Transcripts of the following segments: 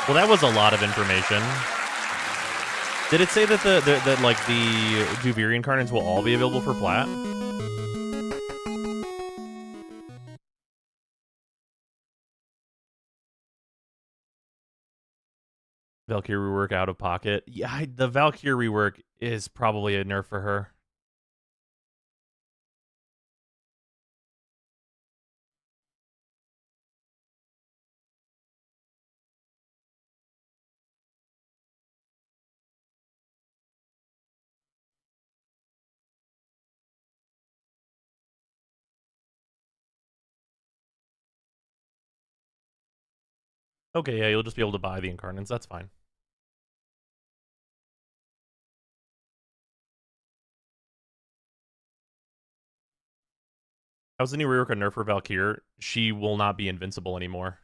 Well, that was a lot of information. Did it say that that like the Juvirian cartons will all be available for plat? Valkyr rework out of pocket. Yeah, the Valkyr rework is probably a nerf for her. Okay, yeah, you'll just be able to buy the incarnates. That's fine. How's the new rework on nerf for Valkyr? She will not be invincible anymore.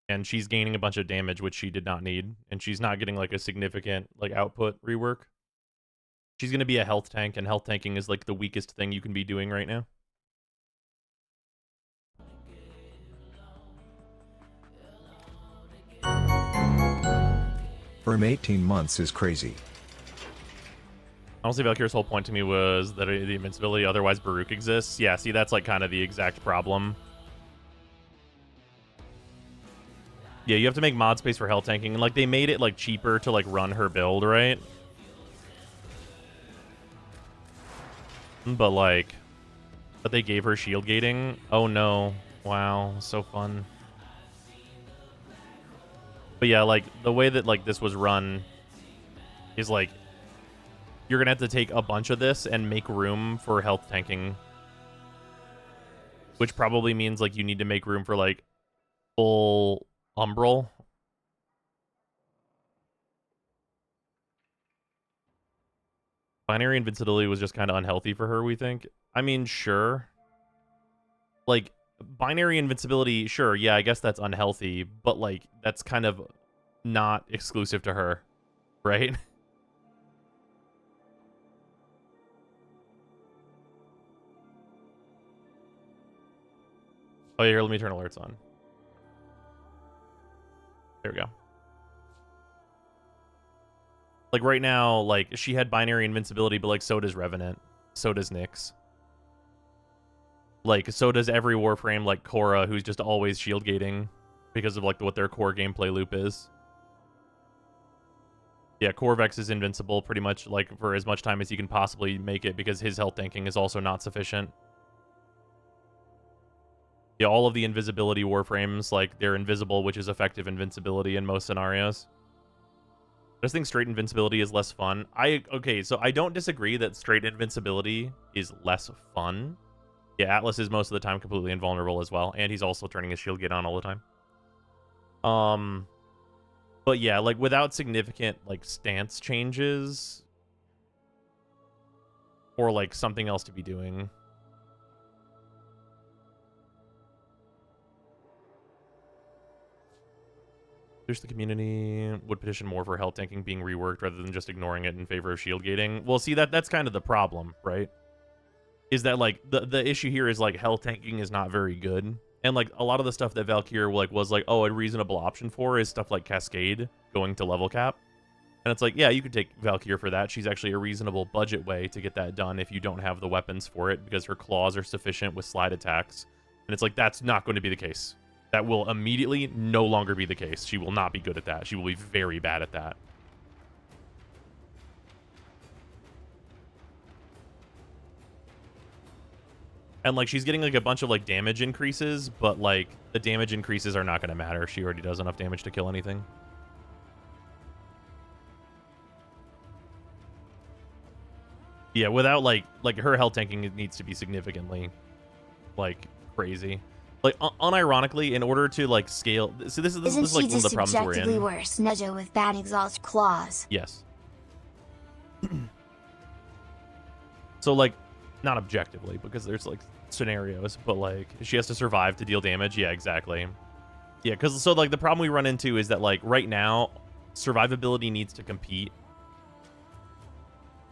And she's gaining a bunch of damage, which she did not need. And she's not getting, like, a significant, like, output rework. She's going to be a health tank, and health tanking is, like, the weakest thing you can be doing right now. From 18 months is crazy. Honestly, Valkyr's whole point to me was that the invincibility, otherwise Baruch exists. Yeah, see, that's, like, kind of the exact problem. Yeah, you have to make mod space for health tanking, and, like, they made it, like, cheaper to, like, run her build, right? But, like... But they gave her shield gating? Oh, no. Wow, so fun. But yeah, like, the way that, like, this was run is, like, you're gonna have to take a bunch of this and make room for health tanking. Which probably means, like, you need to make room for, like, full Umbral. Binary invincibility was just kind of unhealthy for her, we think. I mean, sure. Like, binary invincibility, sure, yeah, I guess that's unhealthy, but, like, that's kind of not exclusive to her, right? Oh, here, let me turn alerts on. There we go. Like, right now, like, she had binary invincibility, but, like, so does Revenant. So does Nyx. Like, so does every Warframe, like Korra, who's just always shield gating because of, like, what their core gameplay loop is. Yeah, Corvex is invincible pretty much, like, for as much time as you can possibly make it because his health tanking is also not sufficient. Yeah, all of the invisibility Warframes, like, they're invisible, which is effective invincibility in most scenarios. I just think straight invincibility is less fun. Okay, so I don't disagree that straight invincibility is less fun. Yeah, Atlas is most of the time completely invulnerable as well, and he's also turning his shield gate on all the time. But yeah, like, without significant, like, stance changes or, like, something else to be doing. There's the community would petition more for health tanking being reworked rather than just ignoring it in favor of shield gating. Well, see, that's kind of the problem, right? Is that, like, the issue here is, like, health tanking is not very good. And, like, a lot of the stuff that Valkyr, like, was, like, oh, a reasonable option for is stuff like Cascade going to level cap. And it's like, yeah, you could take Valkyr for that. She's actually a reasonable budget way to get that done if you don't have the weapons for it, because her claws are sufficient with slide attacks. And it's like, that's not going to be the case. That will immediately no longer be the case. She will not be good at that. She will be very bad at that. And, like, she's getting, like, a bunch of, like, damage increases, but, like, the damage increases are not going to matter. She already does enough damage to kill anything. Yeah, without, like her health tanking, it needs to be significantly, like, crazy. Like, unironically, in order to, like, scale... So this is like, one of the problems we're in. Worse, Neja with bad exhaust claws. Yes. So, like, not objectively, because there's, like, scenarios, but, like, she has to survive to deal damage. Yeah, exactly. Yeah, because, so, like, the problem we run into is that, like, right now, survivability needs to compete.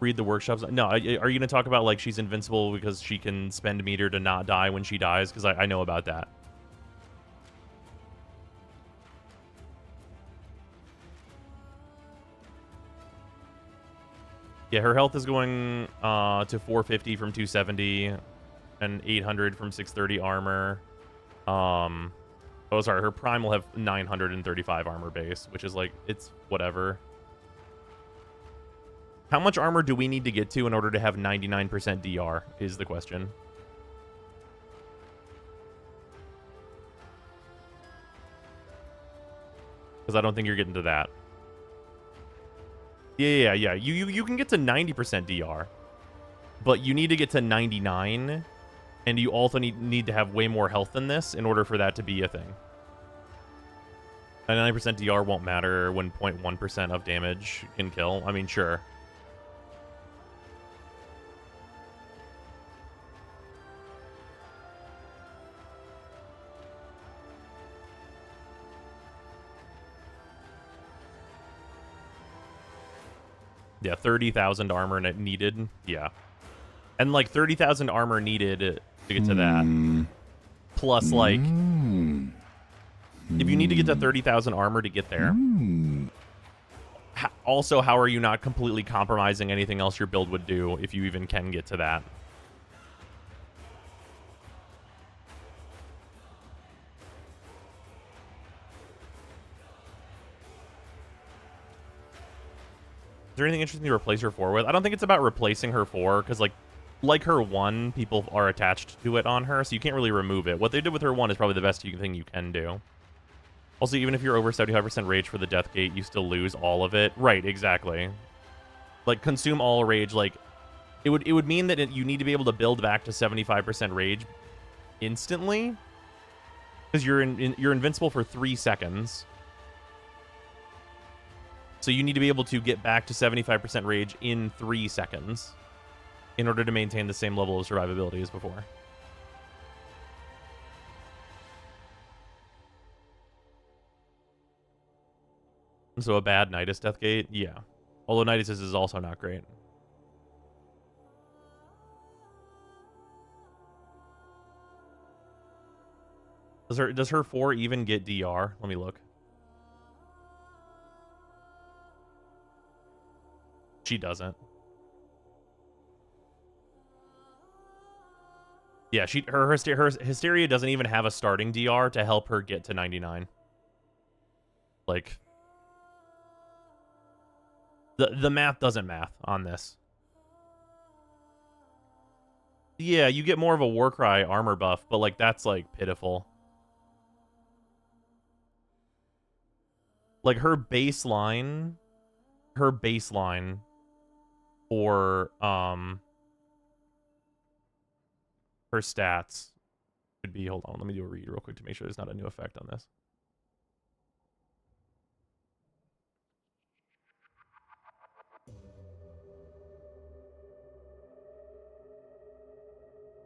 Read the workshops. No, are you going to talk about, like, she's invincible because she can spend meter to not die when she dies? Because I know about that. Yeah, her health is going to 450 from 270 and 800 from 630 armor. Oh, sorry, her prime will have 935 armor base, which is like, it's whatever. How much armor do we need to get to in order to have 99% DR is the question. Because I don't think you're getting to that. Yeah. You can get to 90% DR, but you need to get to 99, and you also need to have way more health than this in order for that to be a thing. 99% DR won't matter when 0.1% of damage can kill. I mean, sure. Yeah, 30,000 armor needed. Yeah. And like 30,000 armor needed to get to that. Plus, like, if you need to get to 30,000 armor to get there, also, how are you not completely compromising anything else your build would do if you even can get to that? Is there anything interesting to replace her 4 with? I don't think it's about replacing her 4, because, like her 1, people are attached to it on her, so you can't really remove it. What they did with her 1 is probably the best thing you can do. Also, even if you're over 75% rage for the Death Gate, you still lose all of it. Right, exactly. Like, consume all rage, like, it would mean that you need to be able to build back to 75% rage instantly, because you're invincible for 3 seconds. So you need to be able to get back to 75% rage in 3 seconds in order to maintain the same level of survivability as before. So a bad Nidus Deathgate? Yeah. Although Nidus is also not great. Does her 4 even get DR? Let me look. She doesn't. Yeah, her Hysteria doesn't even have a starting DR to help her get to 99. Like, the math doesn't math on this. Yeah, you get more of a Warcry armor buff, but like that's like pitiful. Like her baseline for her stats could be, hold on, let me do a read real quick to make sure there's not a new effect on this.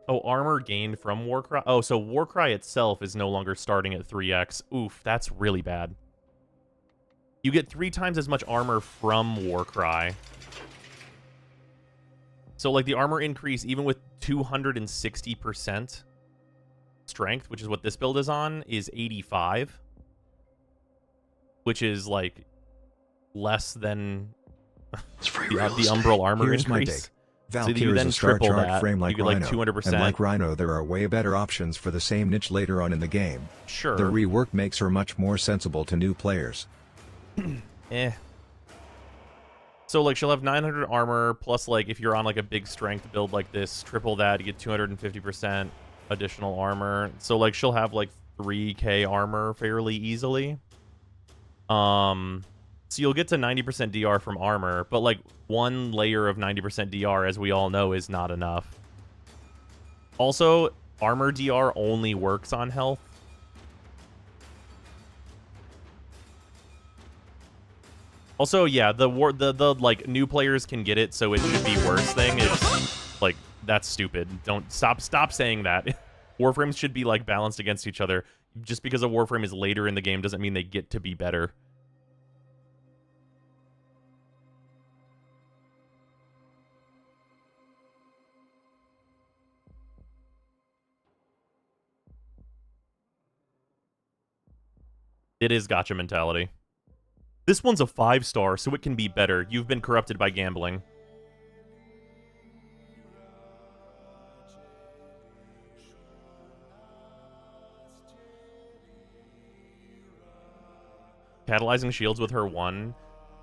Oh, armor gained from Warcry. Oh, so Warcry itself is no longer starting at 3x. Oof, that's really bad. You get 3 times as much armor from Warcry. So, like, the armor increase, even with 260% strength, which is what this build is on, is 85. Which is, like, less than the Umbral armor Here's increase. My take. Valkyr so you is then a star triple chart that, frame like you get, Rhino, like, 200%. and like Rhino there are way better options for the same niche later on in the game. Sure. The rework makes her much more sensible to new players. So, like, she'll have 900 armor, plus, like, if you're on, like, a big strength build like this, triple that, you get 250% additional armor. So, like, she'll have, like, 3k armor fairly easily. So you'll get to 90% DR from armor, but, like, 1 layer of 90% DR, as we all know, is not enough. Also, armor DR only works on health. Also, yeah, the like, new players can get it, so it should be worse thing is, like, that's stupid. Don't stop saying that. Warframes should be, like, balanced against each other. Just because a Warframe is later in the game doesn't mean they get to be better. It is gotcha mentality. This one's a 5-star, so it can be better. You've been corrupted by gambling. Catalyzing shields with her 1.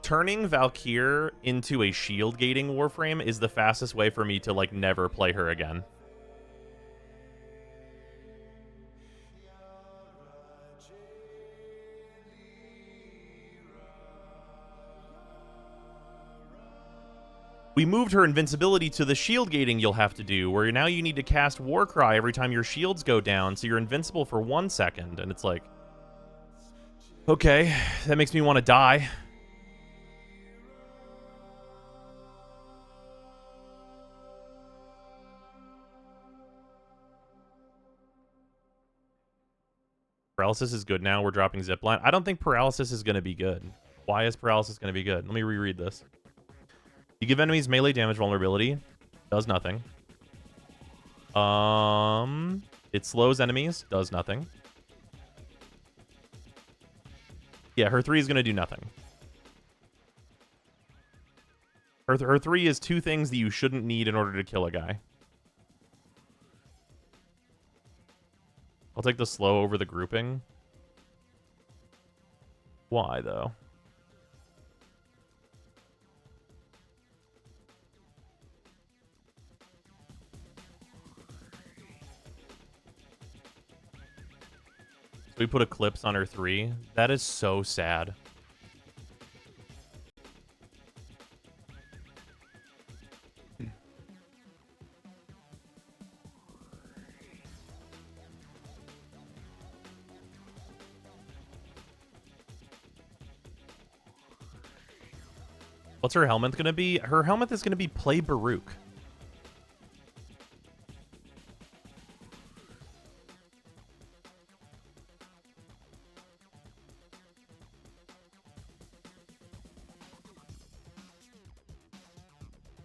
Turning Valkyr into a shield gating Warframe is the fastest way for me to, like, never play her again. We moved her invincibility to the shield gating you'll have to do, where now you need to cast Warcry every time your shields go down, so you're invincible for 1 second. And it's like, okay, that makes me want to die. Paralysis is good now. We're dropping Zipline. I don't think Paralysis is going to be good. Why is Paralysis going to be good? Let me reread this. You give enemies melee damage vulnerability. Does nothing. It slows enemies. Does nothing. Yeah, her 3 is going to do nothing. Her 3 is 2 things that you shouldn't need in order to kill a guy. I'll take the slow over the grouping. Why, though? So we put Eclipse on her 3. That is so sad. What's her helmet going to be? Her helmet is going to be Play Baruch.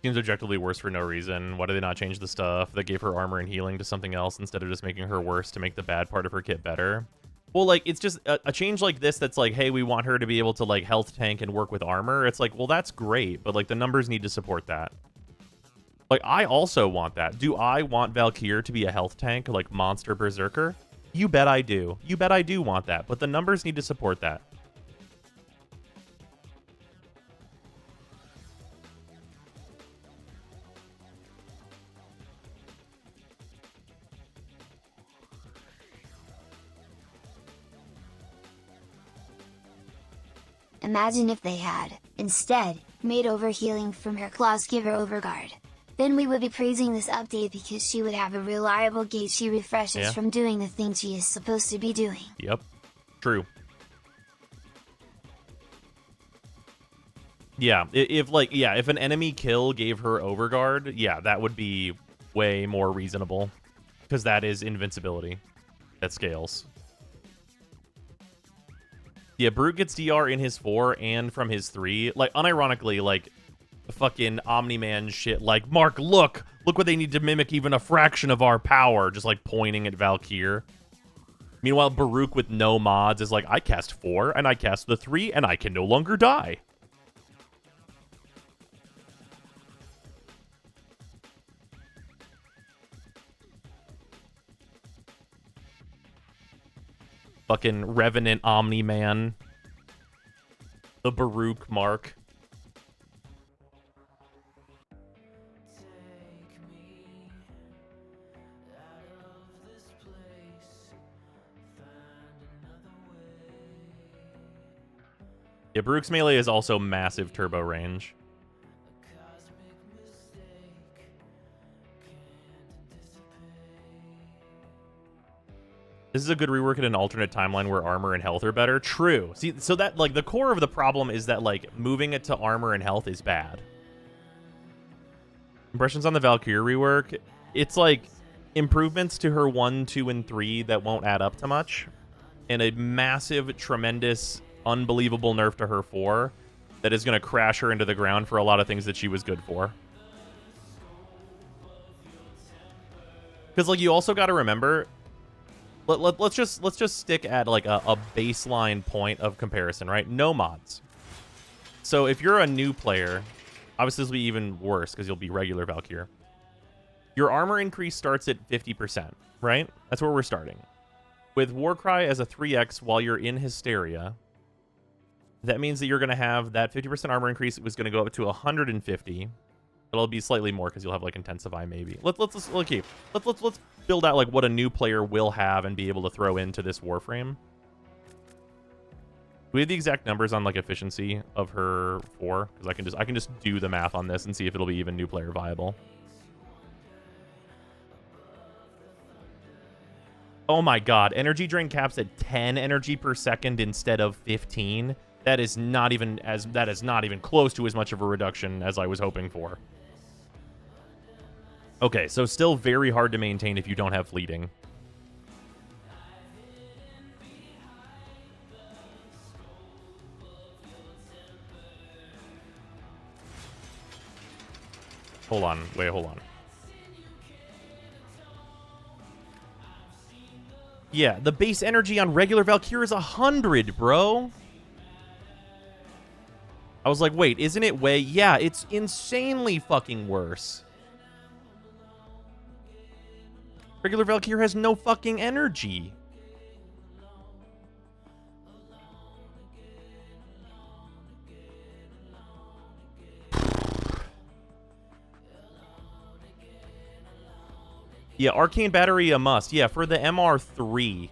Seems objectively worse for no reason. Why do they not change the stuff that gave her armor and healing to something else instead of just making her worse to make the bad part of her kit better? Well, like, it's just a change like this that's like, hey, we want her to be able to, like, health tank and work with armor. It's like, well, that's great, but, like, the numbers need to support that. Like, I also want that. Do I want Valkyr to be a health tank, like Monster Berserker? You bet I do. You bet I do want that, but the numbers need to support that. Imagine if they had, instead, made overhealing from her claws give her overguard. Then we would be praising this update because she would have a reliable gauge she refreshes from doing the thing she is supposed to be doing. Yep. True. Yeah, if an enemy kill gave her overguard, yeah, that would be way more reasonable. Because that is invincibility. That scales. Yeah, Brute gets DR in his 4 and from his 3. Like, unironically, like, fucking Omni-Man shit. Like, Mark, look what they need to mimic even a fraction of our power. Just, like, pointing at Valkyr. Meanwhile, Baruch with no mods is like, I cast 4, and I cast the 3, and I can no longer die. Fucking Revenant Omni-Man. The Baruch mark. Yeah, Baruch's melee is also massive turbo range. This is a good rework in an alternate timeline where armor and health are better. True. See, so that, like, the core of the problem is that, like, moving it to armor and health is bad. Impressions on the Valkyr rework. It's, like, improvements to her 1, 2, and 3 that won't add up to much. And a massive, tremendous, unbelievable nerf to her 4 that is going to crash her into the ground for a lot of things that she was good for. Because, like, you also got to remember... Let's just stick at like a baseline point of comparison, right? No mods. So if you're a new player, obviously this will be even worse because you'll be regular Valkyr. Your armor increase starts at 50%, right? That's where we're starting. With Warcry as a 3x while you're in Hysteria, That means that you're going to have that 50% armor increase. It was going to go up to 150. It'll be slightly more because you'll have like intensify maybe. Let's build out like what a new player will have and be able to throw into this Warframe. Do we have the exact numbers on like efficiency of her 4? Because I can just do the math on this and see if it'll be even new player viable. Oh my god, energy drain caps at 10 energy per second instead of 15. That is not even close to as much of a reduction as I was hoping for. Okay, so still very hard to maintain if you don't have fleeting. Hold on. Wait, hold on. Yeah, the base energy on regular Valkyr is 100, bro. I was like, wait, isn't it way... Yeah, it's insanely fucking worse. Regular Valkyr has no fucking energy. Yeah, Arcane Battery a must. Yeah, for the MR3.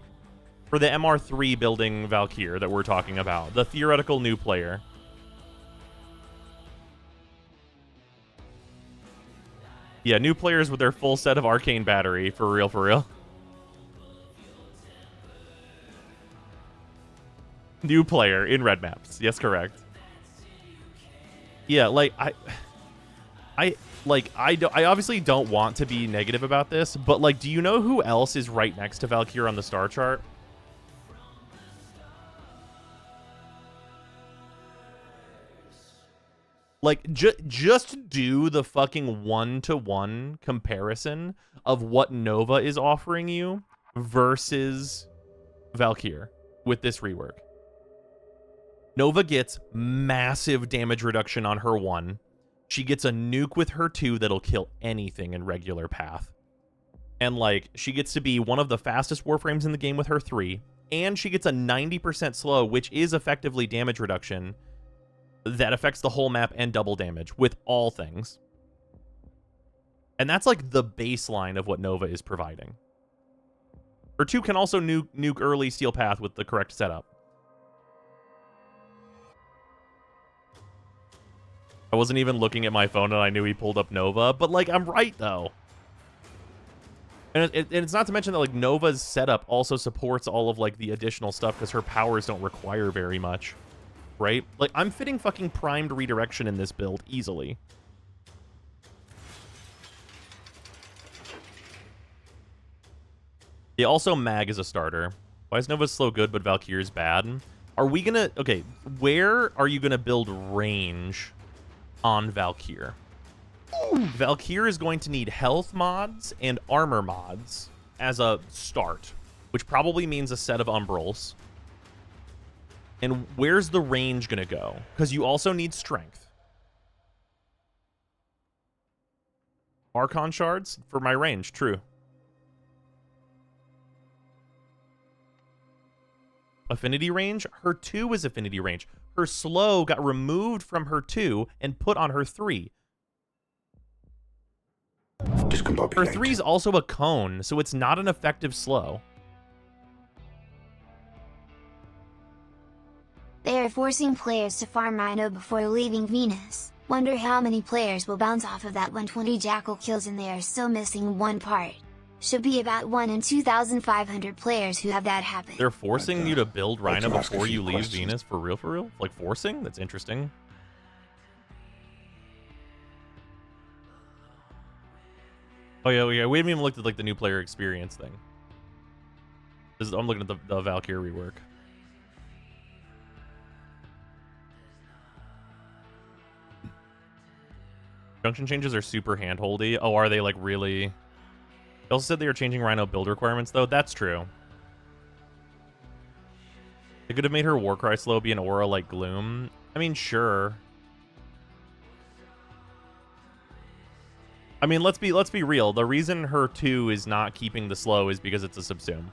For the MR3 building Valkyr that we're talking about. The theoretical new player. Yeah, new players with their full set of Arcane Battery. For real, for real. New player in red maps. Yes, correct. Yeah, like, I obviously don't want to be negative about this, but, like, do you know who else is right next to Valkyr on the star chart? Like, just do the fucking one-to-one comparison of what Nova is offering you versus Valkyr with this rework. Nova gets massive damage reduction on her 1. She gets a nuke with her 2 that'll kill anything in regular path. And, like, she gets to be one of the fastest Warframes in the game with her 3. And she gets a 90% slow, which is effectively damage reduction that affects the whole map and double damage with all things. And that's, like, the baseline of what Nova is providing. Her 2 can also nuke early Steel Path with the correct setup. I wasn't even looking at my phone and I knew he pulled up Nova, but, like, I'm right, though. And it's not to mention that, like, Nova's setup also supports all of, like, the additional stuff because her powers don't require very much, right? Like, I'm fitting fucking primed redirection in this build easily. Yeah, also Mag is a starter. Why is Nova's slow good, but Valkyr's bad? Are we gonna... Okay, where are you gonna build range on Valkyr? Valkyr is going to need health mods and armor mods as a start, which probably means a set of umbrals. And where's the range gonna go? Because you also need strength. Archon shards for my range, true. Affinity range? Her 2 is affinity range. Her slow got removed from her 2 and put on her 3. Her 3 is also a cone, so it's not an effective slow. They are forcing players to farm Rhino before leaving Venus. Wonder how many players will bounce off of that 120 Jackal kills and they are still missing one part. Should be about 1 in 2,500 players who have that happen. They're forcing you to build Rhino before you leave Venus? For real, for real? Like, forcing? That's interesting. Oh, yeah, we haven't even looked at, like, the new player experience thing. I'm looking at the Valkyr rework. Junction changes are super handholdy. Oh, are they, like, really... They also said they were changing Rhino build requirements, though. That's true. They could have made her Warcry slow be an aura like Gloom. I mean, sure. I mean, let's be real. The reason her 2 is not keeping the slow is because it's a subsume.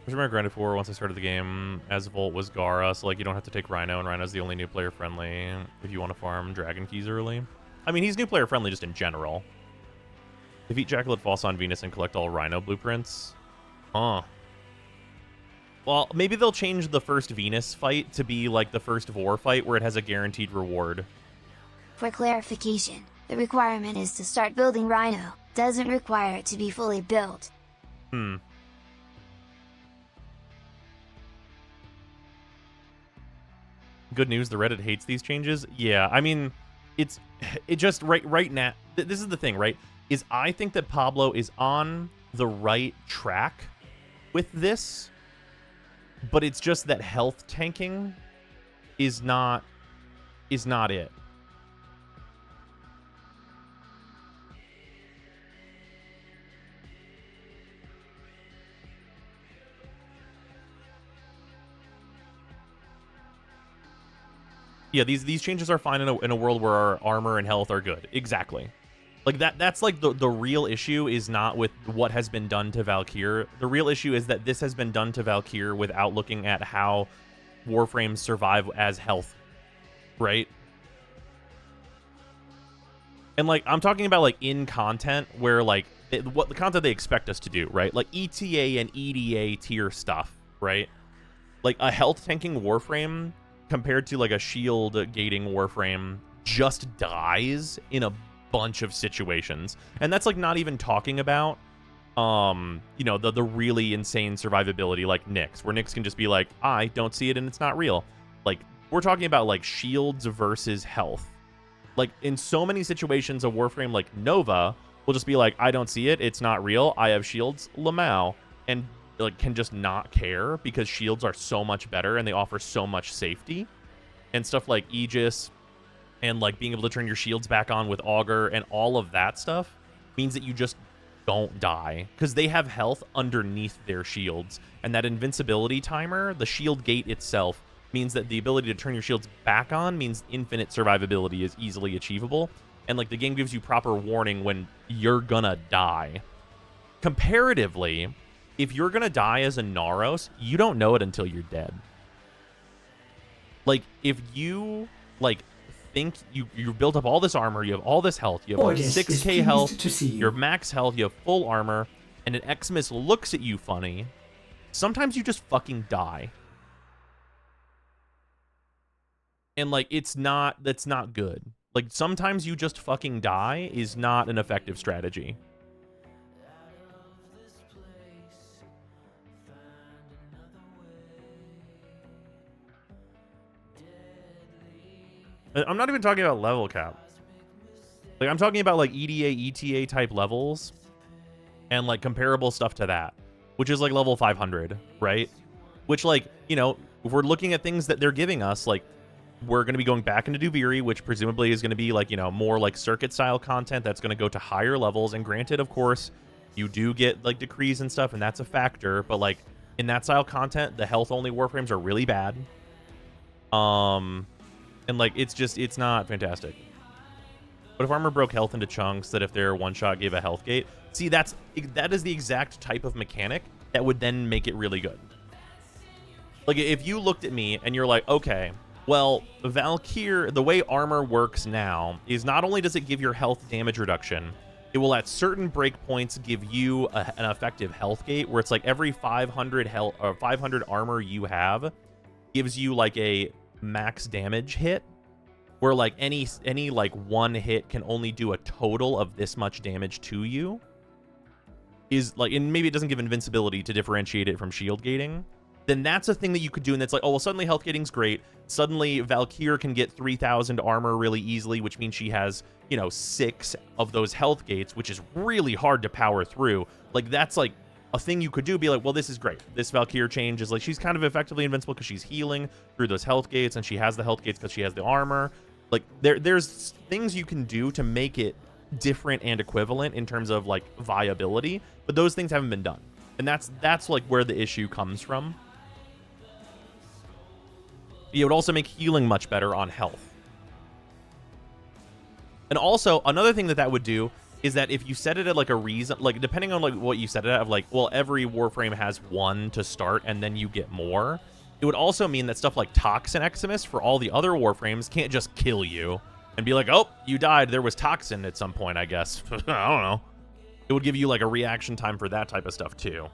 Which I grinded for once I started the game as Volt was Gara, so like you don't have to take Rhino, and Rhino's the only new player friendly if you want to farm Dragon Keys early. I mean, he's new player friendly just in general. Defeat Jackalope False on Venus and collect all Rhino blueprints. Huh. Well, maybe they'll change the first Venus fight to be like the first Vor fight where it has a guaranteed reward. For clarification, the requirement is to start building Rhino, doesn't require it to be fully built. Good news, the Reddit hates these changes. Yeah, I mean, it just right now, this is the thing, right? Is I think that Pablo is on the right track with this, but it's just that health tanking is not it. Yeah, these changes are fine in a world where our armor and health are good. Exactly. Like that's like the real issue is not with what has been done to Valkyr. The real issue is that this has been done to Valkyr without looking at how Warframes survive as health, right? And like I'm talking about like in content where like what the content they expect us to do, right? Like ETA and EDA tier stuff, right? Like a health tanking Warframe compared to like a shield gating Warframe just dies in a bunch of situations. And that's like not even talking about you know, the really insane survivability like Nyx, where Nyx can just be like, I don't see it and it's not real. Like we're talking about like shields versus health. Like in so many situations a Warframe like Nova will just be like, I don't see it, it's not real, I have shields, Lamau, and like can just not care because shields are so much better and they offer so much safety. And stuff like Aegis and like being able to turn your shields back on with Augur and all of that stuff means that you just don't die because they have health underneath their shields. And that invincibility timer, the shield gate itself, means that the ability to turn your shields back on means infinite survivability is easily achievable. And like the game gives you proper warning when you're gonna die. Comparatively, if you're gonna die as a Naros, you don't know it until you're dead. Like if you like think you've built up all this armor, you have all this health, you have like 6k health, your max health, you have full armor, and an Xmas looks at you funny, sometimes you just fucking die. And like that's not good. Like sometimes you just fucking die is not an effective strategy. I'm not even talking about level cap. Like I'm talking about like EDA, ETA type levels and like comparable stuff to that, which is like level 500, right? Which like, you know, if we're looking at things that they're giving us, like we're going to be going back into Duviri, which presumably is going to be like, you know, more like circuit style content that's going to go to higher levels. And granted, of course, you do get like decrees and stuff, and that's a factor. But like in that style content, the health only Warframes are really bad. And like it's not fantastic. But if armor broke health into chunks, that if their one shot gave a health gate, see that is the exact type of mechanic that would then make it really good. Like if you looked at me and you're like, okay, well, Valkyr, the way armor works now is not only does it give your health damage reduction, it will at certain breakpoints give you an effective health gate where it's like every 500 health or 500 armor you have gives you like a max damage hit, where like any like one hit can only do a total of this much damage to you. Is like, and maybe it doesn't give invincibility to differentiate it from shield gating. Then that's a thing that you could do, and it's like, oh well, suddenly health gating's great. Suddenly Valkyr can get 3,000 armor really easily, which means she has, you know, 6 of those health gates, which is really hard to power through. Like that's like a thing you could do, be like, well, this is great. This Valkyr change is like, she's kind of effectively invincible because she's healing through those health gates, and she has the health gates because she has the armor. Like there's things you can do to make it different and equivalent in terms of like viability, but those things haven't been done. And that's like where the issue comes from. It would also make healing much better on health. And also, another thing that would do is that if you set it at like a reason, like depending on like what you set it at, of like, well, every Warframe has 1 to start and then you get more, it would also mean that stuff like Toxin Eximus for all the other Warframes can't just kill you and be like, oh, you died, there was Toxin at some point, I guess. I don't know. It would give you like a reaction time for that type of stuff too.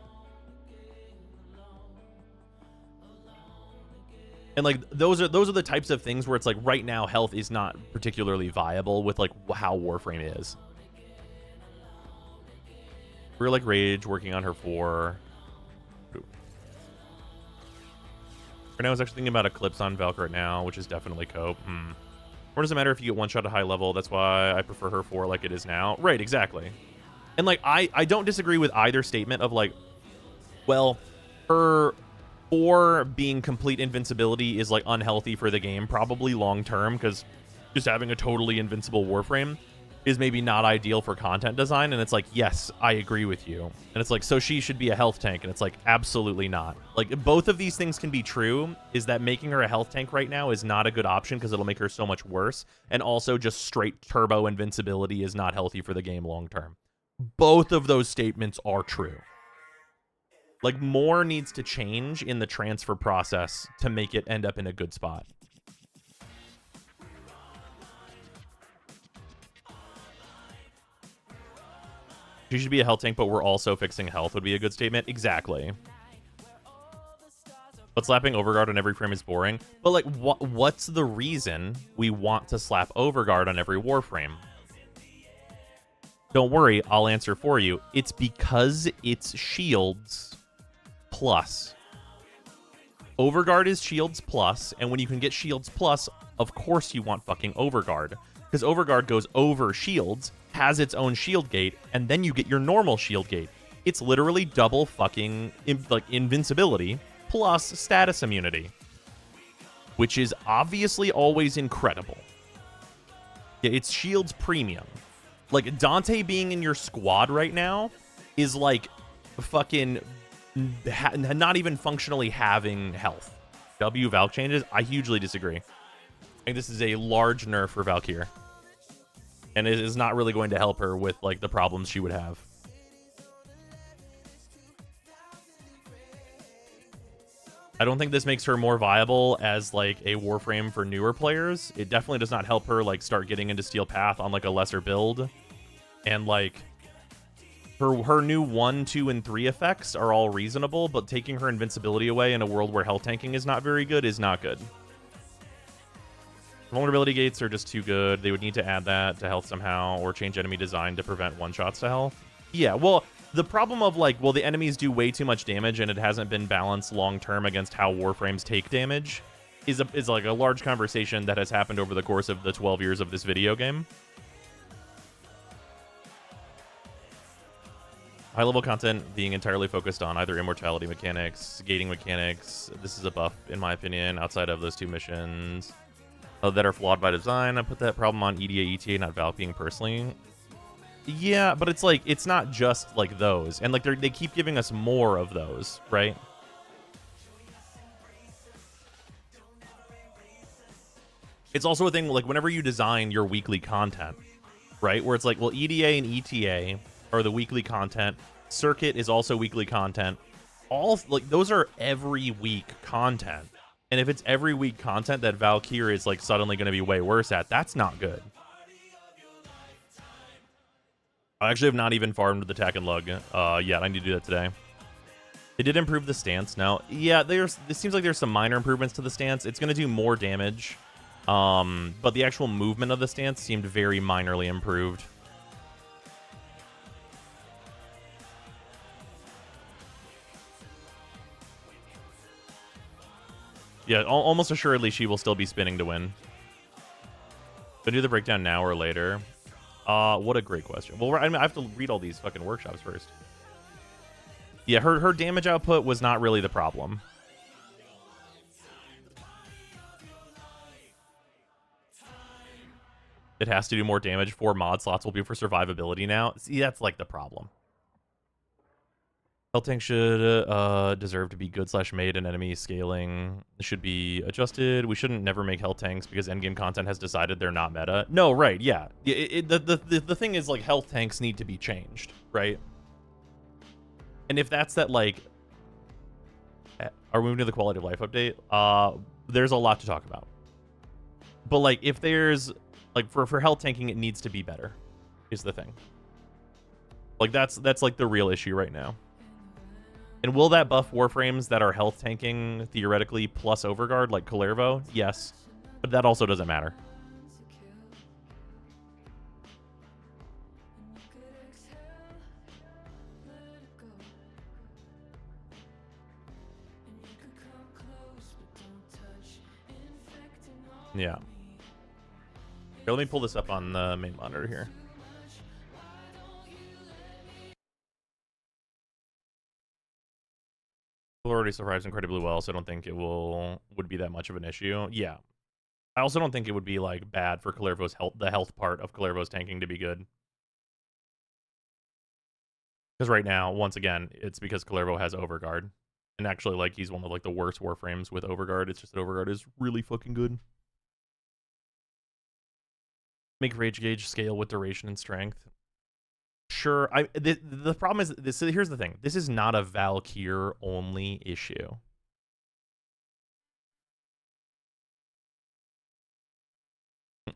And like those are the types of things where it's like right now health is not particularly viable with like how Warframe is. We're like Rage working on her 4. Right now I was actually thinking about Eclipse on Valkyr right now, which is definitely cope. Or does it matter if you get one shot at high level? That's why I prefer her 4 like it is now. Right, exactly. And like I don't disagree with either statement of like, well, her 4 being complete invincibility is like unhealthy for the game, probably long term, because just having a totally invincible Warframe is maybe not ideal for content design. And it's like, yes, I agree with you. And it's like, so she should be a health tank. And it's like, absolutely not. Like, both of these things can be true, is that making her a health tank right now is not a good option because it'll make her so much worse. And also just straight turbo invincibility is not healthy for the game long term. Both of those statements are true. Like, more needs to change in the transfer process to make it end up in a good spot. She should be a health tank, but we're also fixing health would be a good statement. Exactly. But slapping Overguard on every frame is boring. But, like, what's the reason we want to slap Overguard on every Warframe? Don't worry, I'll answer for you. It's because it's shields plus. Overguard is shields plus, and when you can get shields plus, of course you want fucking Overguard. Because Overguard goes over shields, has its own shield gate, and then you get your normal shield gate. It's literally double fucking invincibility plus status immunity, which is obviously always incredible. Yeah, it's shields premium. Like, Dante being in your squad right now is like fucking not even functionally having health. W Valk changes? I hugely disagree. I think this is a large nerf for Valkyr. And it is not really going to help her with, like, the problems she would have. I don't think this makes her more viable as, like, a Warframe for newer players. It definitely does not help her, like, start getting into Steel Path on, like, a lesser build. And, like, her new 1, 2, and 3 effects are all reasonable, but taking her invincibility away in a world where health tanking is not very good is not good. Vulnerability gates are just too good. They would need to add that to health somehow, or change enemy design to prevent one-shots to health. Yeah, well, the problem of, like, well, the enemies do way too much damage and it hasn't been balanced long-term against how Warframes take damage is like a large conversation that has happened over the course of the 12 years of this video game. High-level content being entirely focused on either immortality mechanics, gating mechanics. This is a buff, in my opinion, outside of those 2 missions that are flawed by design. I put that problem on EDA, ETA, not Valk being personally. Yeah, but it's like, it's not just like those. And like they keep giving us more of those, right? It's also a thing, like, whenever you design your weekly content, right? Where it's like, well, EDA and ETA are the weekly content. Circuit is also weekly content. All, like, those are every week content. And if it's every week content that Valkyr is, like, suddenly going to be way worse at, that's not good. I actually have not even farmed the Tack and Lug yet. I need to do that today. They did improve the stance now. Yeah, it seems like there's some minor improvements to the stance. It's going to do more damage. But the actual movement of the stance seemed very minorly improved. Yeah, almost assuredly she will still be spinning to win. Gonna do the breakdown now or later? What a great question. Well, I have to read all these fucking workshops first. Yeah, her damage output was not really the problem. It has to do more damage. 4 mod slots will be for survivability now. See, that's like the problem. Health tank should deserve to be good / made, and enemy scaling should be adjusted. We shouldn't never make health tanks because endgame content has decided they're not meta. No, right, yeah. The thing is, like, health tanks need to be changed, right? And if that's that, like... Are we moving to the quality of life update? There's a lot to talk about. But, like, if there's... Like, for health tanking, it needs to be better, is the thing. Like, that's like, the real issue right now. And will that buff Warframes that are health tanking, theoretically, plus Overguard, like Kullervo? Yes. But that also doesn't matter. Yeah. Here, let me pull this up on the main monitor here. Already survives incredibly well, so I don't think it would be that much of an issue. Yeah. I also don't think it would be, like, bad for Kullervo's health, the health part of Kullervo's tanking to be good. Because right now, once again, it's because Kullervo has Overguard. And actually, like, he's one of, like, the worst Warframes with Overguard. It's just that Overguard is really fucking good. Make Rage Gauge scale with duration and strength. Sure. The problem is, this. Here's the thing. This is not a Valkyr only issue.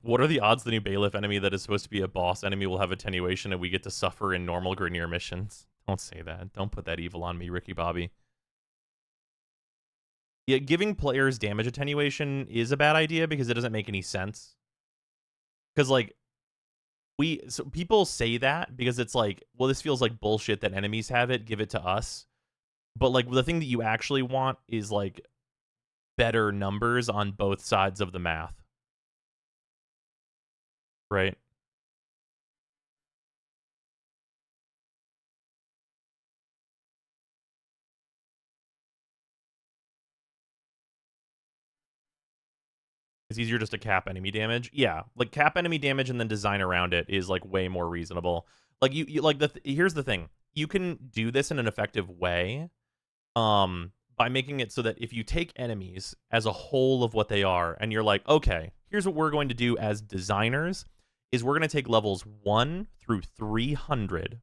What are the odds the new Bailiff enemy that is supposed to be a boss enemy will have attenuation and we get to suffer in normal Grineer missions? Don't say that. Don't put that evil on me, Ricky Bobby. Yeah, giving players damage attenuation is a bad idea because it doesn't make any sense. Because, like, so people say that because it's like, well, this feels like bullshit that enemies have it, give it to us. But, like, the thing that you actually want is, like, better numbers on both sides of the math. Right? It's easier just to cap enemy damage. Yeah, like, cap enemy damage and then design around it is, like, way more reasonable. Like, you like, here's the thing. You can do this in an effective way by making it so that if you take enemies as a whole of what they are and you're like, okay, here's what we're going to do as designers is we're going to take levels 1 through 300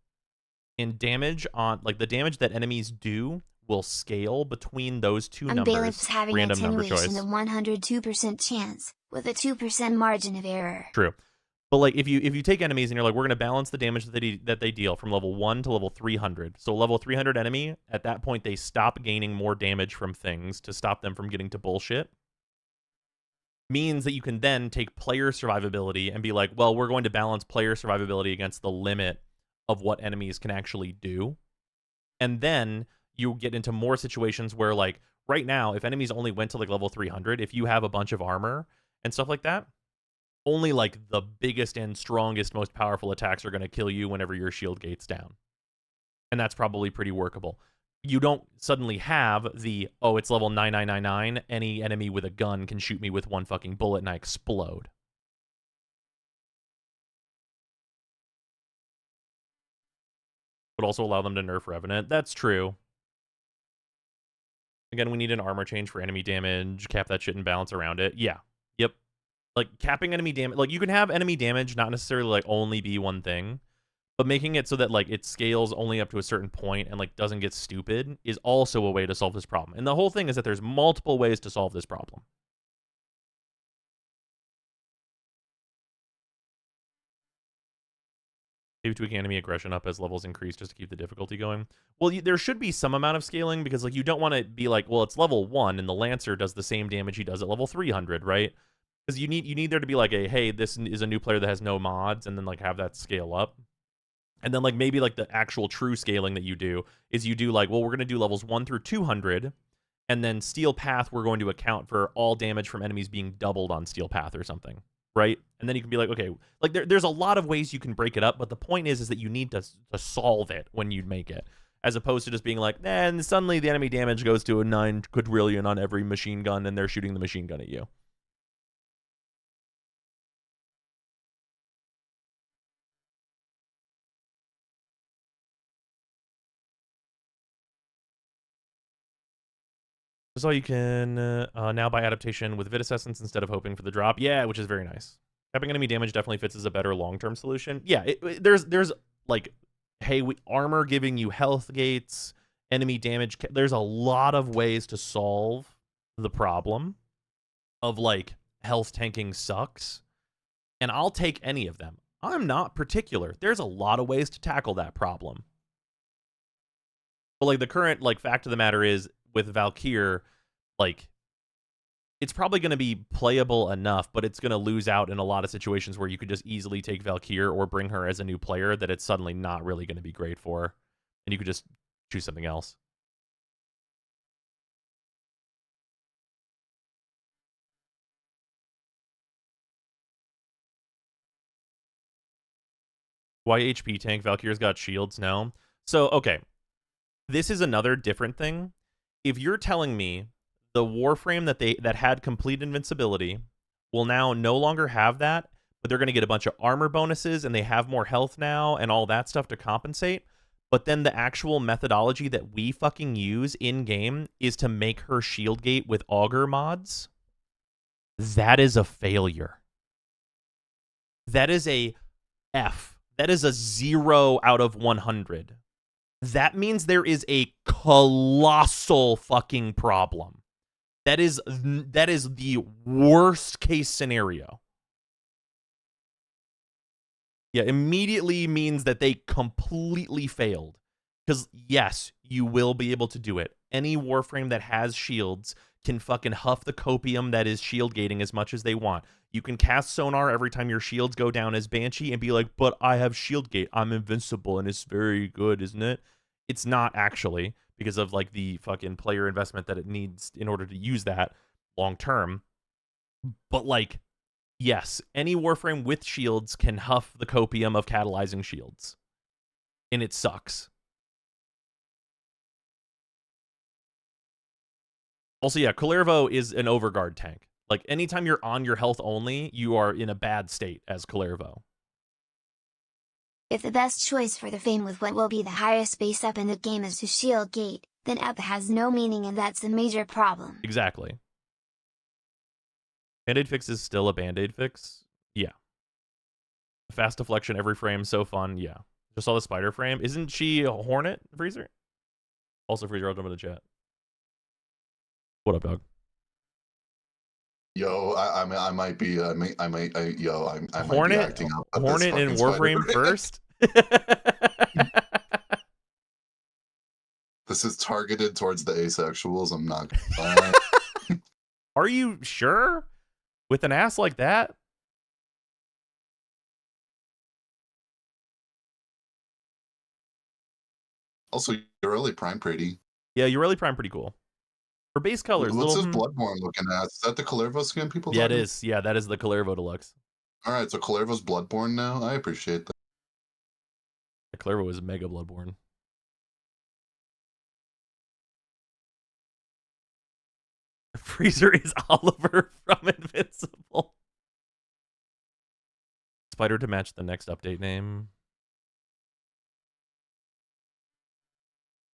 and damage on, like, the damage that enemies do will scale between those two numbers. Bailiffs having random number choice. attenuation of 102% chance, with a 2% margin of error. True. But, like, if you take enemies and you're like, we're going to balance the damage that they deal from level 1 to level 300. So level 300 enemy, at that point, they stop gaining more damage from things to stop them from getting to bullshit. Means that you can then take player survivability and be like, well, we're going to balance player survivability against the limit of what enemies can actually do. And then you get into more situations where, like, right now, if enemies only went to, like, level 300, if you have a bunch of armor and stuff like that, only, like, the biggest and strongest, most powerful attacks are going to kill you whenever your shield gate's down. And that's probably pretty workable. You don't suddenly have the, oh, it's level 9999, any enemy with a gun can shoot me with one fucking bullet and I explode. But also allow them to nerf Revenant. That's true. Again, we need an armor change for enemy damage, cap that shit and balance around it. Yeah. Yep. Like, capping enemy damage, like, you can have enemy damage not necessarily, like, only be one thing, but making it so that, like, it scales only up to a certain point and, like, doesn't get stupid is also a way to solve this problem. And the whole thing is that there's multiple ways to solve this problem. Maybe tweaking enemy aggression up as levels increase just to keep the difficulty going. Well, there should be some amount of scaling because, like, you don't want to be like, well, it's level 1 and the Lancer does the same damage he does at level 300, right? Because you need there to be like a, hey, this is a new player that has no mods, and then, like, have that scale up. And then, like, maybe, like, the actual true scaling that you do is you do, like, well, we're going to do levels 1 through 200, and then Steel Path, we're going to account for all damage from enemies being doubled on Steel Path or something, right? And then you can be like, okay, like, there's a lot of ways you can break it up, but the point is that you need to solve it when you make it, as opposed to just being like, and suddenly the enemy damage goes to a 9 quadrillion on every machine gun, and they're shooting the machine gun at you. That's all you can now buy adaptation with Vitus Essence instead of hoping for the drop. Yeah, which is very nice. Capping enemy damage definitely fits as a better long-term solution. Yeah, there's like, hey, armor giving you health gates, enemy damage. There's a lot of ways to solve the problem of like health tanking sucks, and I'll take any of them. I'm not particular. There's a lot of ways to tackle that problem. But like the current like fact of the matter is with Valkyr, like it's probably going to be playable enough, but it's going to lose out in a lot of situations where you could just easily take Valkyr or bring her as a new player that it's suddenly not really going to be great for, and you could just choose something else. Why HP tank? Valkyr's got shields now. So, okay. This is another different thing. If you're telling me the Warframe that had complete invincibility will now no longer have that, but they're going to get a bunch of armor bonuses and they have more health now and all that stuff to compensate, but then the actual methodology that we fucking use in-game is to make her shield gate with augur mods, that is a failure. That is a F. That is a 0 out of 100. That means there is a colossal fucking problem. That is the worst case scenario. Yeah, immediately means that they completely failed. Because, yes, you will be able to do it. Any Warframe that has shields can fucking huff the copium that is shield gating as much as they want. You can cast Sonar every time your shields go down as Banshee and be like, but I have shield gate. I'm invincible and it's very good, isn't it? It's not actually, because of like the fucking player investment that it needs in order to use that long term. But like, yes, any Warframe with shields can huff the copium of catalyzing shields. And it sucks. Also, yeah, Kullervo is an overguard tank. Like, anytime you're on your health only, you are in a bad state as Kullervo. If the best choice for the Fame with what will be the highest base up in the game is to shield gate, then up has no meaning and that's a major problem. Exactly. Band-Aid fix is still a Band-Aid fix? Yeah. Fast deflection every frame, so fun, yeah. Just saw the spider frame. Isn't she a Hornet, Freezer? Also, Freezer, I'll jump in the chat. What up, dog? Yo, I might be, I might be acting up. Hornet and Warframe first? This is targeted towards the asexuals. I'm not. Are you sure? With an ass like that? Also, you're really prime pretty. Yeah, you're really prime pretty cool. For base colors, what's this Bloodborne looking at? Is that the Kullervo skin people? Yeah, it is. Yeah, that is the Kullervo Deluxe. All right, so Kullervo's Bloodborne now. I appreciate that. The Kullervo is mega Bloodborne. Freezer is Oliver from Invincible. Spider to match the next update name.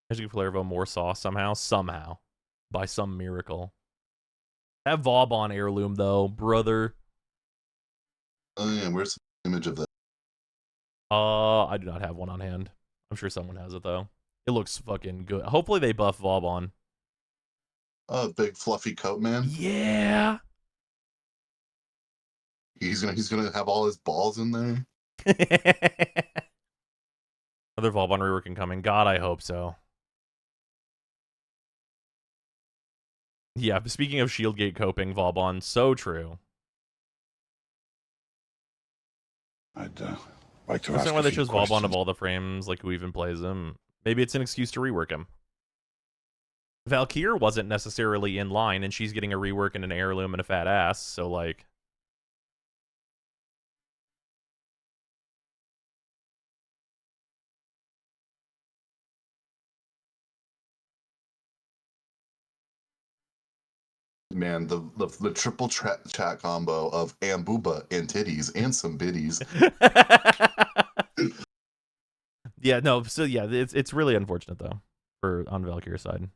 Magic Kullervo more sauce somehow. By some miracle. That Vauban heirloom, though, brother. Oh, yeah, where's the image of that? I do not have one on hand. I'm sure someone has it, though. It looks fucking good. Hopefully they buff Vauban. Oh, big fluffy coat man. Yeah. He's gonna have all his balls in there. Another Vauban reworking coming. God, I hope so. Yeah, speaking of Shieldgate coping, Vauban, so true. I'd like to I ask don't know why they a few chose Vauban questions. of all the frames, like who even plays him. Maybe it's an excuse to rework him. Valkyr wasn't necessarily in line, and she's getting a rework and an heirloom and a fat ass, so like... Man, the triple chat combo of Ambuba and titties and some biddies. Yeah, no, so yeah, it's really unfortunate though, on Valkyr's side.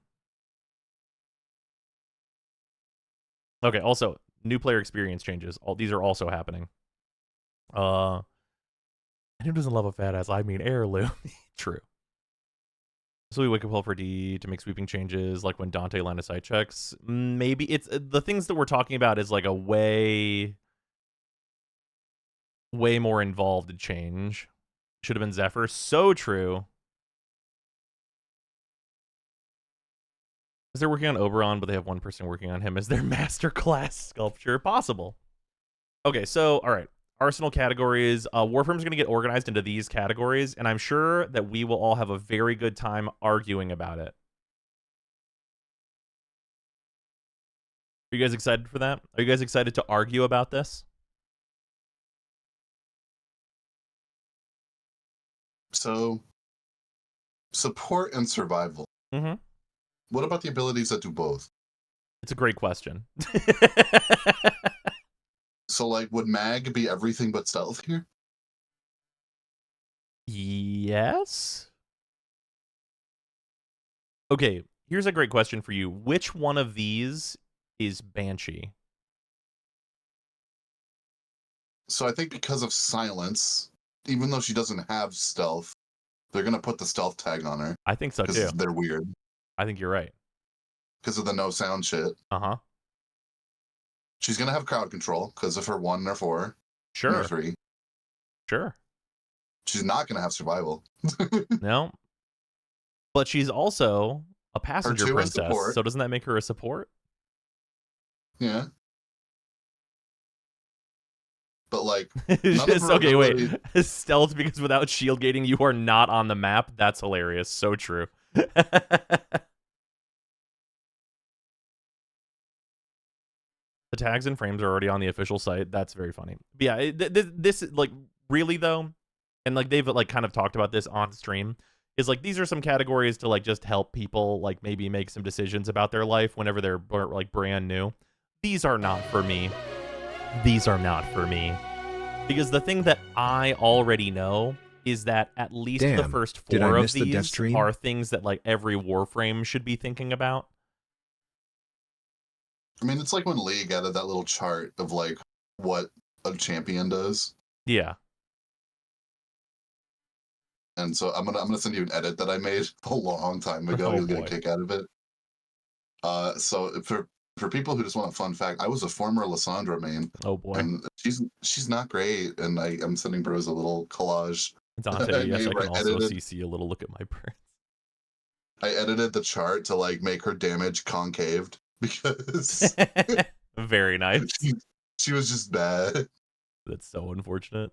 Okay, also, new player experience changes. All these are also happening. And who doesn't love a fat ass? I mean, Heirloom. True. So we wake up for D to make sweeping changes, like when Dante line of sight checks. Maybe it's the things that we're talking about is like a way more involved change. Should have been Zephyr. So true. Is they're working on Oberon, but they have one person working on him as their masterclass sculpture. Possible. Okay, so all right. Arsenal categories. Warframe's going to get organized into these categories, and I'm sure that we will all have a very good time arguing about it. Are you guys excited for that? Are you guys excited to argue about this? So, support and survival. Mm-hmm. What about the abilities that do both? It's a great question. So, like, would Mag be everything but stealth here? Yes. Okay, here's a great question for you. Which one of these is Banshee? So I think because of silence, even though she doesn't have stealth, they're going to put the stealth tag on her. I think so too. Because they're weird. I think you're right. Because of the no sound shit. Uh-huh. She's going to have crowd control because of her 1 or 4. Sure. Or 3. Sure. She's not going to have survival. No. But she's also a passenger princess. So doesn't that make her a support? Yeah. But like, just, okay, wait. Stealth because without shield gating, you are not on the map. That's hilarious. So true. The tags and frames are already on the official site. That's very funny. But yeah, this like really though, and like they've like kind of talked about this on stream, is like these are some categories to like just help people like maybe make some decisions about their life whenever they're like brand new. These are not for me. These are not for me. Because the thing that I already know is that at least the first 4 of these are things that like every Warframe should be thinking about. I mean, it's like when League added that little chart of like what a champion does. Yeah. And so I'm gonna send you an edit that I made a long time ago. You'll get a kick out of it. So for people who just want a fun fact, I was a former Lysandra main. Oh boy. And she's not great. And I'm sending Bros a little collage. Dante, yes, I can also CC a little look at my prints. I edited the chart to like make her damage concaved because very nice. She was just bad. That's so unfortunate. To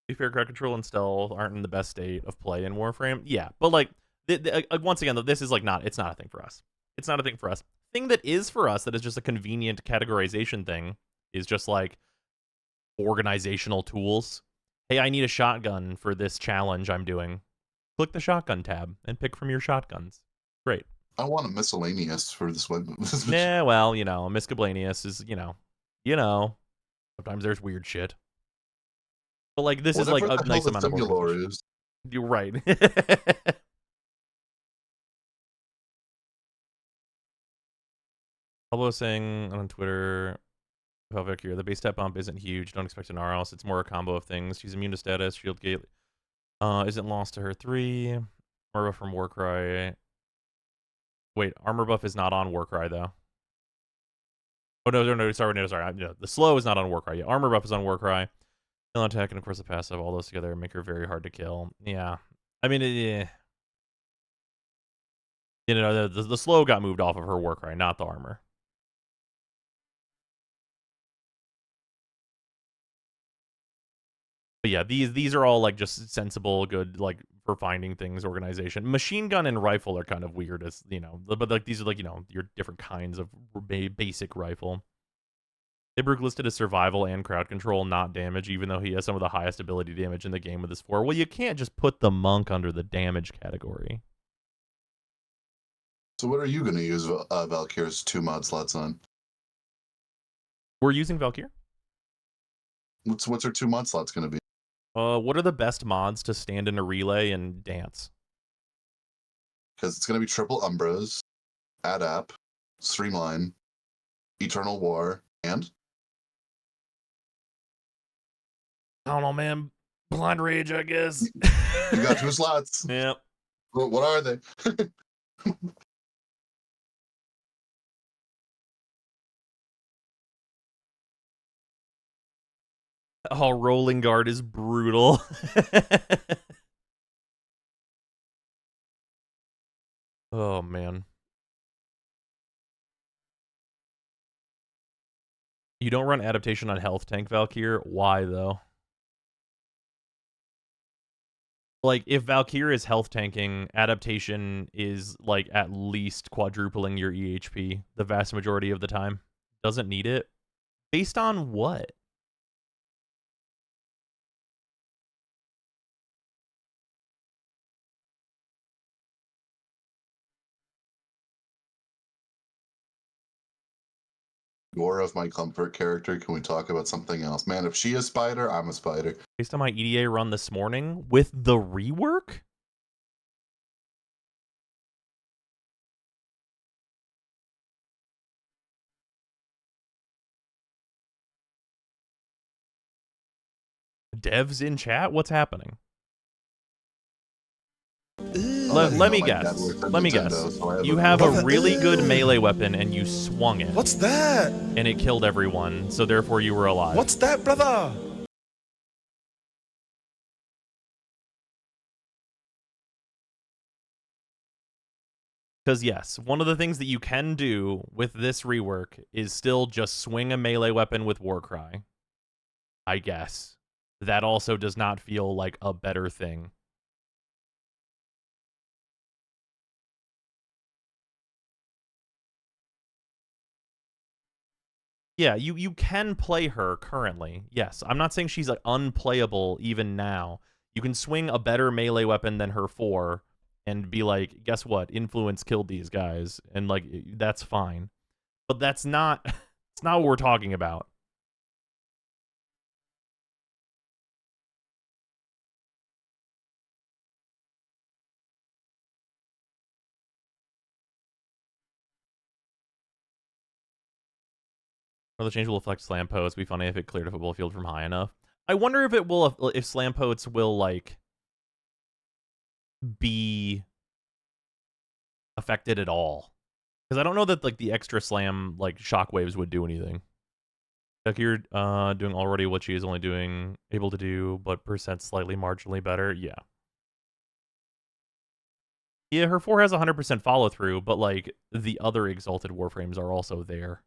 be fair, crowd control and stealth aren't in the best state of play in Warframe. Yeah, but like once again, though, this is like it's not a thing for us. It's not a thing for us. Thing that is for us, that is just a convenient categorization thing, is just like organizational tools. Hey, I need a shotgun for this challenge I'm doing. Click the shotgun tab and pick from your shotguns. Great. I want a miscellaneous for this one. Yeah, well, a miscellaneous is, sometimes there's weird shit. But like this is like a nice amount of organization. You're right. Pablo saying on Twitter about Valkyr, the base stat bump isn't huge. Don't expect an RLs. It's more a combo of things. She's immune to status. Shield gate isn't lost to her 3. Armor buff from Warcry. Wait, armor buff is not on Warcry though. Oh no, sorry. The slow is not on Warcry. Yeah, armor buff is on Warcry. Kill attack and of course the passive. All those together make her very hard to kill. Yeah, I mean, the slow got moved off of her Warcry, not the armor. But yeah, these are all like just sensible, good, like for finding things organization. Machine gun and rifle are kind of weird, as but like these are like your different kinds of basic rifle. Ibrook listed as survival and crowd control, not damage, even though he has some of the highest ability damage in the game with his 4. Well, you can't just put the monk under the damage category. So what are you going to use Valkyr's 2 mod slots on? We're using Valkyr. What's her 2 mod slots going to be? What are the best mods to stand in a relay and dance? Because it's going to be triple Umbros, Adapt, Streamline, Eternal War, and I don't know, man. Blind Rage, I guess. you got 2 slots. Yep. What are they? Oh, Rolling Guard is brutal. Oh, man. You don't run adaptation on health tank Valkyr? Why, though? Like, if Valkyr is health tanking, adaptation is, like, at least quadrupling your EHP the vast majority of the time. Doesn't need it. Based on what? You're of my comfort character. Can we talk about something else? Man, if she is spider, I'm a spider. Based on my EDA run this morning, with the rework? Devs in chat? What's happening? Let me guess. Let me guess. You have a really good melee weapon and you swung it. What's that? And it killed everyone, so therefore you were alive. What's that, brother? Because yes, one of the things that you can do with this rework is still just swing a melee weapon with Warcry. I guess. That also does not feel like a better thing. Yeah, you can play her currently. Yes, I'm not saying she's like unplayable even now. You can swing a better melee weapon than her 4 and be like, guess what? Influence killed these guys, and like that's fine. But that's not it's not what we're talking about. Well, the change will affect slam posts. It'd be funny if it cleared a football field from high enough. I wonder if it will, if slam posts will like be affected at all, because I don't know that like the extra slam like shockwaves would do anything. Like you're doing already what she is only doing able to do, but percent slightly marginally better. Yeah. Yeah, her 4 has 100% follow through, but like the other exalted warframes are also there.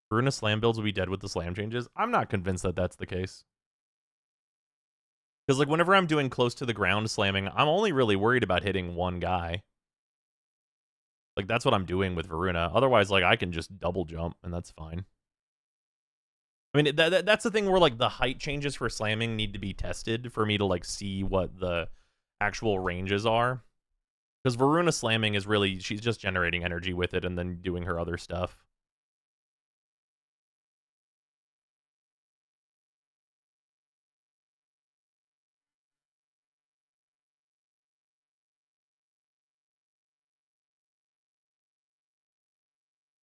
Bruna slam builds will be dead with the slam changes. I'm not convinced that that's the case. Because like whenever I'm doing close to the ground slamming, I'm only really worried about hitting one guy. Like that's what I'm doing with Varuna. Otherwise, like I can just double jump and that's fine. I mean, that's the thing where like the height changes for slamming need to be tested for me to like see what the actual ranges are. Because Varuna slamming is really, she's just generating energy with it and then doing her other stuff.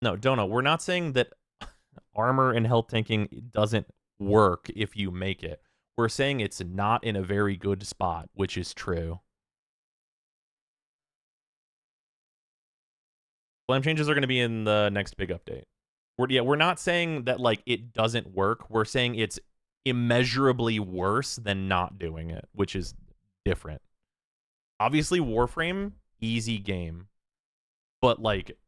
No, Dono, we're not saying that armor and health tanking doesn't work if you make it. We're saying it's not in a very good spot, which is true. Slam changes are going to be in the next big update. We're not saying that like it doesn't work. We're saying it's immeasurably worse than not doing it, which is different. Obviously, Warframe, easy game. But like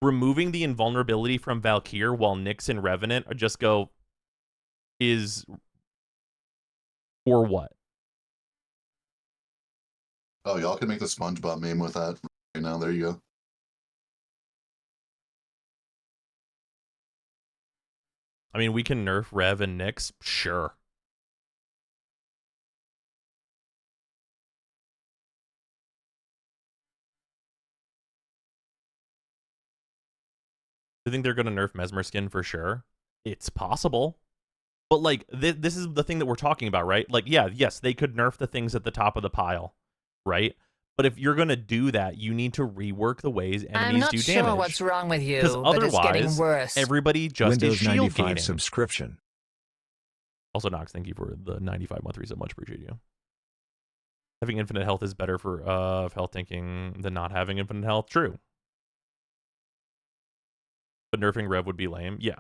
removing the invulnerability from Valkyr while Nyx and Revenant just go is for what? Oh, y'all can make the SpongeBob meme with that right now. There you go. I mean, we can nerf Rev and Nyx, sure. I think they're going to nerf Mesmer Skin for sure. It's possible. But, like, this is the thing that we're talking about, right? Like, yeah, yes, they could nerf the things at the top of the pile, right? But if you're gonna do that, you need to rework the ways I'm enemies not do sure damage. what's wrong with you, Because but it's getting otherwise, worse. everybody just is Windows shield 95 gaining. subscription. Also, Nox, thank you for the 95-month reset. Much appreciate you. Having infinite health is better for health tanking than not having infinite health. True. But nerfing Rev would be lame. Yeah.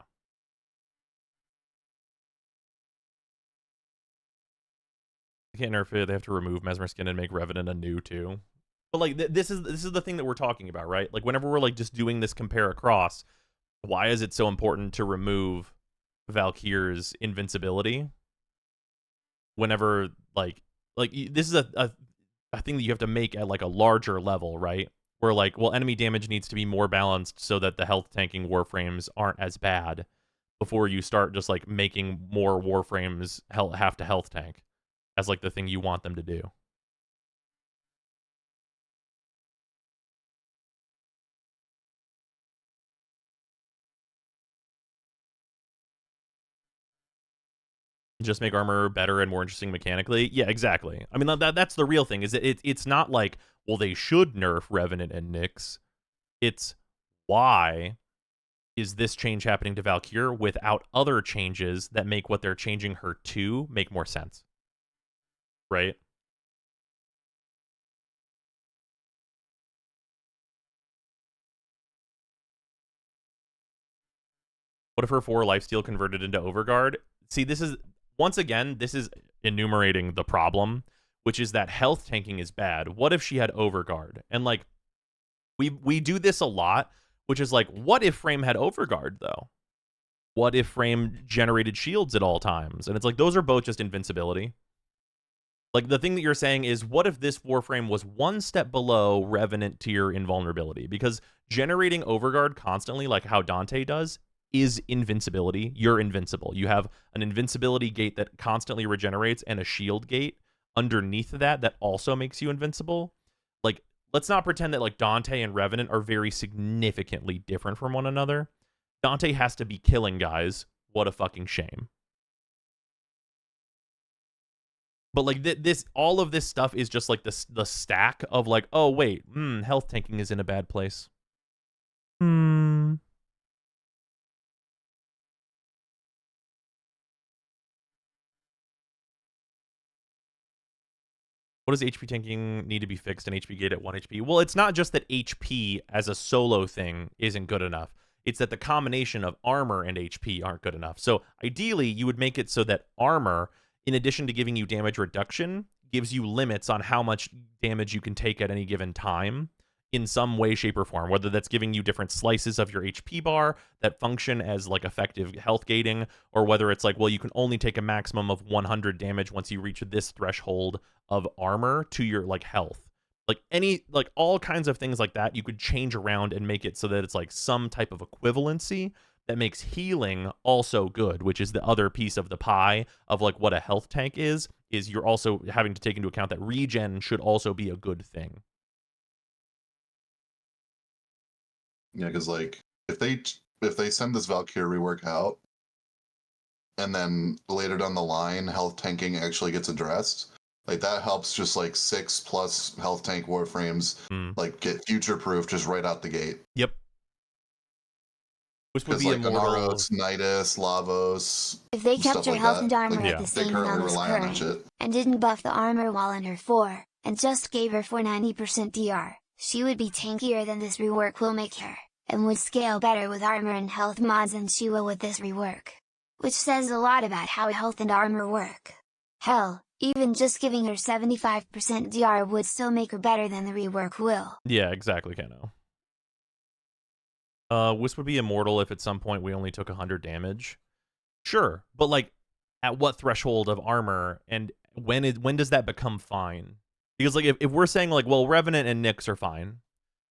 They can't nerf it. They have to remove Mesmer Skin and make Revenant a new too. But like this is the thing that we're talking about, right? Like whenever we're like just doing this compare across, why is it so important to remove Valkyr's invincibility? Whenever like this is a thing that you have to make at like a larger level, right? Where like, well, enemy damage needs to be more balanced so that the health tanking Warframes aren't as bad before you start just like making more Warframes have to health tank as like the thing you want them to do. Just make armor better and more interesting mechanically. Yeah, exactly. I mean, that's the real thing. Is it's not like, well, they should nerf Revenant and Nyx. It's why is this change happening to Valkyr without other changes that make what they're changing her to make more sense? Right? What if her 4 lifesteal converted into Overguard? See, this is, once again, this is enumerating the problem, which is that health tanking is bad. What if she had Overguard? And like, we do this a lot, which is like, what if Frame had Overguard, though? What if Frame generated shields at all times? And it's like, those are both just invincibility. Like, the thing that you're saying is, what if this Warframe was one step below Revenant tier invulnerability? Because generating Overguard constantly, like how Dante does, is invincibility. You're invincible. You have an invincibility gate that constantly regenerates and a shield gate underneath that also makes you invincible. Like, let's not pretend that like Dante and Revenant are very significantly different from one another. Dante has to be killing guys. What a fucking shame. But like this, all of this stuff is just like the stack of like, oh wait, health tanking is in a bad place. What does HP tanking need to be fixed in HP gate at 1 HP? Well, it's not just that HP as a solo thing isn't good enough. It's that the combination of armor and HP aren't good enough. So ideally, you would make it so that armor, in addition to giving you damage reduction, gives you limits on how much damage you can take at any given time in some way, shape, or form, whether that's giving you different slices of your HP bar that function as like effective health gating, or whether it's like, well, you can only take a maximum of 100 damage once you reach this threshold of armor to your like health. Like any, like all kinds of things like that, you could change around and make it so that it's like some type of equivalency that makes healing also good, which is the other piece of the pie of like what a health tank is you're also having to take into account that regen should also be a good thing. Yeah, because like if they send this Valkyr rework out, and then later down the line health tanking actually gets addressed, like that helps just like 6+ health tank Warframes like get future proof just right out the gate. Yep. Which would Because be like immortal. Anaros, Nidus, Lavos. If they kept her like health that, and armor like, at the they same currently amount as rely on that current, shit. and didn't buff the armor while in her 4, and just gave her 490% DR, she would be tankier than this rework will make her, and would scale better with armor and health mods than she will with this rework. Which says a lot about how health and armor work. Hell, even just giving her 75% DR would still make her better than the rework will. Yeah, exactly, Kano. Wisp would be immortal if at some point we only took 100 damage. Sure, but like, at what threshold of armor, and when does that become fine? Because like, if we're saying like, well, Revenant and Nyx are fine,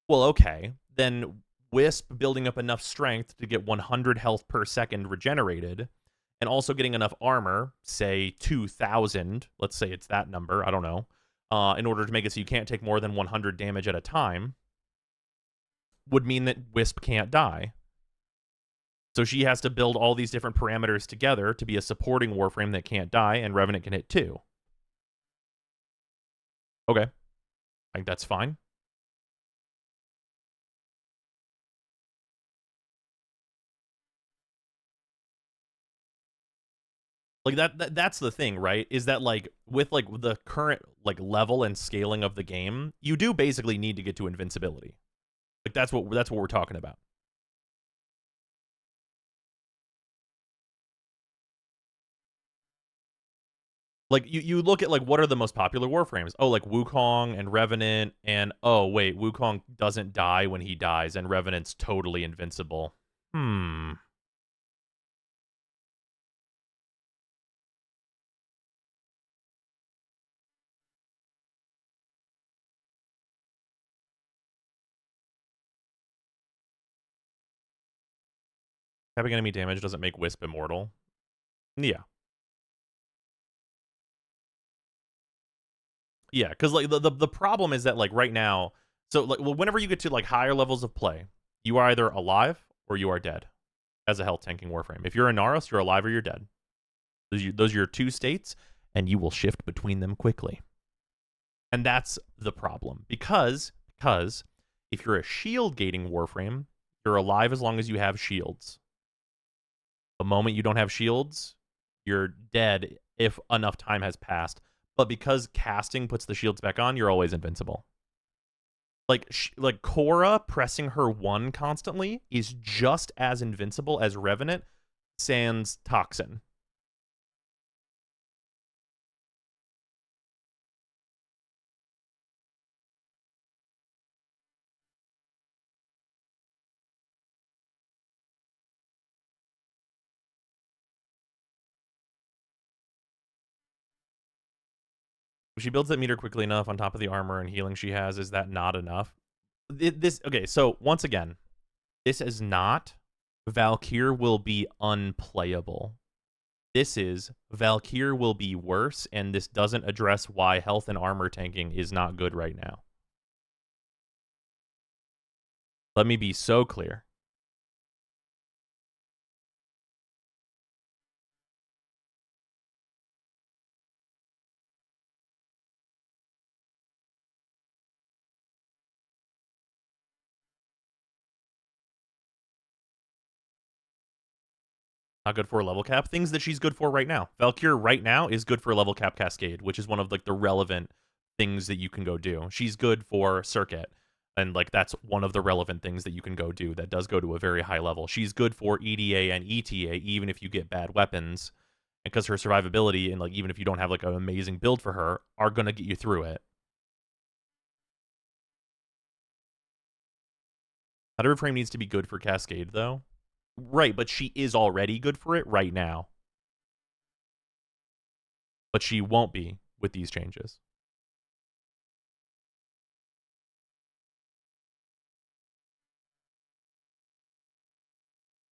well, okay, then Wisp building up enough strength to get 100 health per second regenerated, and also getting enough armor, say 2,000, let's say it's that number, I don't know, in order to make it so you can't take more than 100 damage at a time, would mean that Wisp can't die. So she has to build all these different parameters together to be a supporting Warframe that can't die, and Revenant can hit 2. Okay. I think that's fine. Like that's the thing, right? Is that like with like the current like level and scaling of the game, you do basically need to get to invincibility. Like that's what we're talking about. Like you look at like what are the most popular Warframes? Oh, like Wukong and Revenant, and oh wait, Wukong doesn't die when he dies, and Revenant's totally invincible. Hmm. Having enemy damage doesn't make Wisp immortal. Yeah. Yeah, because like the problem is that like right now, so like well, whenever you get to like higher levels of play, you are either alive or you are dead as a health tanking Warframe. If you're a Naros, you're alive or you're dead. Those are your two states, and you will shift between them quickly. And that's the problem because if you're a shield gating Warframe, you're alive as long as you have shields. The moment you don't have shields, you're dead if enough time has passed. But because casting puts the shields back on, you're always invincible. Like Korra pressing her 1 constantly is just as invincible as Revenant sans Toxin. If she builds that meter quickly enough on top of the armor and healing she has, is that not enough? Okay, so once again, this is not Valkyr will be unplayable. This is Valkyr will be worse, and this doesn't address why health and armor tanking is not good right now. Let me be so clear. Not good for a level cap. Things that she's good for right now. Valkyr right now is good for a level cap cascade, which is one of like the relevant things that you can go do. She's good for circuit, and like that's one of the relevant things that you can go do that does go to a very high level. She's good for EDA and ETA, even if you get bad weapons, because her survivability and like even if you don't have like an amazing build for her, are gonna get you through it. Not every frame needs to be good for cascade though. Right, but she is already good for it right now. But she won't be with these changes.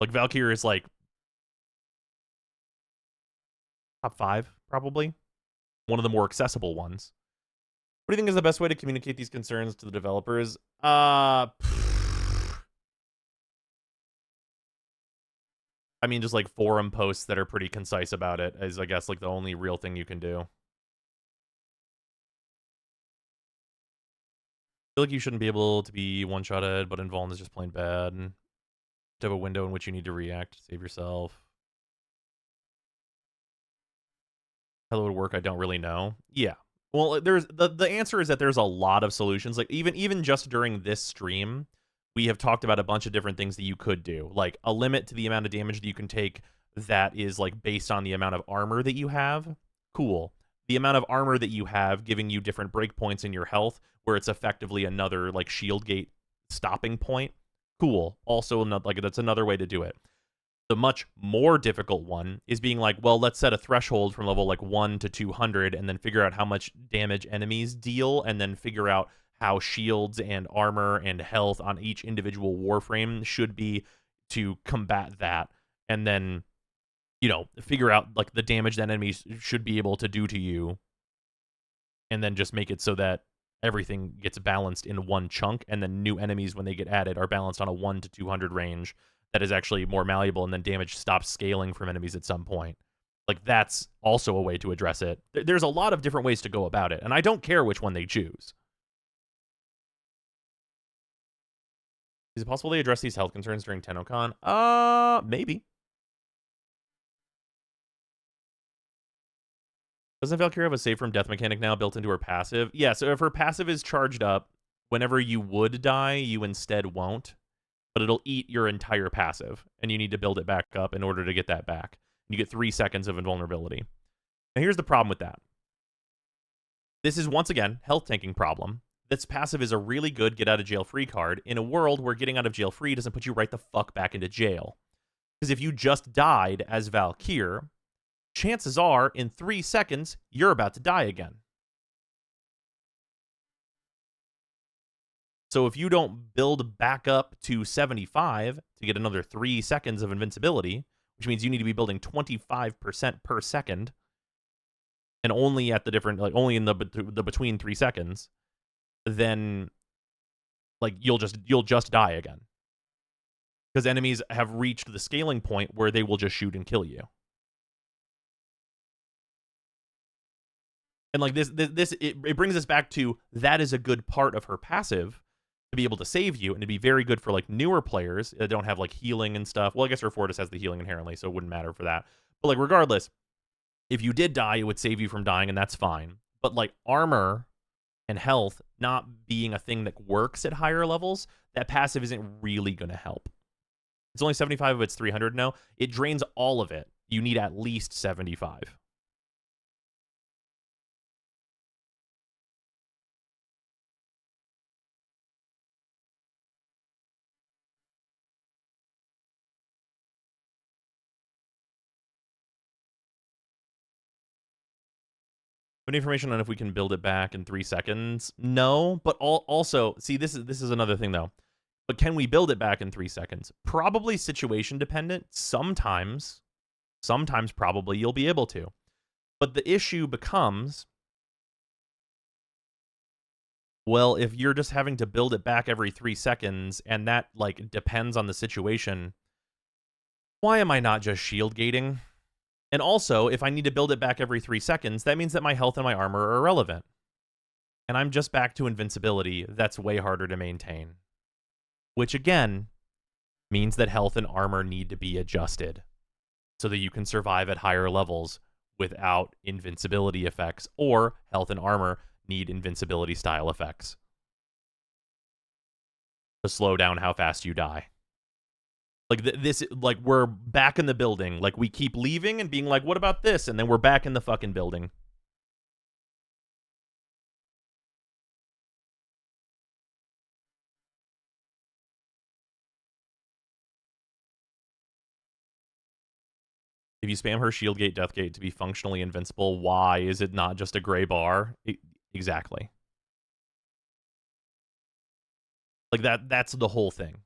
Like Valkyr is like top 5, probably. One of the more accessible ones. What do you think is the best way to communicate these concerns to the developers? I mean, just like forum posts that are pretty concise about it is, I guess, like the only real thing you can do. I feel like you shouldn't be able to be one-shotted, but Invuln is just plain bad. And to have a window in which you need to react to save yourself. How it would work, I don't really know. Yeah. Well, there's the answer is that there's a lot of solutions. Like even just during this stream, we have talked about a bunch of different things that you could do, like a limit to the amount of damage that you can take that is like based on the amount of armor that you have. Cool. The amount of armor that you have giving you different breakpoints in your health, where it's effectively another like shield gate stopping point. Cool. Also, like that's another way to do it. The much more difficult one is being like, well, let's set a threshold from level like 1 to 200 and then figure out how much damage enemies deal and then figure out how shields and armor and health on each individual Warframe should be to combat that. And then, you know, figure out like the damage that enemies should be able to do to you. And then just make it so that everything gets balanced in one chunk. And then new enemies, when they get added, are balanced on a 1 to 200 range. That is actually more malleable, and then damage stops scaling from enemies at some point. Like, that's also a way to address it. There's a lot of different ways to go about it, and I don't care which one they choose. Is it possible they address these health concerns during TennoCon? Maybe. Doesn't Valkyr have a save from death mechanic now built into her passive? Yeah, so if her passive is charged up, whenever you would die, you instead won't. But it'll eat your entire passive, and you need to build it back up in order to get that back. You get 3 seconds of invulnerability. Now here's the problem with that. This is, once again, health tanking problem. This passive is a really good get-out-of-jail-free card in a world where getting out of jail free doesn't put you right the fuck back into jail. Because if you just died as Valkyr, chances are, in 3 seconds, you're about to die again. So if you don't build back up to 75 to get another 3 seconds of invincibility, which means you need to be building 25% per second, and only at the different, like only in the between 3 seconds, then like you'll just die again. Because enemies have reached the scaling point where they will just shoot and kill you. And like it brings us back to that is a good part of her passive to be able to save you, and it'd be very good for like newer players that don't have like healing and stuff. Well, I guess her Fortis has the healing inherently, so it wouldn't matter for that. But like regardless, if you did die, it would save you from dying, and that's fine. But like armor and health not being a thing that works at higher levels, that passive isn't really going to help. It's only 75 of its 300 now. It drains all of it. You need at least 75. Any information on if we can build it back in 3 seconds? No, but also, see, this is another thing though. But can we build it back in 3 seconds? Probably situation dependent. Sometimes probably you'll be able to. But the issue becomes, well, if you're just having to build it back every 3 seconds, and that like depends on the situation, why am I not just shield gating? And also, if I need to build it back every 3 seconds, that means that my health and my armor are irrelevant. And I'm just back to invincibility. That's way harder to maintain. Which, again, means that health and armor need to be adjusted so that you can survive at higher levels without invincibility effects, or health and armor need invincibility style effects to slow down how fast you die. Like this, like we're back in the building. Like we keep leaving and being like, "What about this?" And then we're back in the fucking building. If you spam her shield gate, death gate to be functionally invincible, why is it not just a gray bar? Exactly. Like that's the whole thing.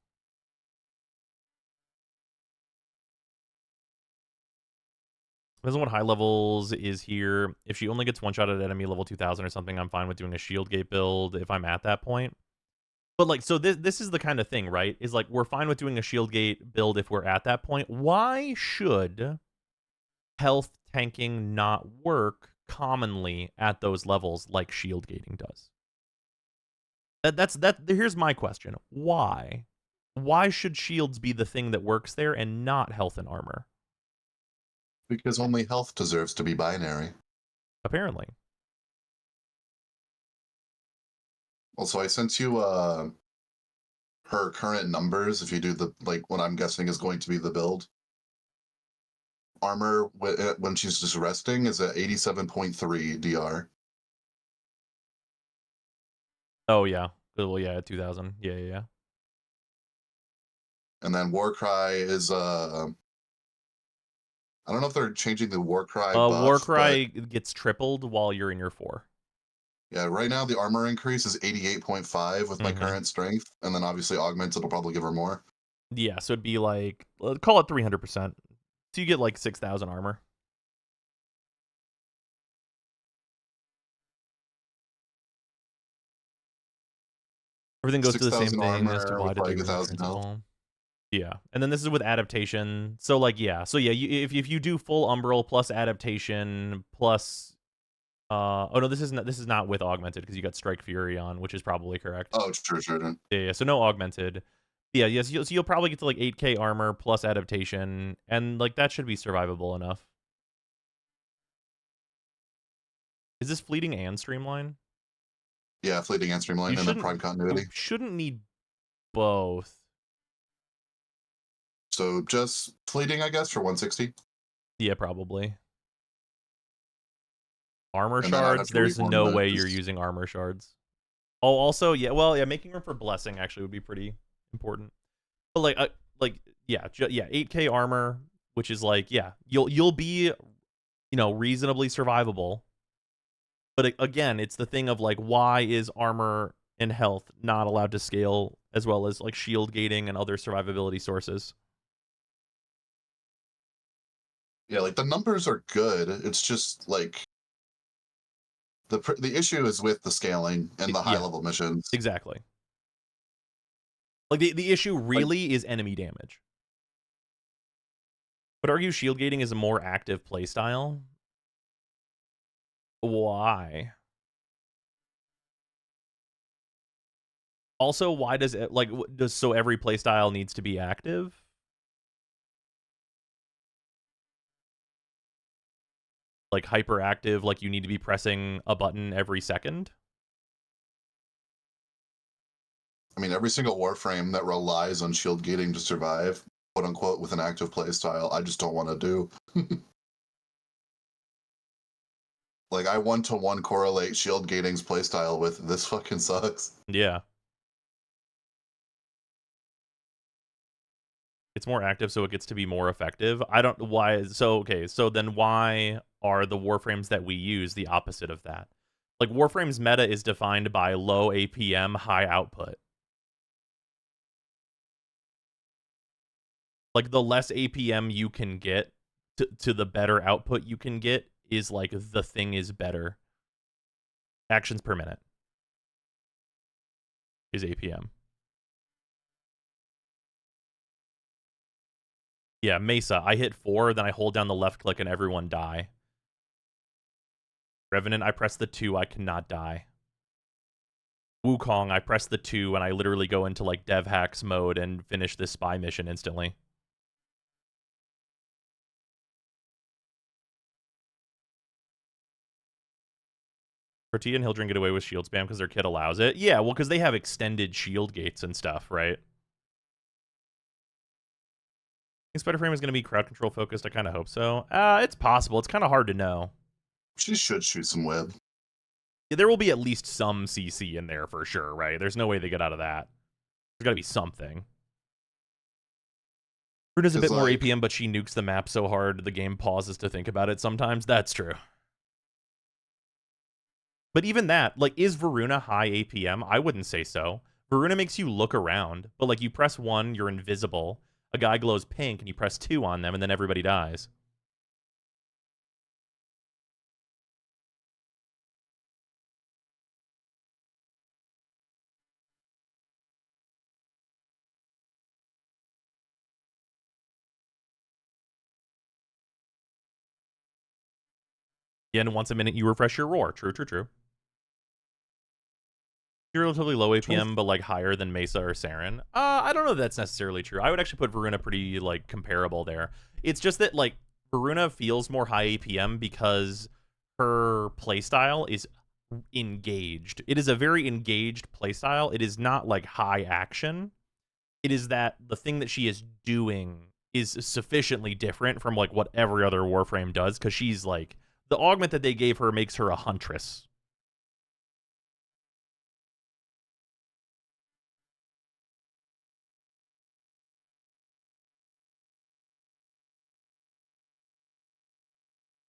Depends on what high levels is here. If she only gets one shot at enemy level 2000 or something, I'm fine with doing a shield gate build if I'm at that point. But like, so this is the kind of thing, right? Is like, we're fine with doing a shield gate build if we're at that point. Why should health tanking not work commonly at those levels like shield gating does? Here's my question. Why? Why should shields be the thing that works there and not health and armor? Because only health deserves to be binary. Apparently. Also, I sent you her current numbers. If you do the like, what I'm guessing is going to be the build. Armor when she's just resting is at 87.3 DR. Oh yeah. Well, yeah, 2000. Yeah. And then Warcry is I don't know if they're changing the Warcry buff. Warcry gets tripled while you're in your 4. Yeah, right now the armor increase is 88.5 with my current strength, and then obviously augmented will probably give her more. Yeah, so it'd be like, call it 300%. So you get like 6,000 armor. Everything goes to the same thing as divided by 1,000 health. Yeah, and then this is with adaptation. So like, yeah, if you do full umbral plus adaptation plus, oh no, this is not with augmented because you got Strike Fury on, which is probably correct. Oh, sure. Yeah. So no augmented, Yeah, yes, so you'll probably get to like 8k armor plus adaptation, and like that should be survivable enough. Is this fleeting and streamline? Yeah, fleeting and streamline, and then prime You continuity. shouldn't need both. So just fleeting, I guess, for 160. Yeah, probably. Armor And then I'd have shards, to there's reform no way this. you're using armor shards. Oh, also, yeah, well, yeah, making room for blessing actually would be pretty important. But yeah, 8k armor, which is like, yeah, you'll be, you know, reasonably survivable. But again, it's the thing of like, why is armor and health not allowed to scale as well as like shield gating and other survivability sources? Yeah, like the numbers are good. It's just like the issue is with the scaling and the high Yeah, level missions. exactly. Like the issue Like, really is enemy damage. But argue shield gating is a more active playstyle. Why? Also, why does it like does so every playstyle needs to be active? Like hyperactive, like you need to be pressing a button every second? I mean, every single Warframe that relies on shield gating to survive, quote unquote, with an active playstyle, I just don't want to do. Like, I one-to-one correlate shield gating's playstyle with this fucking sucks. Yeah. It's more active so it gets to be more effective. I don't why so okay, so then why are the Warframes that we use the opposite of that? Like Warframe's meta is defined by low APM, high output. Like the less APM you can get to the better output you can get is like the thing is better. Actions per minute is APM. Yeah, Mesa. I hit 4, then I hold down the left click and everyone die. Revenant, I press the 2, I cannot die. Wukong, I press the 2 and I literally go into like dev hacks mode and finish this spy mission instantly. Tortilla and Hildren get away with shield spam because their kit allows it. Yeah, well, because they have extended shield gates and stuff, right? I think Spider Frame is going to be crowd control focused. I kind of hope so. It's possible. It's kind of hard to know. She should shoot some web. Yeah, there will be at least some CC in there for sure, right? There's no way they get out of that. There's got to be something. Bruna's a bit more like, APM, but she nukes the map so hard the game pauses to think about it sometimes. That's true. But even that, like, is Varuna high APM? I wouldn't say so. Varuna makes you look around, but like you press 1, you're invisible. A guy glows pink, and you press 2 on them, and then everybody dies. Yeah, and once a minute you refresh your roar. True, true, true. You're relatively low APM, but like higher than Mesa or Saren. I don't know if that's necessarily true. I would actually put Varuna pretty like comparable there. It's just that like Varuna feels more high APM because her playstyle is engaged. It is a very engaged playstyle. It is not like high action. It is that the thing that she is doing is sufficiently different from like what every other Warframe does, because she's like the augment that they gave her makes her a huntress.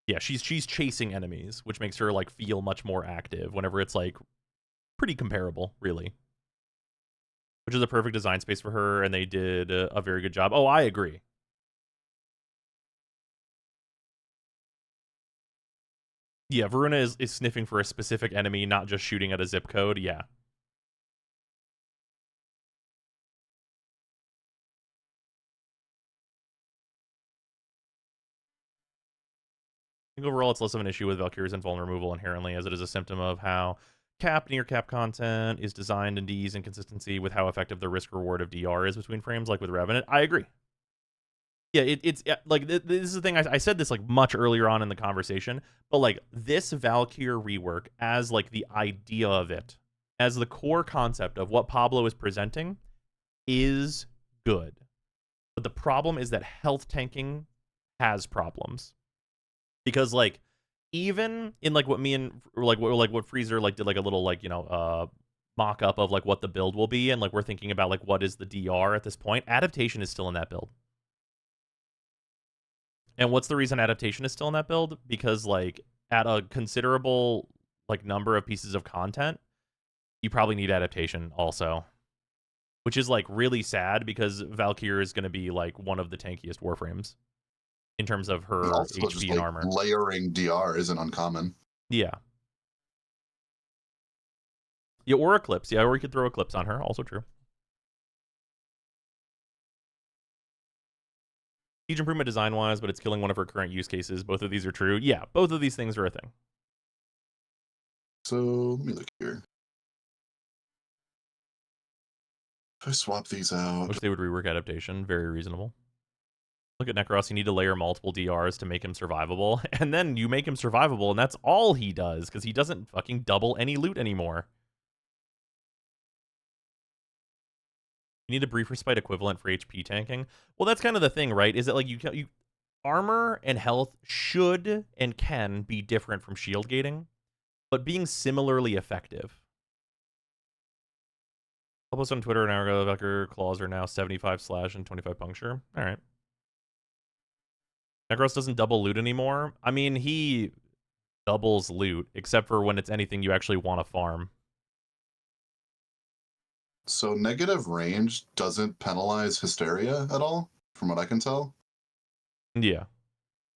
Yeah, she's chasing enemies, which makes her like feel much more active whenever it's like pretty comparable, really. Which is a perfect design space for her, and they did a very good job. Oh, I agree. Yeah, Varuna is sniffing for a specific enemy, not just shooting at a zip code. Yeah. I think overall it's less of an issue with Valkyr's invuln removal inherently, as it is a symptom of how cap, near cap content is designed in ease and consistency with how effective the risk reward of DR is between frames, like with Revenant. I agree. Yeah, it's like this is the thing. I said this like much earlier on in the conversation, but like this Valkyr rework as like the idea of it, as the core concept of what Pablo is presenting, is good. But the problem is that health tanking has problems, because like even in like what me and what Freezer like did like a little like mock up of like what the build will be, and like we're thinking about like what is the DR at this point. Adaptation is still in that build. And what's the reason adaptation is still in that build? Because like at a considerable like number of pieces of content, you probably need adaptation also, which is like really sad because Valkyr is going to be like one of the tankiest Warframes in terms of her And also, HP just and like armor. layering DR isn't uncommon. Yeah. Yeah, or Eclipse. Yeah, or you could throw Eclipse on her. Also true. Huge improvement design-wise, but it's killing one of her current use cases. Both of these are true. Yeah, both of these things are a thing. So let me look here. If I swap these out, Wish they would rework adaptation. Very reasonable. Look at Necros. You need to layer multiple DRs to make him survivable, and then you make him survivable, and that's all he does, because he doesn't fucking double any loot anymore. You need a brief respite equivalent for HP tanking. Well, that's kind of the thing, right? Is that like you armor and health should and can be different from shield gating, but being similarly effective. I'll post on Twitter an hour ago. Valkyr claws are now 75 slash and 25 puncture. All right. Necros doesn't double loot anymore. I mean, he doubles loot, except for when it's anything you actually want to farm. so negative range doesn't penalize hysteria at all, from what I can tell. Yeah.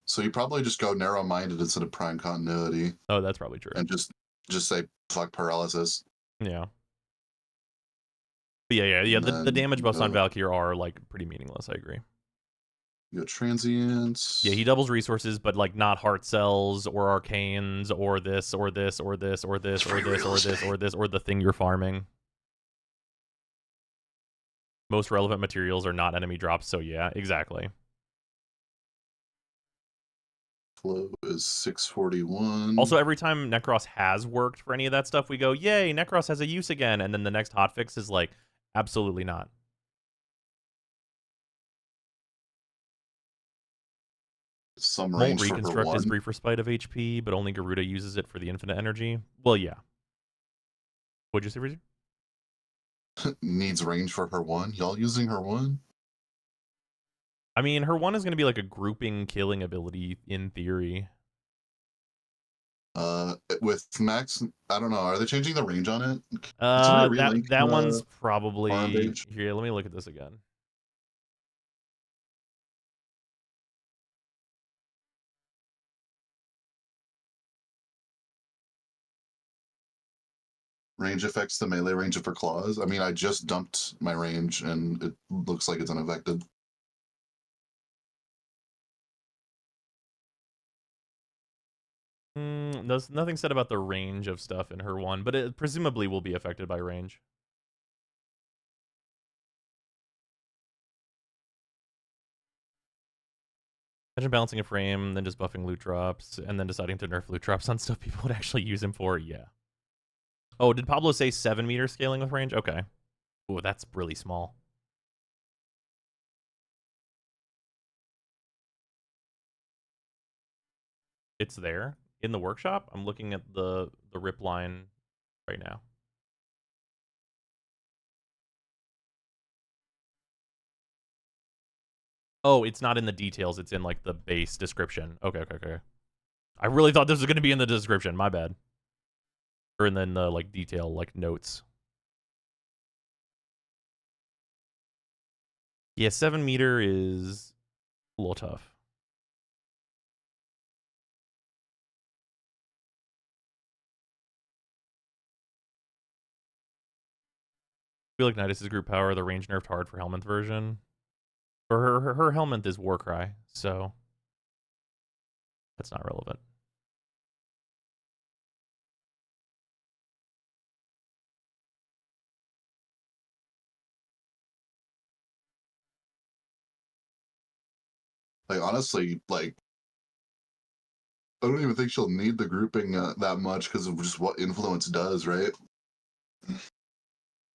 So you probably just go narrow-minded instead of prime continuity, Oh, that's probably true. and just say fuck paralysis. Yeah. But yeah. The then damage buffs on go- Valkyr are like pretty meaningless. I agree. You go transients. Yeah, he doubles resources, but like not heart cells or arcanes or this or this or this or this or this or this or this or the thing you're farming. Most relevant materials are not enemy drops, so yeah, exactly. Flow is 641. Also, every time Necros has worked for any of that stuff, we go, yay, Necros has a use again, and then the next hotfix is like, absolutely not. Some Molt range for her Reconstruct is one. brief respite of HP, but only Garuda uses it for the infinite energy. Well, yeah. What'd you say, Freezer? Needs range for her one. Y'all using her one? I mean, her one is going to be like a grouping killing ability in theory. With max, I don't know. Are they changing the range on it? That one's probably Bondage? here. Let me look at this again. Range affects the melee range of her claws. I mean, I just dumped my range and it looks like it's unaffected. There's nothing said about the range of stuff in her one, but it presumably will be affected by range. Imagine balancing a frame, then just buffing loot drops, and then deciding to nerf loot drops on stuff people would actually use him for. Yeah. Oh, did Pablo say 7 meter scaling with range? Okay. Ooh, that's really small. It's there in the workshop. I'm looking at the rip line right now. Oh, it's not in the details. It's in like the base description. Okay. I really thought this was going to be in the description. My bad. Or in the like detail, like notes. Yeah, 7 meter is a little tough. I feel like Nidus' group power, the range nerfed hard for Helminth version. Or her Helminth is Warcry, so that's not relevant. Like honestly, like I don't even think she'll need the grouping that much because of just what influence does, right?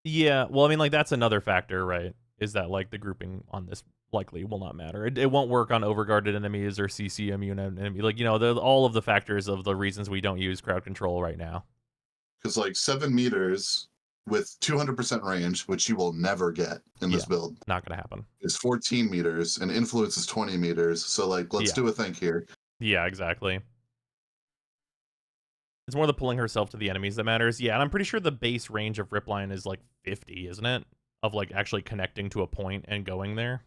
Yeah, well, I mean, like, that's another factor, right? Is that, like, the grouping on this likely will not matter. It won't work on overguarded enemies or CC immune enemy. Like, you know, all of the factors of the reasons we don't use crowd control right now. Because like 7 meters with 200% range, which you will never get in this Yeah, build, not gonna happen. is 14 meters, and influence is 20 meters. So like, let's Yeah. do a think here. Yeah, exactly. It's more the pulling herself to the enemies that matters. Yeah, and I'm pretty sure the base range of Ripline is like 50, isn't it? Of like actually connecting to a point and going there.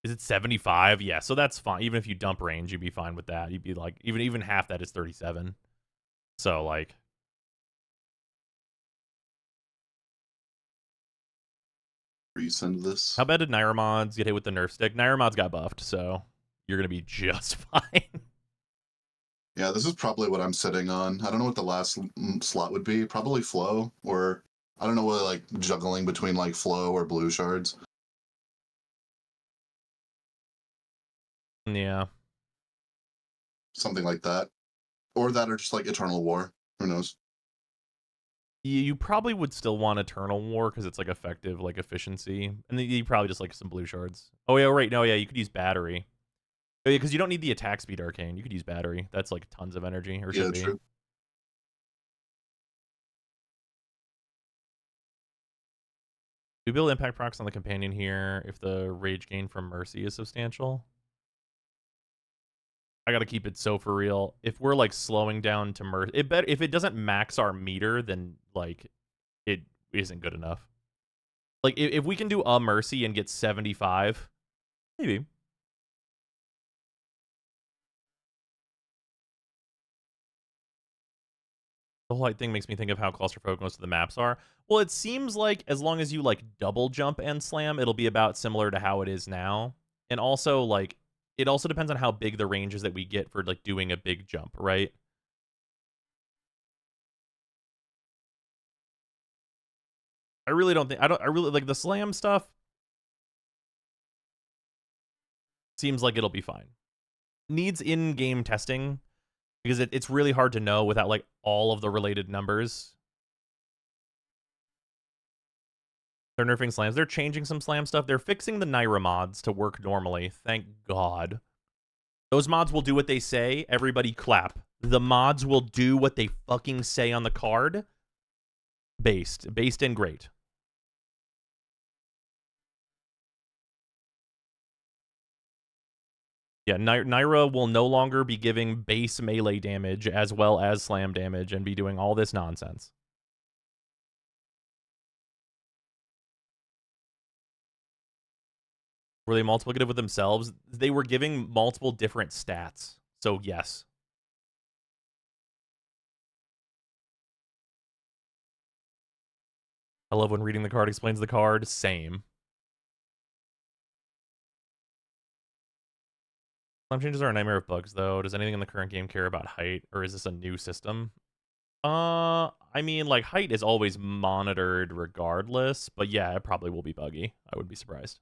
Is it 75? Yeah, so that's fine. Even if you dump range, you'd be fine with that. You'd be like, even half that is 37. So like, Resend this. how bad did Nairamods get hit with the nerf stick? Nairamods got buffed, so you're gonna be just fine. Yeah, this is probably what I'm sitting on. I don't know what the last slot would be. Probably flow, or I don't know what, like juggling between like flow or blue shards. Yeah. Something like that. Or that, or just like Eternal War. Who knows? You probably would still want Eternal War because it's like effective, like efficiency, and then you probably just like some blue shards. Oh yeah, right. No, yeah, you could use battery. Oh, yeah, because you don't need the attack speed arcane. You could use battery. That's like tons of energy, or Yeah, should be. true. We build impact procs on the companion here if the rage gain from mercy is substantial. I gotta keep it so for real. If we're like slowing down to mercy, if it doesn't max our meter, then like it isn't good enough. Like if we can do a mercy and get 75, maybe. The whole thing makes me think of how claustrophobic most of the maps are. Well, it seems like as long as you like double jump and slam, it'll be about similar to how it is now. And also like it also depends on how big the range is that we get for like doing a big jump, right? I really don't think I really like the slam stuff. Seems like it'll be fine. Needs in-game testing because it's really hard to know without like all of the related numbers. They're nerfing slams. They're changing some slam stuff. They're fixing the Naira mods to work normally. Thank God. Those mods will do what they say. Everybody clap. The mods will do what they fucking say on the card. Based and great. Yeah, Naira will no longer be giving base melee damage as well as slam damage and be doing all this nonsense. Were they multiplicative with themselves? They were giving multiple different stats. So yes. I love when reading the card explains the card. Same. Slam changes are a nightmare of bugs, though. Does anything in the current game care about height, or is this a new system? I mean, like, height is always monitored regardless, but yeah, it probably will be buggy. I would be surprised.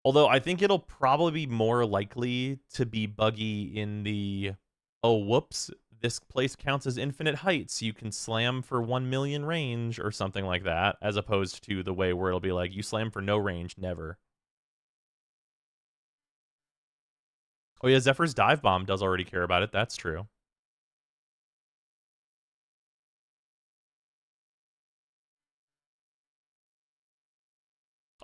Although I think it'll probably be more likely to be buggy in the, oh, whoops, this place counts as infinite height, so you can slam for 1 million range or something like that, as opposed to the way where it'll be like, you slam for no range, never. Oh yeah, Zephyr's Dive Bomb does already care about it, that's true.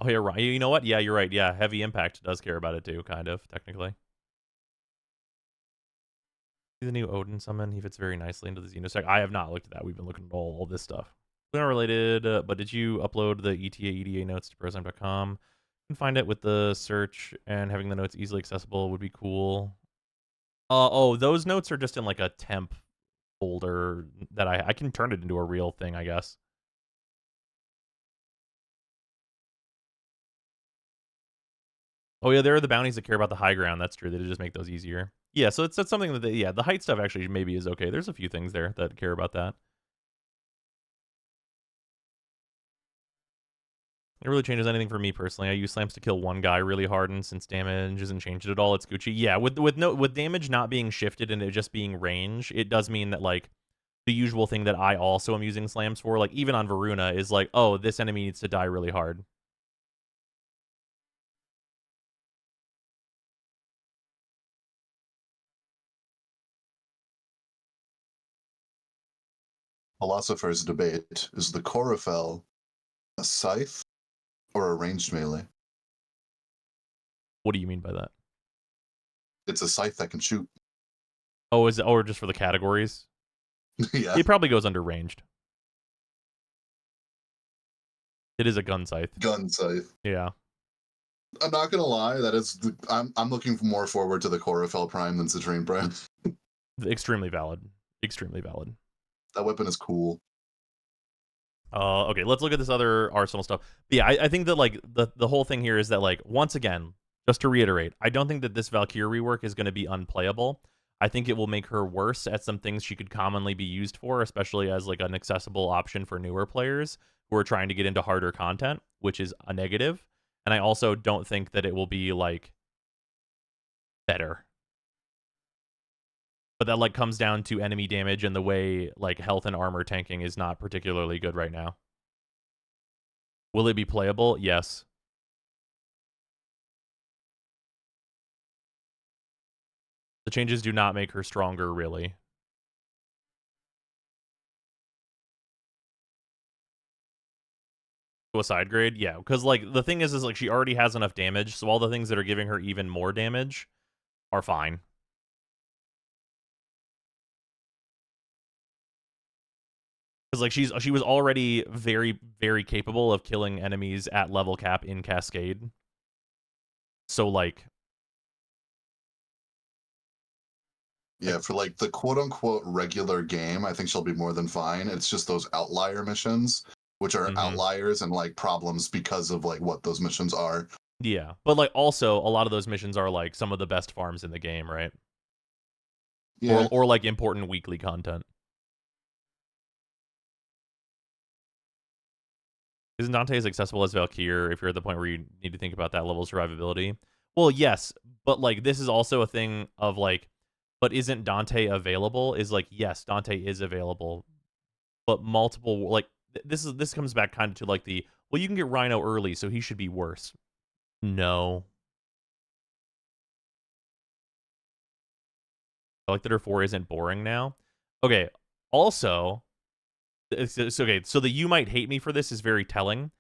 Oh yeah, right. You know what? Yeah, you're right. Yeah, Heavy Impact does care about it too, kind of, technically. The new Odin summon, he fits very nicely into the Xenosec. I have not looked at that. We've been looking at all this stuff. We're not related, but did you upload the ETA notes to Brozime.com? You can find it with the search, and having the notes easily accessible would be cool. Oh, those notes are just in like a temp folder that I can turn it into a real thing, I guess. Oh yeah, there are the bounties that care about the high ground. That's true. They just make those easier. Yeah, so it's something that yeah, the height stuff actually maybe is okay. There's a few things there that care about that. It really changes anything for me personally. I use slams to kill one guy really hard, and since damage isn't changed at all, it's Gucci. Yeah, with damage not being shifted and it just being range, it does mean that like the usual thing that I also am using slams for, like even on Varuna, is like, oh, this enemy needs to die really hard. Philosopher's debate: is the Chorophel a scythe or a ranged melee? What do you mean by that? It's a scythe that can shoot. Oh, is it, or just for the categories? Yeah, It probably goes under ranged. It is a gun scythe. gun scythe. Yeah. I'm not gonna lie, that is I'm looking more forward to the Chorophel Prime than Citrine Prime. Extremely valid. Extremely valid. That weapon is cool. Okay, let's look at this other arsenal stuff. But yeah, I think that like the whole thing here is that like once again, just to reiterate, I don't think that this Valkyr rework is going to be unplayable. I think it will make her worse at some things she could commonly be used for, especially as like an accessible option for newer players who are trying to get into harder content, which is a negative. And I also don't think that it will be like better. But that like comes down to enemy damage and the way like health and armor tanking is not particularly good right now. Will it be playable? Yes. The changes do not make her stronger, really. To a side grade? Yeah, because like the thing is like she already has enough damage, so all the things that are giving her even more damage are fine. Because like she was already very, very capable of killing enemies at level cap in Cascade. So like Yeah, for like the quote unquote regular game, I think she'll be more than fine. It's just those outlier missions, which are outliers and like problems because of like what those missions are. yeah. But like also a lot of those missions are like some of the best farms in the game, right? Yeah. Or like important weekly content. Isn't Dante as accessible as Valkyr if you're at the point where you need to think about that level of survivability? Well, yes, but like this is also a thing of like, but isn't Dante available? Is like, yes, Dante is available, but multiple like this comes back kind of to like the, well, you can get Rhino early, so he should be worse. No. I like that her 4 isn't boring now. Okay, also, it's okay, so the you might hate me for this is very telling.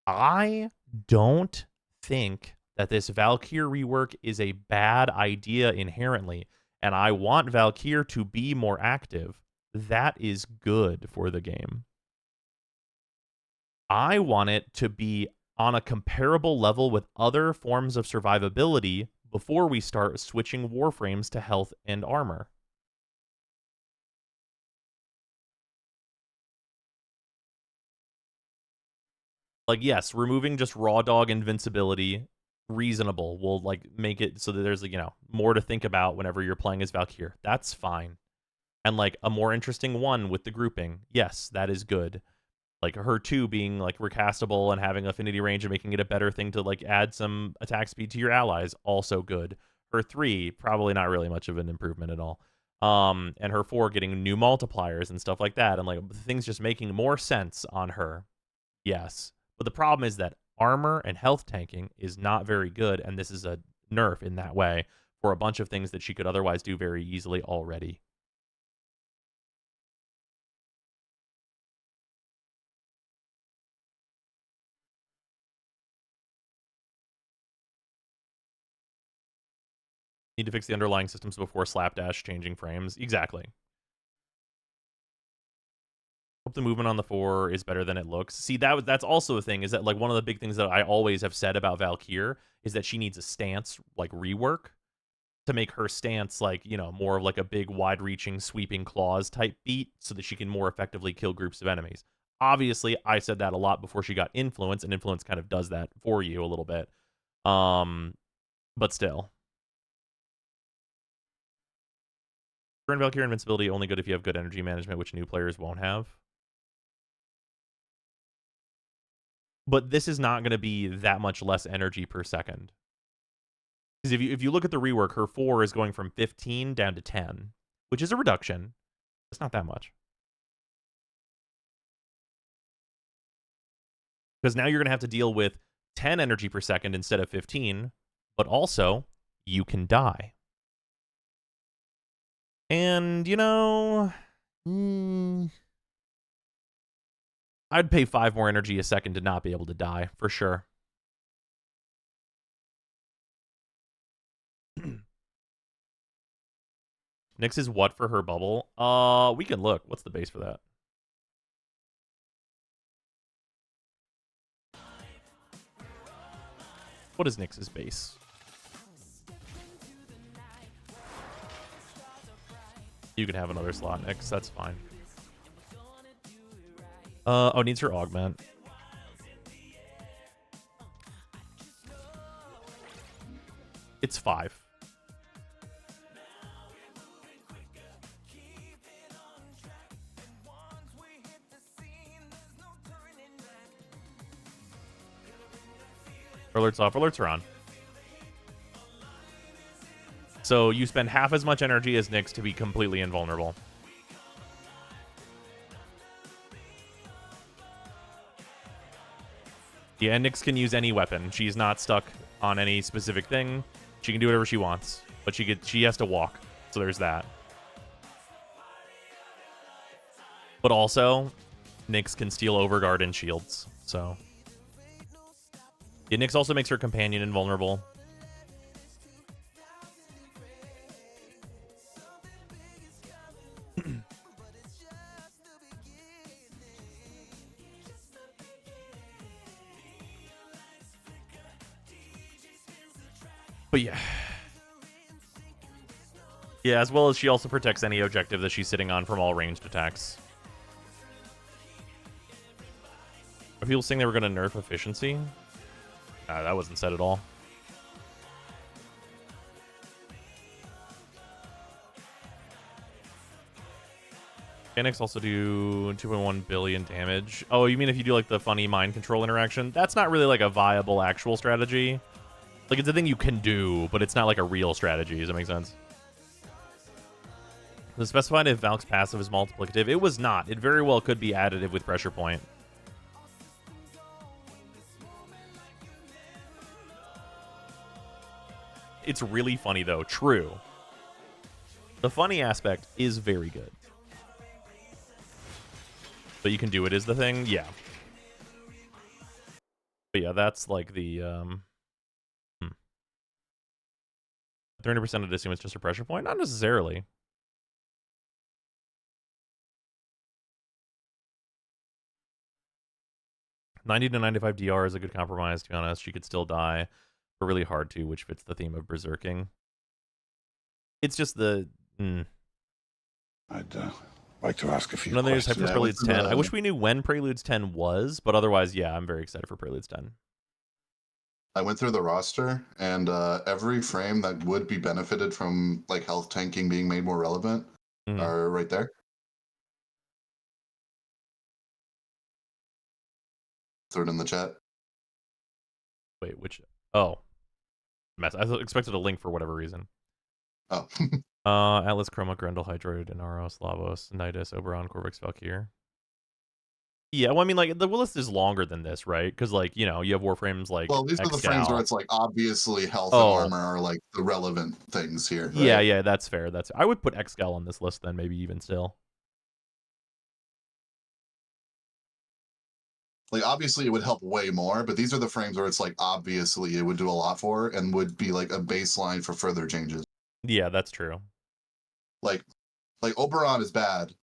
I don't think that this Valkyr rework is a bad idea inherently, and I want Valkyr to be more active. That is good for the game. I want it to be on a comparable level with other forms of survivability before we start switching Warframes to health and armor. Like, yes, removing just raw dog invincibility, reasonable, will like make it so that there's, you know, more to think about whenever you're playing as Valkyr. That's fine. And like a more interesting one with the grouping. Yes, that is good. Like her 2 being like recastable and having affinity range and making it a better thing to like add some attack speed to your allies, also good. Her 3, probably not really much of an improvement at all. And her 4 getting new multipliers and stuff like that, and like things just making more sense on her. Yes. But the problem is that armor and health tanking is not very good, and this is a nerf in that way for a bunch of things that she could otherwise do very easily already. Need to fix the underlying systems before slapdash changing frames. Exactly. Hope the movement on the 4 is better than it looks. See, that's also a thing, is that like one of the big things that I always have said about Valkyr is that she needs a stance like rework to make her stance like, you know, more of like a big wide-reaching sweeping claws type beat so that she can more effectively kill groups of enemies. Obviously, I said that a lot before she got influence, and influence kind of does that for you a little bit. But still. Current Valkyr invincibility only good if you have good energy management, which new players won't have. But this is not going to be that much less energy per second. Because if you look at the rework, her 4 is going from 15 down to 10, which is a reduction. It's not that much. Because now you're going to have to deal with 10 energy per second instead of 15, but also you can die. And, you know, I'd pay 5 more energy a second to not be able to die, for sure. Nyx is what for her bubble? We can look. What's the base for that? What is Nyx's base? You can have another slot, Nyx. That's fine. Oh, needs her augment. It's 5. Alerts off. Alerts are on. So you spend half as much energy as Nyx to be completely invulnerable. Yeah, Nyx can use any weapon. She's not stuck on any specific thing. She can do whatever she wants, but she has to walk. So there's that. But also, Nyx can steal Overguard and shields. So yeah, Nyx also makes her companion invulnerable. But yeah. Yeah, as well as she also protects any objective that she's sitting on from all ranged attacks. Are people saying they were going to nerf efficiency? That wasn't said at all. Mechanics also do 2.1 billion damage. Oh, you mean if you do like the funny mind control interaction? That's not really like a viable actual strategy. Like, it's a thing you can do, but it's not like a real strategy. Does that make sense? Was specified if Valk's passive is multiplicative? It was not. It very well could be additive with pressure point. It's really funny, though. True. The funny aspect is very good. But you can do it is the thing? Yeah. But yeah, that's like the... 300% of assume it's just a pressure point? Not necessarily. $90 to $95 DR is a good compromise, to be honest. She could still die, but really hard to, which fits the theme of berserking. It's just the... I'd like to ask a few Another news hype questions. for Preludes 10. I wish we knew when Preludes 10 was, but otherwise, yeah, I'm very excited for Preludes 10. I went through the roster, and every frame that would be benefited from like health tanking being made more relevant are right there. Throw it in the chat. Wait, which... Oh. Mess. I expected a link for whatever reason. Oh. Atlas, Chroma, Grendel, Hydroid, Inaros, Lavos, Nidus, Oberon, Corvix, Valkyr. Yeah, well, I mean, like, the list is longer than this, right? Because, like, you know, you have Warframes like Well, these are the frames where it's like obviously health and armor are like the relevant things here. Right? Yeah, yeah, that's fair. I would put Exgal on this list then, maybe even still. Like, obviously, it would help way more, but these are the frames where it's like obviously it would do a lot for and would be like a baseline for further changes. Yeah, that's true. Like Oberon is bad,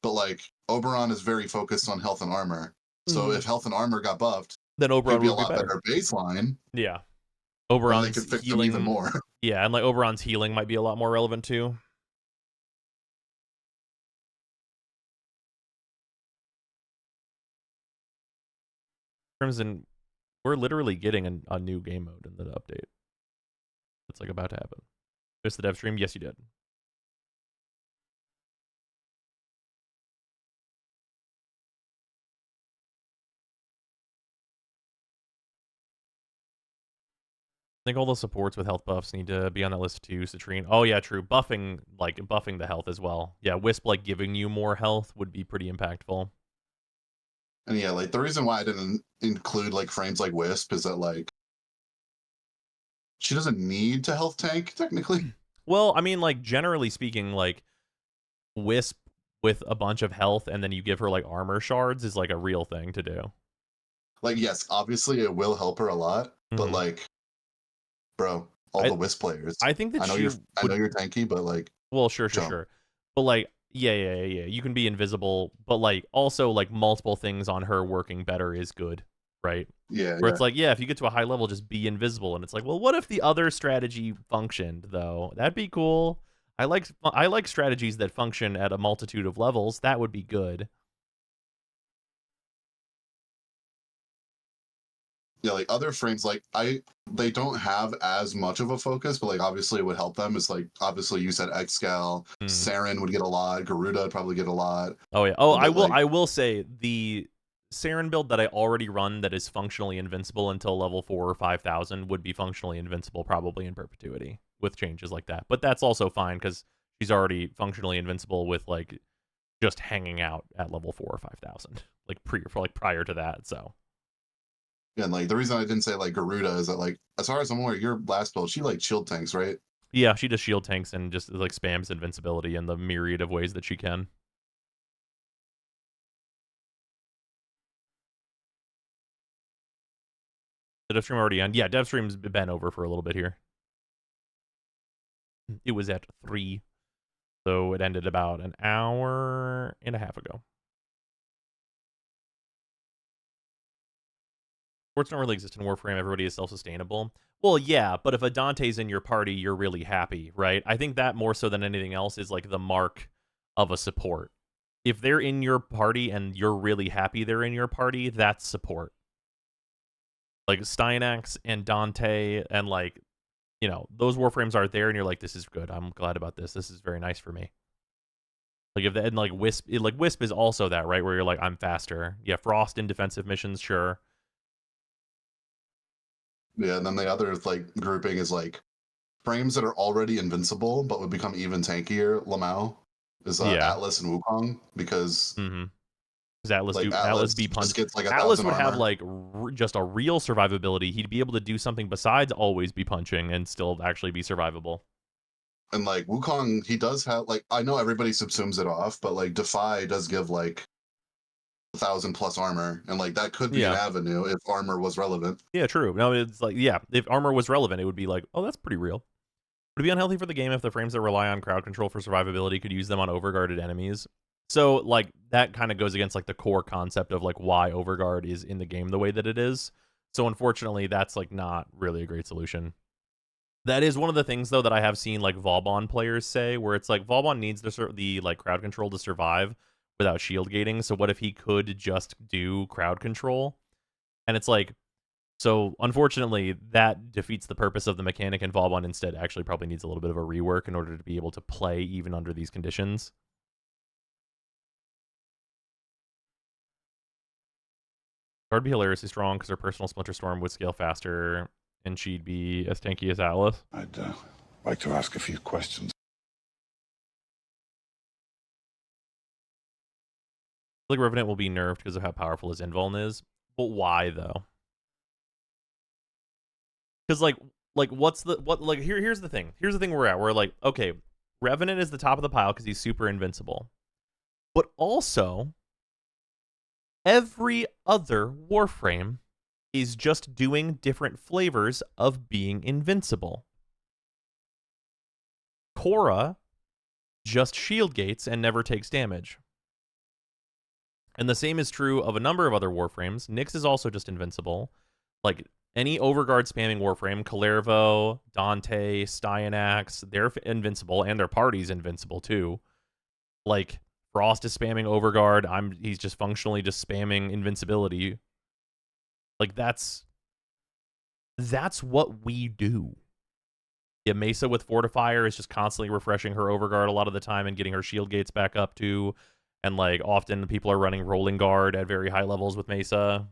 but like Oberon is very focused on health and armor. So if health and armor got buffed, then Oberon would be a would lot better baseline. Yeah, Oberon's Oberon's they could fix healing them even more. Yeah, and like Oberon's healing might be a lot more relevant too. Crimson, we're literally getting a new game mode in the update. It's like about to happen. Missed the dev stream? Yes, you did. I think all the supports with health buffs need to be on that list too. Citrine. Oh yeah, true. Buffing the health as well. Yeah, Wisp like giving you more health would be pretty impactful. And yeah, like the reason why I didn't include like frames like Wisp is that like she doesn't need to health tank technically. Well, I mean, like generally speaking, like Wisp with a bunch of health and then you give her like armor shards is like a real thing to do. Like yes, obviously it will help her a lot, but like, bro, all the Wisp players. I think that I know you're tanky, but like, well, sure. But like, yeah. You can be invisible, but like also like multiple things on her working better is good, right? Yeah. Where it's like, yeah, if you get to a high level, just be invisible, and it's like, well, what if the other strategy functioned though? That'd be cool. I like strategies that function at a multitude of levels. That would be good. Yeah, like other frames, like they don't have as much of a focus, but like obviously it would help them. It's like obviously you said Xcal, Saren would get a lot, Garuda would probably get a lot. Oh yeah. Oh, I will say the Saren build that I already run that is functionally invincible until level 4 or 5,000 would be functionally invincible probably in perpetuity with changes like that. But that's also fine because she's already functionally invincible with like just hanging out at level 4 or 5,000 like prior to that. So. Yeah, and like the reason I didn't say like Garuda is that like as far as I'm aware, your last build she like shield tanks, right? Yeah, she just shield tanks and just like spams invincibility in the myriad of ways that she can. The Devstream already on. Yeah, Devstream's been over for a little bit here. It was at 3, so it ended about an hour and a half ago. Sports don't really exist in Warframe. Everybody is self-sustainable. Well, yeah, but if a Dante's in your party, you're really happy, right? I think that more so than anything else is like the mark of a support. If they're in your party and you're really happy they're in your party, that's support. Like Styanax and Dante and like, you know, those Warframes aren't there and you're like, this is good. I'm glad about this. This is very nice for me. Like if and like Wisp is also that, right? Where you're like, I'm faster. Yeah, Frost in defensive missions, sure. Yeah, and then the other like grouping is like frames that are already invincible but would become even tankier. Lamau is Atlas and Wukong because Atlas like Atlas be punch. Like Atlas would have armor. like just a real survivability. He'd be able to do something besides always be punching and still actually be survivable. And like Wukong, he does have like I know everybody subsumes it off, but like Defy does give like 1,000+ armor, and like that could be an avenue if armor was relevant. Yeah, true. No, it's like if armor was relevant, it would be like, oh, that's pretty real. Would it be unhealthy for the game if the frames that rely on crowd control for survivability could use them on overguarded enemies? So like that kind of goes against like the core concept of like why overguard is in the game the way that it is. So unfortunately, that's like not really a great solution. That is one of the things though that I have seen like Vauban players say, where it's like Vauban needs the like crowd control to survive without shield gating. So what if he could just do crowd control? And it's like, so unfortunately that defeats the purpose of the mechanic, and Vauban instead actually probably needs a little bit of a rework in order to be able to play even under these conditions. Guard be hilariously strong because her personal Splinter Storm would scale faster and she'd be as tanky as Atlas. I'd like to ask a few questions. I feel like Revenant will be nerfed because of how powerful his invuln is. But why though? Because like here's the thing. Here's the thing we're at. We're like, okay, Revenant is the top of the pile because he's super invincible. But also, every other Warframe is just doing different flavors of being invincible. Korra just shield gates and never takes damage. And the same is true of a number of other Warframes. Nyx is also just invincible. Like, any Overguard spamming Warframe, Kalervo, Dante, Styanax, they're invincible, and their party's invincible too. Like, Frost is spamming Overguard, he's just functionally just spamming invincibility. Like, that's what we do. Yeah, Mesa with Fortifier is just constantly refreshing her Overguard a lot of the time and getting her shield gates back up too. And like often people are running Rolling Guard at very high levels with Mesa.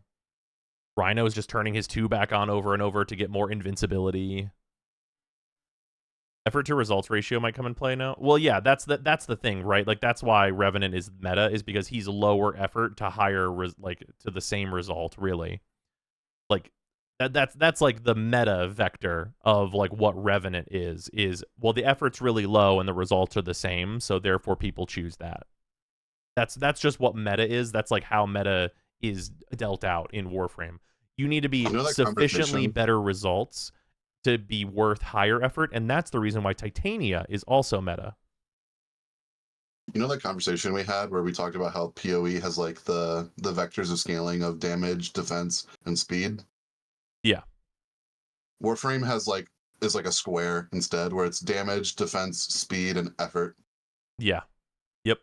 Rhino is just turning his 2 back on over and over to get more invincibility. Effort to results ratio might come in play now. Well, yeah, that's the thing, right? Like that's why Revenant is meta, is because he's lower effort to higher like to the same result, really. Like that's like the meta vector of like what Revenant is well, the effort's really low and the results are the same, so therefore people choose that. That's just what meta is. That's like how meta is dealt out in Warframe. You need to be sufficiently better results to be worth higher effort, and that's the reason why Titania is also meta. You know that conversation we had where we talked about how PoE has like the vectors of scaling of damage, defense, and speed? Yeah. Warframe is like a square instead, where it's damage, defense, speed, and effort. Yeah. Yep.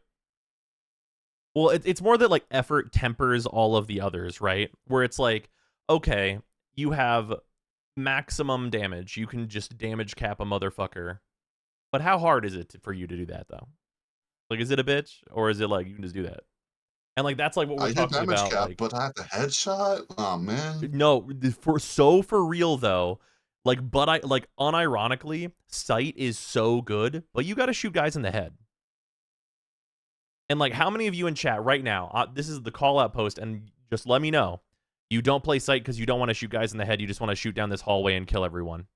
Well, it's more that like effort tempers all of the others, right? Where it's like, okay, you have maximum damage. You can just damage cap a motherfucker. But how hard is it for you to do that, though? Like, is it a bitch? Or is it like, you can just do that? And like, that's like what we're talking about. Cap, like, but I have the headshot? Oh, man. No, for real, though. Like, but unironically, sight is so good, but you got to shoot guys in the head. And like, how many of you in chat right now, this is the call out post, and just let me know, you don't play sight because you don't want to shoot guys in the head, you just want to shoot down this hallway and kill everyone.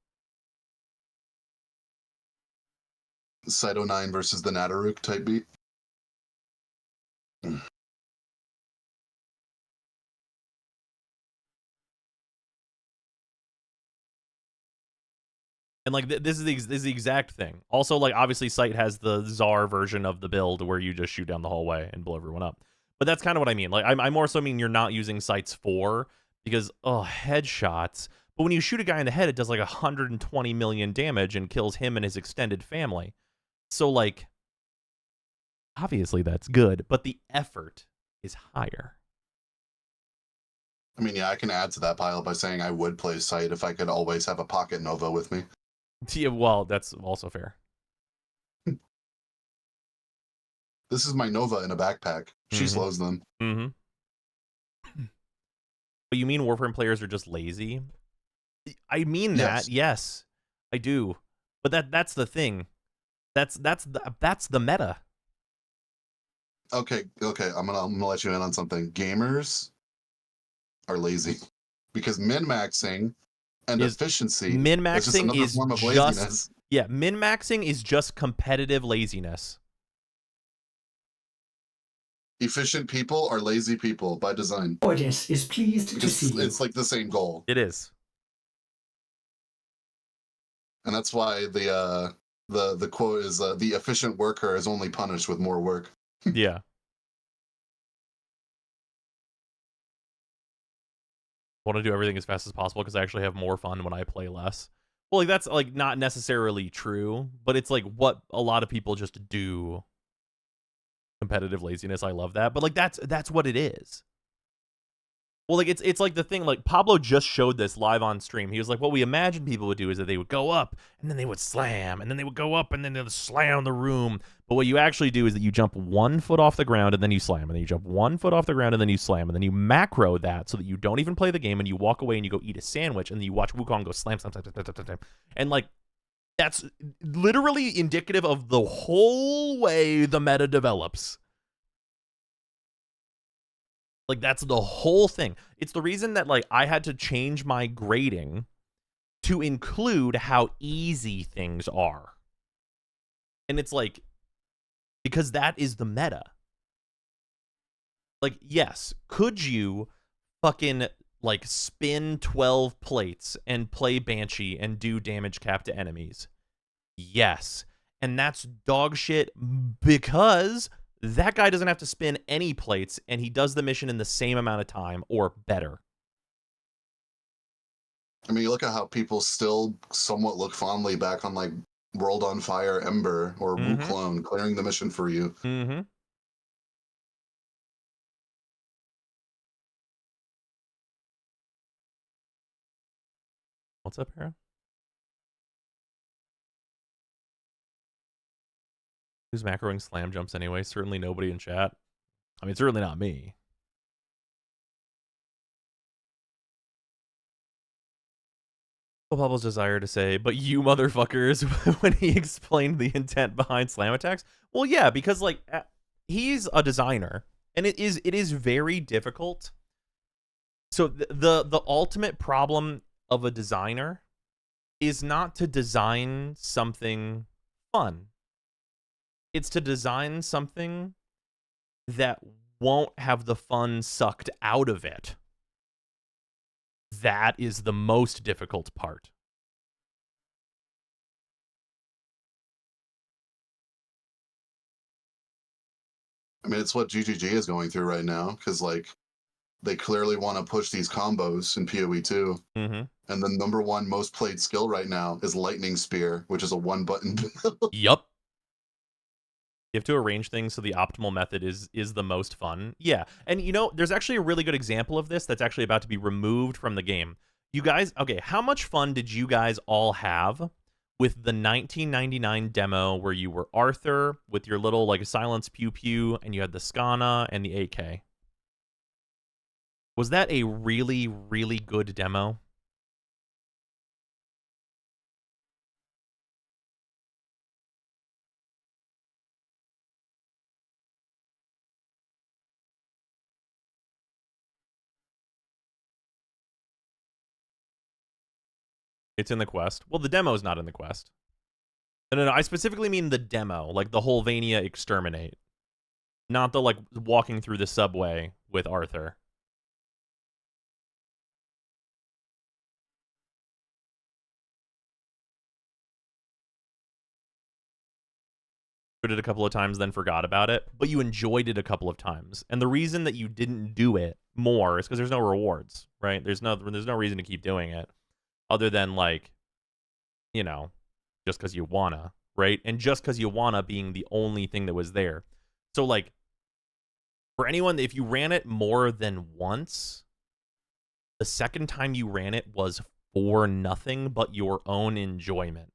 Sight 09 versus the Nataruk type beat. And like this is the exact thing. Also, like obviously, Sight has the Czar version of the build where you just shoot down the hallway and blow everyone up. But that's kind of what I mean. Like I more so mean you're not using Sight's 4 because headshots. But when you shoot a guy in the head, it does like 120 million damage and kills him and his extended family. So like, obviously that's good, but the effort is higher. I mean, yeah, I can add to that pile by saying I would play Sight if I could always have a pocket Nova with me. Yeah, well, that's also fair. This is my Nova in a backpack. She slows them. Mm-hmm. But you mean Warframe players are just lazy? I mean that, yes, I do. But that's the thing. That's the meta. Okay. I'm gonna let you in on something. Gamers are lazy because min-maxing and efficiency is just another form of laziness. Yeah, min-maxing is just competitive laziness. Efficient people are lazy people by design. Audience is pleased to see you. It's like the same goal. It is. And that's why the quote is the efficient worker is only punished with more work. Yeah. Want to do everything as fast as possible because I actually have more fun when I play less. Well, like that's like not necessarily true, but it's like what a lot of people just do. Competitive laziness, I love that. But like that's what it is. Well, like it's like the thing, like Pablo just showed this live on stream. He was like, what we imagined people would do is that they would go up and then they would slam and then they would go up and then they would slam the room. But what you actually do is that you jump 1 foot off the ground and then you slam, and then you jump 1 foot off the ground and then you slam, and then you macro that so that you don't even play the game and you walk away and you go eat a sandwich and then you watch Wukong go slam, slam, slam, slam, slam, slam. And like that's literally indicative of the whole way the meta develops. Like, that's the whole thing. It's the reason that, like, I had to change my grading to include how easy things are. And it's like, because that is the meta. Like, yes, could you fucking, like, spin 12 plates and play Banshee and do damage cap to enemies? Yes. And that's dog shit because that guy doesn't have to spin any plates, and he does the mission in the same amount of time, or better. I mean, you look at how people still somewhat look fondly back on, like, World on Fire Ember or Wu Clone clearing the mission for you. Mm-hmm. What's up, Hera? Who's macroing slam jumps anyway? Certainly nobody in chat. I mean, certainly not me. Bubble's desire to say, but you motherfuckers, when he explained the intent behind slam attacks. Well, yeah, because like he's a designer, and it is very difficult. So the ultimate problem of a designer is not to design something fun. It's to design something that won't have the fun sucked out of it. That is the most difficult part. I mean, it's what GGG is going through right now, because like they clearly want to push these combos in PoE 2. Mm-hmm. And the number one most played skill right now is Lightning Spear, which is a one button build. Yup. You have to arrange things so the optimal method is the most fun. Yeah. And you know, there's actually a really good example of this that's actually about to be removed from the game. You guys, okay, how much fun did you guys all have with the 1999 demo where you were Arthur with your little like silence pew pew and you had the Skana and the AK? Was that a really, really good demo? It's in the quest. Well, the demo's not in the quest. No, I specifically mean the demo, like the whole Vania Exterminate. Not the, like, walking through the subway with Arthur. Did it a couple of times, then forgot about it, but you enjoyed it a couple of times. And the reason that you didn't do it more is because there's no rewards, right? There's no reason to keep doing it other than, like, you know, just because you wanna, right? And just because you wanna being the only thing that was there. So, like, for anyone, if you ran it more than once, the second time you ran it was for nothing but your own enjoyment.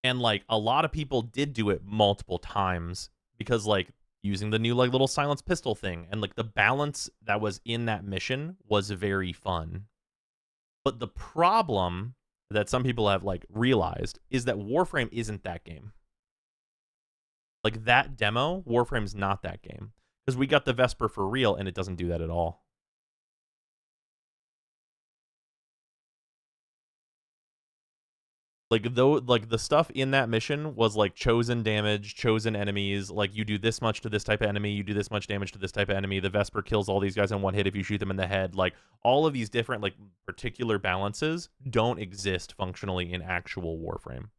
And, like, a lot of people did do it multiple times because, like, using the new, like, little silence pistol thing and, like, the balance that was in that mission was very fun. But the problem that some people have, like, realized is that Warframe isn't that game. Like, that demo, Warframe's not that game. Because we got the Vesper for real, and it doesn't do that at all. Like, though, like, the stuff in that mission was, like, chosen damage, chosen enemies. Like, you do this much to this type of enemy, you do this much damage to this type of enemy. The Vesper kills all these guys in one hit if you shoot them in the head. Like, all of these different, like, particular balances don't exist functionally in actual Warframe.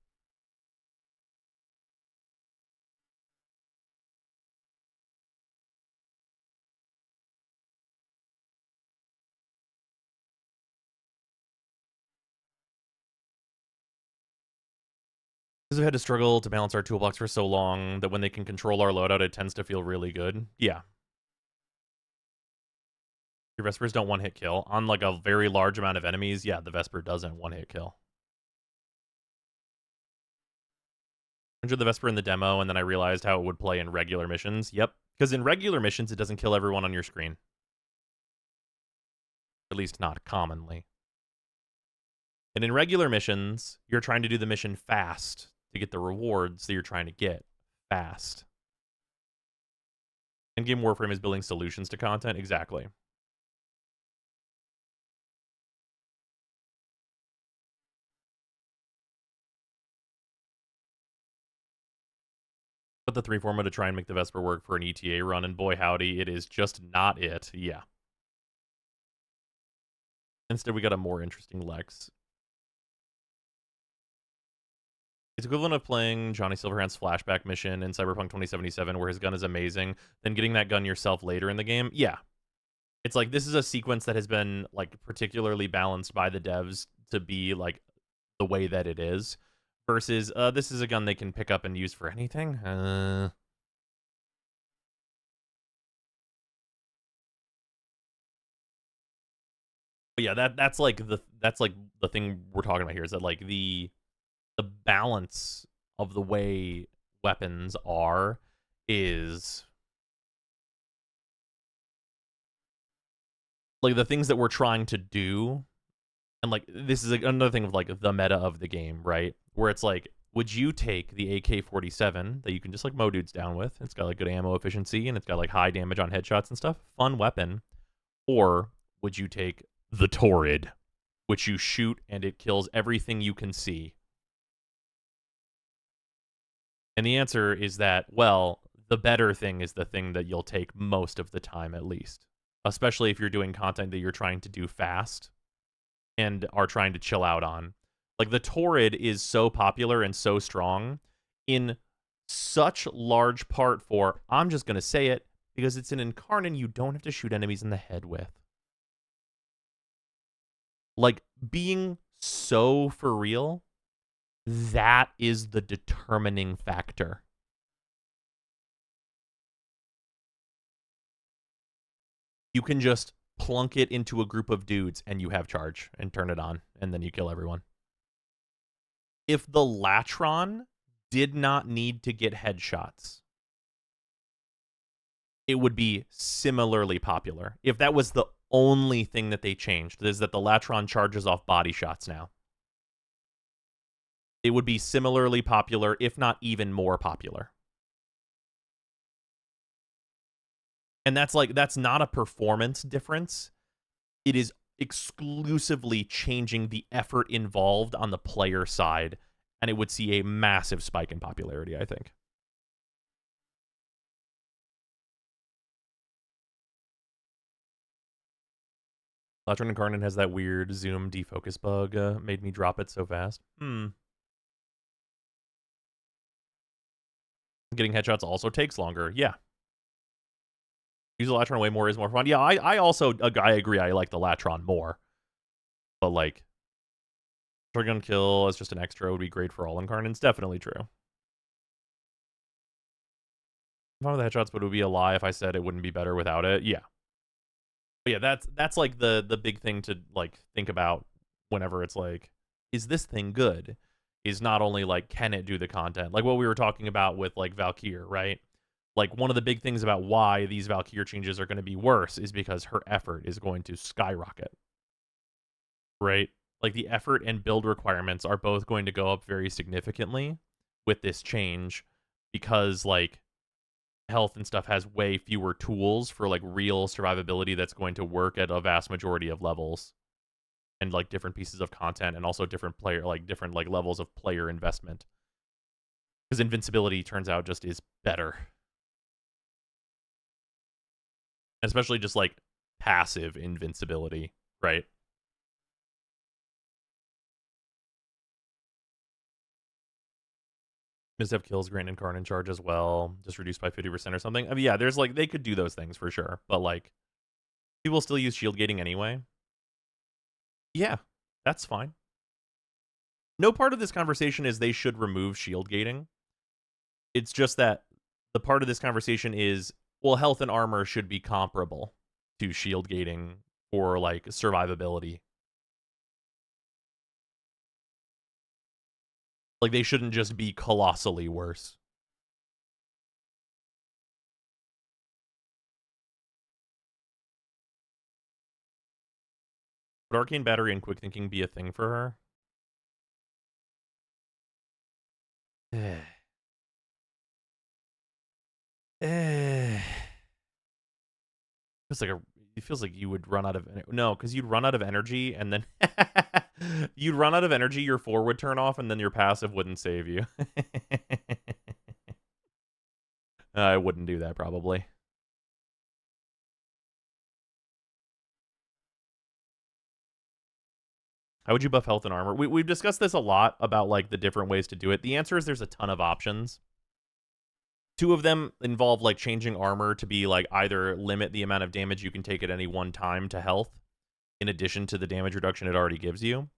Because we've had to struggle to balance our toolbox for so long that when they can control our loadout, it tends to feel really good. Yeah. Your Vespers don't one-hit kill. On, like, a very large amount of enemies, yeah, the Vesper doesn't one-hit kill. I enjoyed the Vesper in the demo, and then I realized how it would play in regular missions. Yep. Because in regular missions, it doesn't kill everyone on your screen. At least not commonly. And in regular missions, you're trying to do the mission fast to get the rewards that you're trying to get fast. In-game Warframe is building solutions to content. Exactly. Put the 3 forma to try and make the Vesper work for an ETA run, and boy howdy, it is just not it. Yeah. Instead, we got a more interesting Lex. It's equivalent of playing Johnny Silverhand's flashback mission in Cyberpunk 2077, where his gun is amazing, then getting that gun yourself later in the game. Yeah. It's like, this is a sequence that has been, like, particularly balanced by the devs to be, like, the way that it is. Versus, this is a gun they can pick up and use for anything. But yeah, that's like the thing we're talking about here is that, like, the balance of the way weapons are is, like, the things that we're trying to do And like this is another thing of like the meta of the game, right? Where it's like, would you take the AK-47 that you can just like mow dudes down with? It's got like good ammo efficiency and it's got like high damage on headshots and stuff. Fun weapon. Or would you take the Torrid, which you shoot and it kills everything you can see? And the answer is that, well, the better thing is the thing that you'll take most of the time, at least. Especially if you're doing content that you're trying to do fast and are trying to chill out on. Like, the Torrid is so popular and so strong in such large part for, I'm just going to say it, because it's an Incarnate you don't have to shoot enemies in the head with. Like, being so for real, that is the determining factor. You can just plunk it into a group of dudes and you have charge and turn it on and then you kill everyone. If the Latron did not need to get headshots, it would be similarly popular. If that was the only thing that they changed, is that the Latron charges off body shots now, it would be similarly popular, if not even more popular. And that's not a performance difference. It is exclusively changing the effort involved on the player side, and it would see a massive spike in popularity, I think. Latron Incarnate has that weird zoom defocus bug, made me drop it so fast. Getting headshots also takes longer, yeah. Use the Latron way more is more fun. Yeah, I also I agree. I like the Latron more. But, like, shotgun kill as just an extra would be great for all Incarnates. Definitely true. One of the headshots, but it would be a lie if I said it wouldn't be better without it. Yeah. But yeah, that's like the big thing to, like, think about whenever it's like, is this thing good? Is not only, like, can it do the content? Like what we were talking about with, like, Valkyr, right? Like, one of the big things about why these Valkyr changes are going to be worse is because her effort is going to skyrocket. Right? Like, the effort and build requirements are both going to go up very significantly with this change because, like, health and stuff has way fewer tools for, like, real survivability that's going to work at a vast majority of levels. And, like, different pieces of content and also different levels of player investment. Because invincibility turns out just is better. Especially just, like, passive invincibility, right? Just have kills, Grand Incarnate charge as well, just reduced by 50% or something. I mean, yeah, there's, like, they could do those things for sure, but, like, people still use shield gating anyway. Yeah, that's fine. No part of this conversation is they should remove shield gating. It's just that the part of this conversation is, well, health and armor should be comparable to shield gating for, like, survivability. Like, they shouldn't just be colossally worse. Would Arcane Battery and Quick Thinking be a thing for her? It feels like you would run out of because you'd run out of energy and then you'd run out of energy, your 4 would turn off, and then your passive wouldn't save you. I wouldn't do that probably. How would you buff health and armor? We've discussed this a lot about, like, the different ways to do it. The answer is there's a ton of options. 2 of them involve, like, changing armor to be, like, either limit the amount of damage you can take at any one time to health, in addition to the damage reduction it already gives you,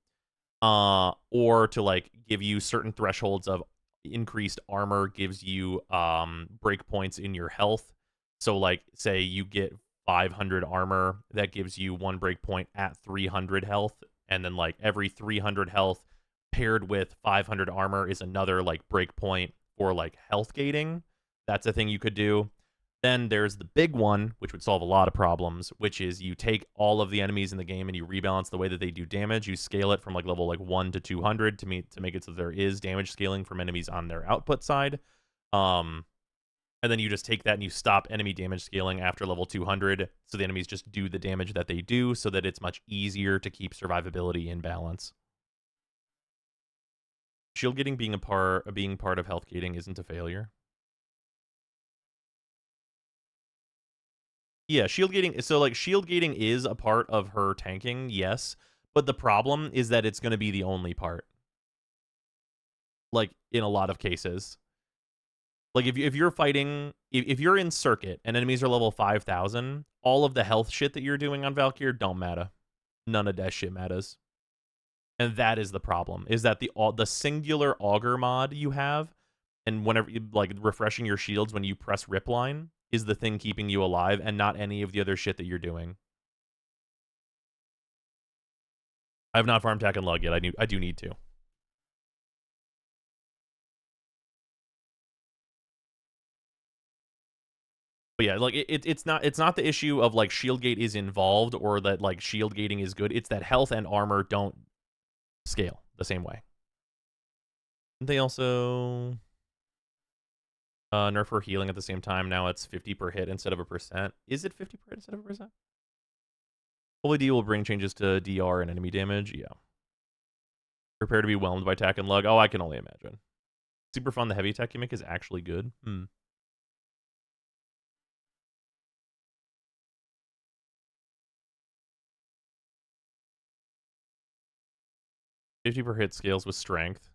or to, like, give you certain thresholds of increased armor gives you breakpoints in your health. So, like, say you get 500 armor, that gives you 1 breakpoint at 300 health, and then, like, every 300 health paired with 500 armor is another, like, breakpoint for, like, health gating. That's a thing you could do. Then there's the big one, which would solve a lot of problems, which is you take all of the enemies in the game and you rebalance the way that they do damage. You scale it from like level like 1 to 200 to make it so there is damage scaling from enemies on their output side. And then you just take that and you stop enemy damage scaling after level 200, so the enemies just do the damage that they do, so that it's much easier to keep survivability in balance. Shield gating being part of health gating isn't a failure. Yeah, shield gating. So, like, shield gating is a part of her tanking, yes. But the problem is that it's going to be the only part. Like, in a lot of cases. Like, if you're fighting... If you're in Circuit and enemies are level 5,000, all of the health shit that you're doing on Valkyr don't matter. None of that shit matters. And that is the problem. Is that the singular auger mod you have, and whenever you, like, refreshing your shields when you press rip line, is the thing keeping you alive, and not any of the other shit that you're doing. I have not farmed Tack and Lug yet. I do need to. But yeah, like it's not the issue of like shield gate is involved or that like shield gating is good. It's that health and armor don't scale the same way. They also nerf her healing at the same time. Now it's 50 per hit instead of a %. Is it 50 per hit instead of a %? Holy D will bring changes to DR and enemy damage. Yeah. Prepare to be whelmed by Tack and Lug. Oh, I can only imagine. Super fun. The heavy attack you make is actually good. 50 per hit scales with strength.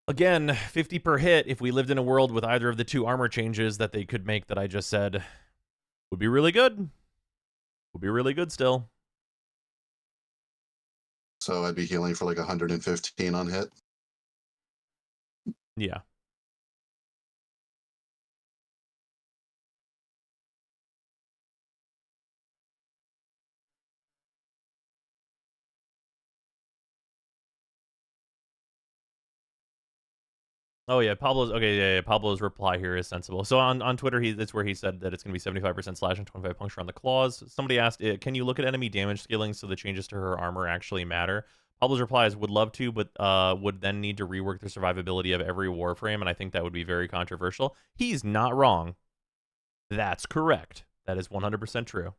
Again, 50 per hit, if we lived in a world with either of the two armor changes that they could make that I just said, would be really good. Would be really good still. So I'd be healing for like 115 on hit. Yeah. Oh yeah, Pablo's okay. Yeah, Pablo's reply here is sensible. So on Twitter, that's where he said that it's going to be 75% slash and 25 puncture on the claws. Somebody asked, "Can you look at enemy damage scaling so the changes to her armor actually matter?" Pablo's reply is, "Would love to, but would then need to rework the survivability of every Warframe, and I think that would be very controversial." He's not wrong. That's correct. That is 100% true.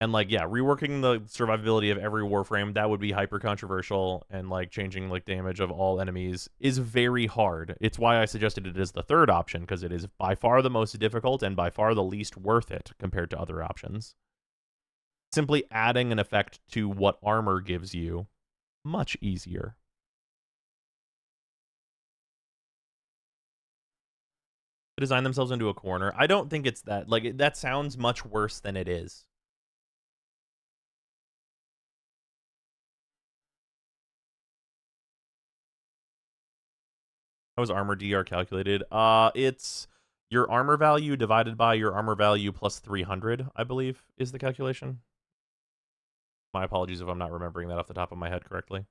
And, like, yeah, reworking the survivability of every Warframe, that would be hyper-controversial, and, like, changing, like, damage of all enemies is very hard. It's why I suggested it as the third option, because it is by far the most difficult and by far the least worth it compared to other options. Simply adding an effect to what armor gives you, much easier. Design themselves into a corner. I don't think it's that. Like, that sounds much worse than it is. How is armor DR calculated? It's your armor value divided by your armor value plus 300, I believe, is the calculation. My apologies if I'm not remembering that off the top of my head correctly.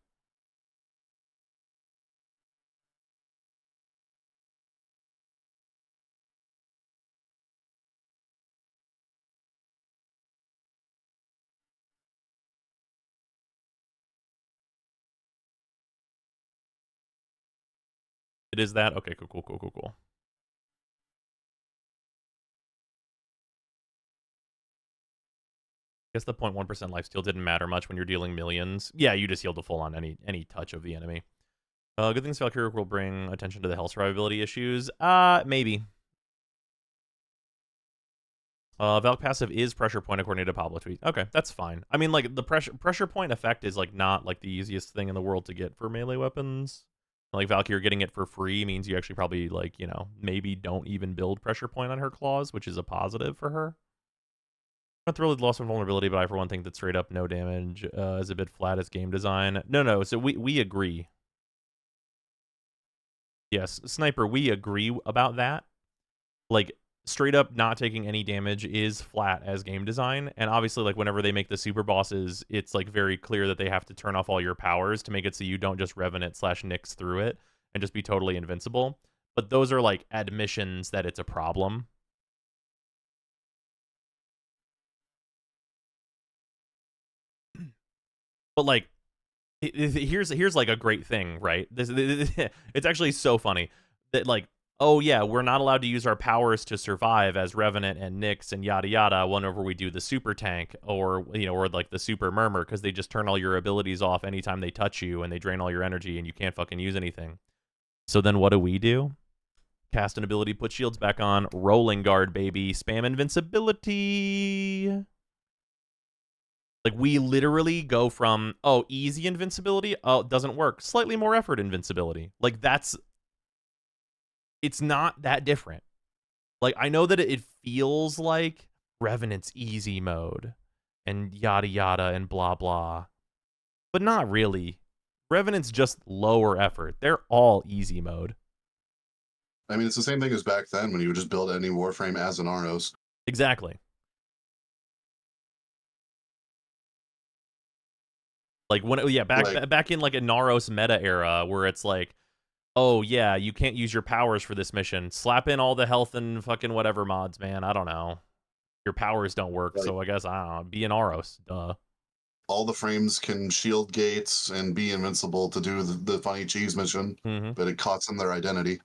It is that? Okay, cool. I guess the 0.1% lifesteal didn't matter much when you're dealing millions. Yeah, you just healed the full on any touch of the enemy. Good things Valkyr will bring attention to the health survivability issues. Maybe. Valk passive is pressure point according to Pablo tweet. Okay, that's fine. I mean, like, the pressure point effect is, like, not, like, the easiest thing in the world to get for melee weapons. Like, Valkyr getting it for free means you actually probably, like, you know, maybe don't even build pressure point on her claws, which is a positive for her. Not thrilled with loss of vulnerability, but I, for one, think that straight up no damage is a bit flat as game design. No, so we agree. Yes, Sniper, we agree about that. Like, straight up not taking any damage is flat as game design, and obviously, like, whenever they make the super bosses, it's, like, very clear that they have to turn off all your powers to make it so you don't just Revenant / Nyx through it and just be totally invincible. But those are, like, admissions that it's a problem. But, like, here's like a great thing, right? It's actually so funny that, like, oh yeah, we're not allowed to use our powers to survive as Revenant and Nyx and yada yada whenever we do the super tank or, you know, or like the super murmur, because they just turn all your abilities off anytime they touch you and they drain all your energy and you can't fucking use anything. So then what do? Cast an ability, put shields back on, rolling guard, baby, spam invincibility. Like, we literally go from, oh, easy invincibility, oh, it doesn't work, slightly more effort invincibility. Like, it's not that different. Like, I know that it feels like Revenant's easy mode and yada yada and blah blah, but not really. Revenant's just lower effort. They're all easy mode. I mean, it's the same thing as back then when you would just build any Warframe as an Aros. Exactly. Like, when, yeah, back in, like, a Naros meta era where it's like, oh, yeah, you can't use your powers for this mission. Slap in all the health and fucking whatever mods, man. I don't know. Your powers don't work, so I guess, I don't know. Be an Aros. Duh. All the frames can shield gates and be invincible to do the funny cheese mission, but it costs them their identity.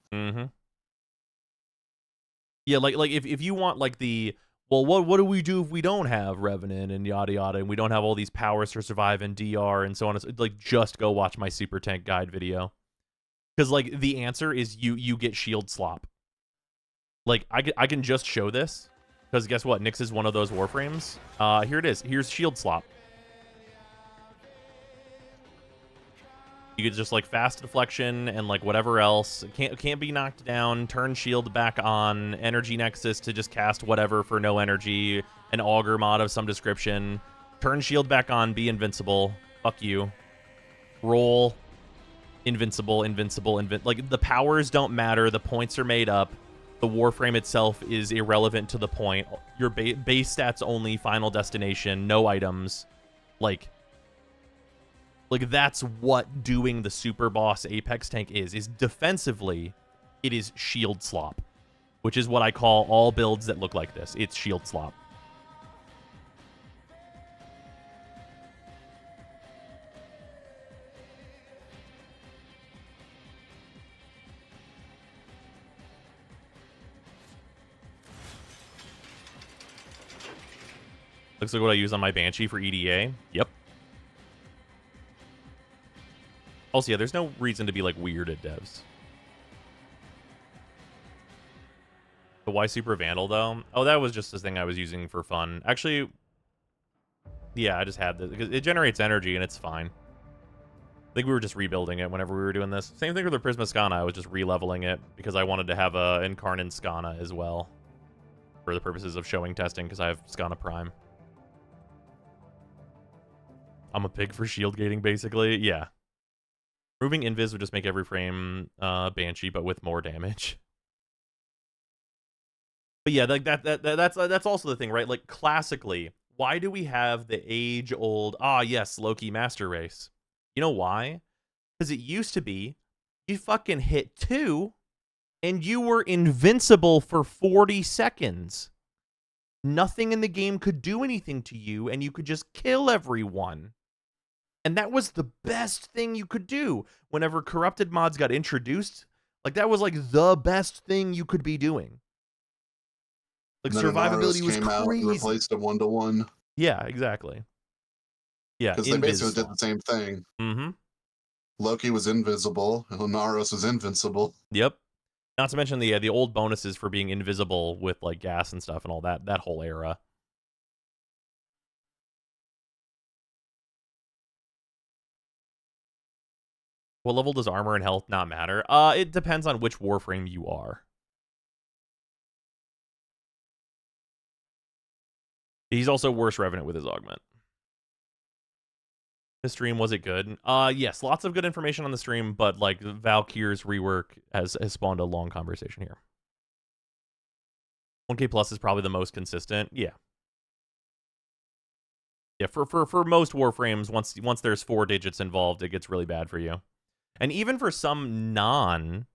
Yeah, like if you want, like, the, well, what do we do if we don't have Revenant and yada yada, and we don't have all these powers to survive in DR and so on? Like, just go watch my Super Tank guide video. Because, like, the answer is you get shield slop. Like, I can just show this. Because guess what? Nyx is one of those Warframes. Here it is. Here's shield slop. You could just, like, fast deflection and, like, whatever else. Can't be knocked down. Turn shield back on. Energy Nexus to just cast whatever for no energy. An auger mod of some description. Turn shield back on. Be invincible. Fuck you. Roll. Invincible. Like, the powers don't matter. The points are made up. The Warframe itself is irrelevant to the point. Your base stats only. Final destination. No items. Like, that's what doing the super boss Apex tank is defensively, it is shield slop, which is what I call all builds that look like this. It's shield slop. Looks like what I use on my Banshee for EDA. Yep. Also, yeah, there's no reason to be, like, weird at devs. The why Super Vandal, though? Oh, that was just the thing I was using for fun. Actually, yeah, I just had this. Because it generates energy, and it's fine. I think we were just rebuilding it whenever we were doing this. Same thing with the Prisma Skana. I was just re-leveling it because I wanted to have a Incarnate Skana as well. For the purposes of showing testing, because I have Skana Prime. I'm a pig for shield gating, basically. Yeah. Removing invis would just make every frame Banshee, but with more damage. But yeah, like that's also the thing, right? Like, classically, why do we have the age-old, yes, Loki Master Race? You know why? Because it used to be, you fucking hit 2, and you were invincible for 40 seconds. Nothing in the game could do anything to you, and you could just kill everyone. And that was the best thing you could do. Whenever corrupted mods got introduced, like, that was, like, the best thing you could be doing. Like, survivability was crazy. Out and replaced a 1-to-1. Yeah, exactly. Yeah, because they basically did the same thing. Mm-hmm. Loki was invisible, and Naros was invincible. Yep. Not to mention the old bonuses for being invisible with, like, gas and stuff and all that whole era. What level does armor and health not matter? It depends on which Warframe you are. He's also worse Revenant with his augment. The stream, was it good? Yes, lots of good information on the stream, but, like, Valkyr's rework has spawned a long conversation here. 1K plus is probably the most consistent. Yeah. Yeah, for most Warframes, once there's 4 digits involved, it gets really bad for you. And even for some non-health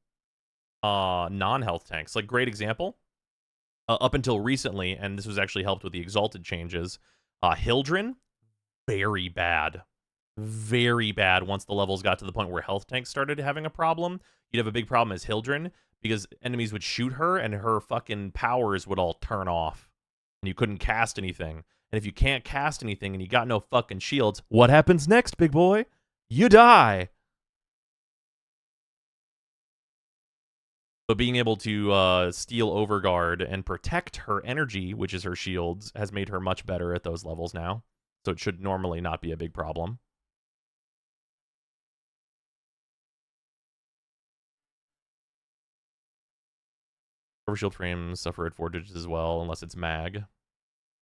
tanks, like great example, up until recently, and this was actually helped with the Exalted changes, Hildren, very bad. Very bad once the levels got to the point where health tanks started having a problem. You'd have a big problem as Hildren, because enemies would shoot her, and her fucking powers would all turn off. And you couldn't cast anything. And if you can't cast anything and you got no fucking shields, what happens next, big boy? You die. But being able to steal Overguard and protect her energy, which is her shields, has made her much better at those levels now. So it should normally not be a big problem. Overshield frames suffer at 4 digits as well, unless it's mag.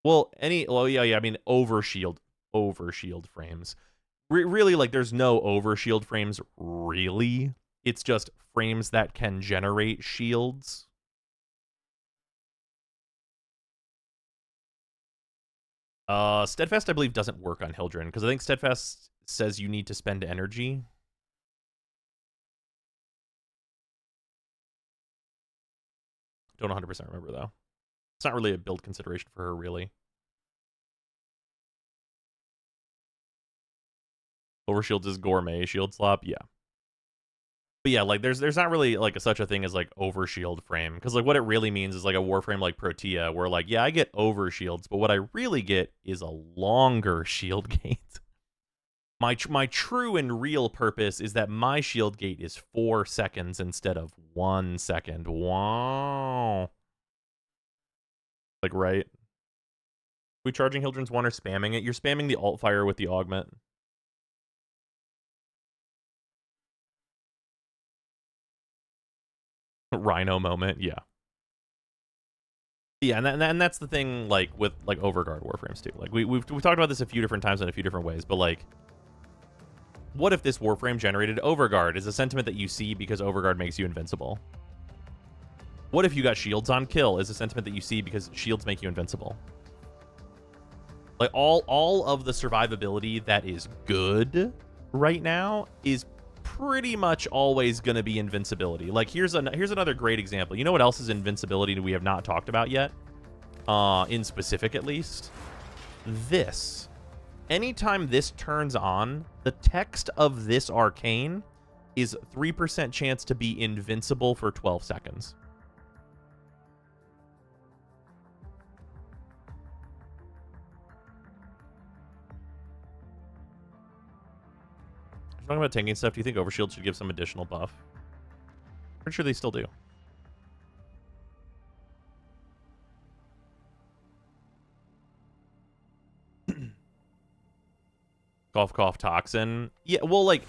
Well, yeah, I mean, overshield frames. Really, like, there's no overshield frames, really. It's just frames that can generate shields. Steadfast, I believe, doesn't work on Hildren, because I think Steadfast says you need to spend energy. Don't 100% remember, though. It's not really a build consideration for her, really. Overshields is gourmet shield slop, yeah. But yeah, like there's not really like such a thing as like overshield frame, because like what it really means is like a Warframe like Protea, where like yeah, I get overshields, but what I really get is a longer shield gate. My true and real purpose is that my shield gate is 4 seconds instead of 1 second. Wow. Like, right? We charging Hildren's 1 or spamming it? You're spamming the alt fire with the augment. Rhino moment, yeah. Yeah, and that's the thing, like, with, like, Overguard Warframes, too. Like, we've talked about this a few different times in a few different ways, but, like, what if this Warframe generated Overguard is a sentiment that you see because Overguard makes you invincible? What if you got shields on kill is a sentiment that you see because shields make you invincible? Like, all of the survivability that is good right now is pretty much always going to be invincibility. Like, here's another great example. You know what else is invincibility that we have not talked about yet? In specific, at least. This. Anytime this turns on, the text of this arcane is 3% chance to be invincible for 12 seconds. Talking about tanking stuff, do you think Overshield should give some additional buff? Pretty sure they still do. Cough, cough, Toxin. Yeah, well, like,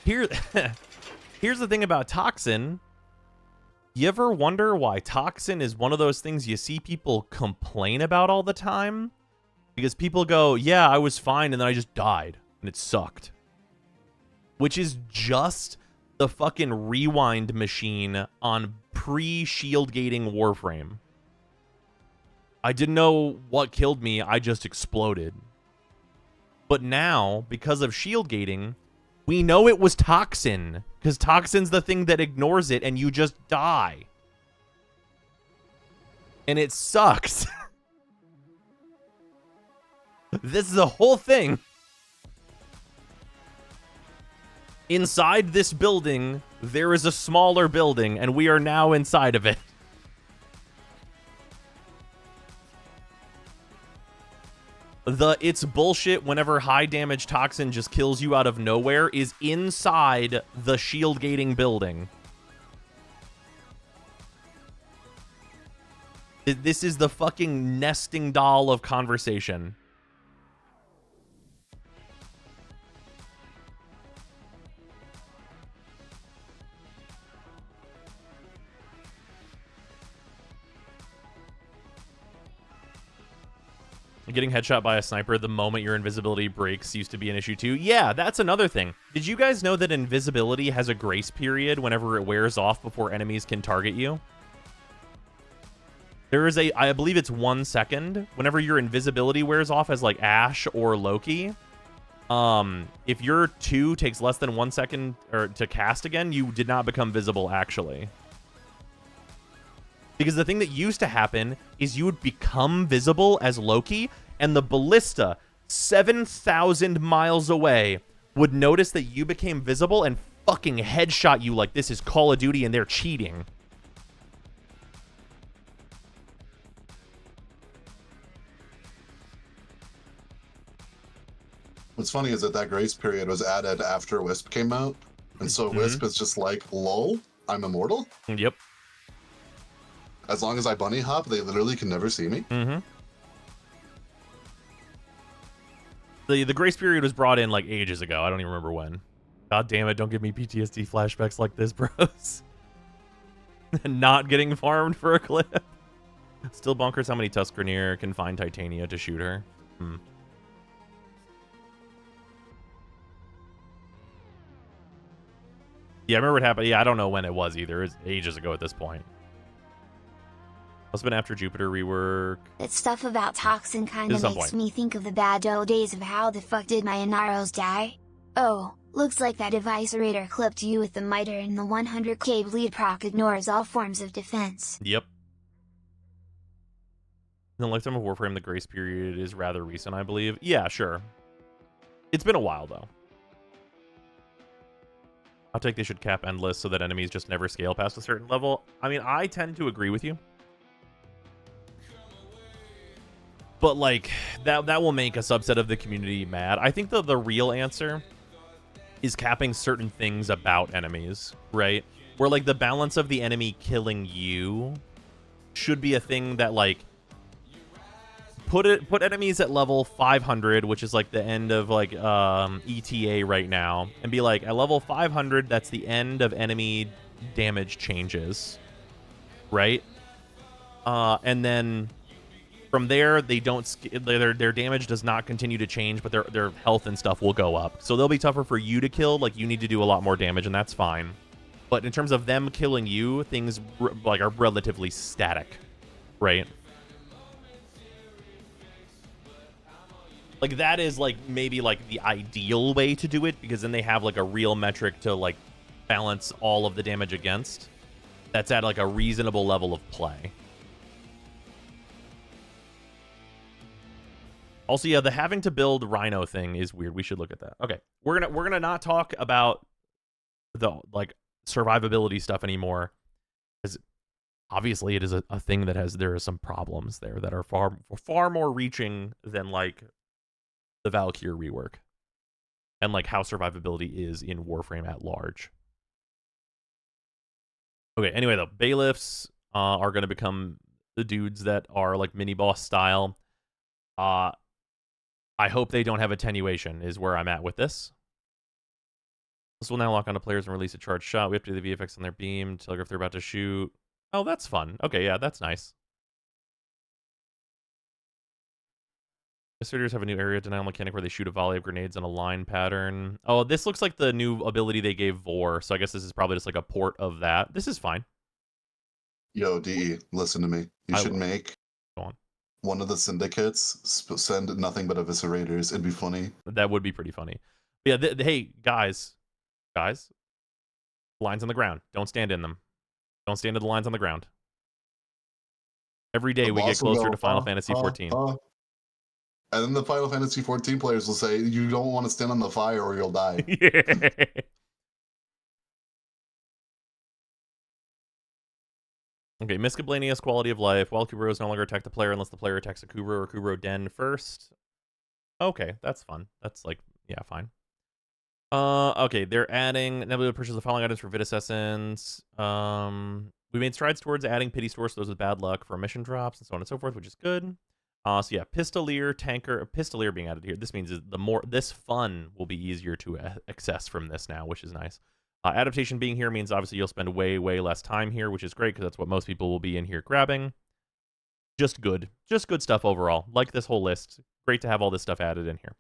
here's the thing about Toxin. You ever wonder why Toxin is one of those things you see people complain about all the time? Because people go, yeah, I was fine, and then I just died, and it sucked. Which is just the fucking rewind machine on pre-shield gating Warframe. I didn't know what killed me, I just exploded. But now, because of shield gating, we know it was Toxin. Because Toxin's the thing that ignores it and you just die. And it sucks. This is the whole thing. Inside this building, there is a smaller building, and we are now inside of it. It's bullshit whenever high damage Toxin just kills you out of nowhere is inside the shield gating building. This is the fucking nesting doll of conversation. Getting headshot by a sniper the moment your invisibility breaks used to be an issue too. Yeah, that's another thing. Did you guys know that invisibility has a grace period whenever it wears off before enemies can target you? There is I believe it's 1 second. Whenever your invisibility wears off as like Ashe or Loki, if your 2 takes less than 1 second or to cast again, you did not become visible actually. Because the thing that used to happen is you would become visible as Loki, and the ballista 7,000 miles away would notice that you became visible and fucking headshot you like this is Call of Duty and they're cheating. What's funny is that grace period was added after Wisp came out, and so Wisp is just like, lol, I'm immortal? Yep. As long as I bunny hop, they literally can never see me? Mm-hmm. The grace period was brought in like ages ago. I don't even remember when. God damn it, don't give me PTSD flashbacks like this, bros. Not getting farmed for a clip. Still bonkers how many Tuscarinier can find Titania to shoot her. Yeah, I remember what happened. Yeah, I don't know when it was either. It was ages ago at this point. Must have been after Jupiter rework. That stuff about Toxin kinda makes me think of the bad old days of how the fuck did my Inaros die? Oh, looks like that Eviscerator clipped you with the miter and the 100k bleed proc ignores all forms of defense. Yep. In the lifetime of Warframe, the grace period is rather recent, I believe. Yeah, sure. It's been a while, though. I think they should cap endless so that enemies just never scale past a certain level. I mean, I tend to agree with you. But, like, that will make a subset of the community mad. I think the real answer is capping certain things about enemies, right? Where, like, the balance of the enemy killing you should be a thing that, like, put enemies at level 500, which is like the end of like ETA right now, and be like, at level 500, that's the end of enemy damage changes, right? And then from there, they don't their damage does not continue to change, but their health and stuff will go up. So they'll be tougher for you to kill. Like, you need to do a lot more damage, and that's fine. But in terms of them killing you, things like are relatively static, right? Like, that is, like, maybe, like, the ideal way to do it, because then they have, like, a real metric to, like, balance all of the damage against. That's at, like, a reasonable level of play. Also, yeah, the having to build Rhino thing is weird. We should look at that. Okay, we're gonna not talk about the, like, survivability stuff anymore, because obviously it is a thing that there are some problems there that are far more reaching than, like, the Valkyr rework, and like how survivability is in Warframe at large. Okay, anyway, though, bailiffs are going to become the dudes that are like mini boss style. I hope they don't have attenuation, is where I'm at with this. This will now lock onto players and release a charged shot. We have to do the VFX on their beam, telegraph they're about to shoot. Oh, that's fun. Okay, yeah, that's nice. Administrators have a new area denial mechanic where they shoot a volley of grenades in a line pattern. Oh, this looks like the new ability they gave Vor, so I guess this is probably just like a port of that. This is fine. Yo, DE, listen to me. You should make one of the syndicates send nothing but eviscerators. It'd be funny. That would be pretty funny. But yeah, hey, guys, lines on the ground. Don't stand in them. Don't stand in the lines on the ground. Every day we get closer to Final Fantasy 14. And then the Final Fantasy 14 players will say, you don't want to stand on the fire or you'll die. Yeah. Okay, miscellaneous quality of life. While Kuburos no longer attack the player unless the player attacks a Kuburo or Kuburo Den first. Okay, that's fun. That's like, yeah, fine. Okay, they're adding Nebula purchase the following items for Vitus Essence. We made strides towards adding pity stores to those with bad luck for mission drops and so on and so forth, which is good. So yeah, Pistolier, Tanker, Pistolier being added here. This means this fun will be easier to access from this now, which is nice. Adaptation being here means obviously you'll spend way less time here, which is great because that's what most people will be in here grabbing. Just good stuff overall. Like this whole list. Great to have all this stuff added in here.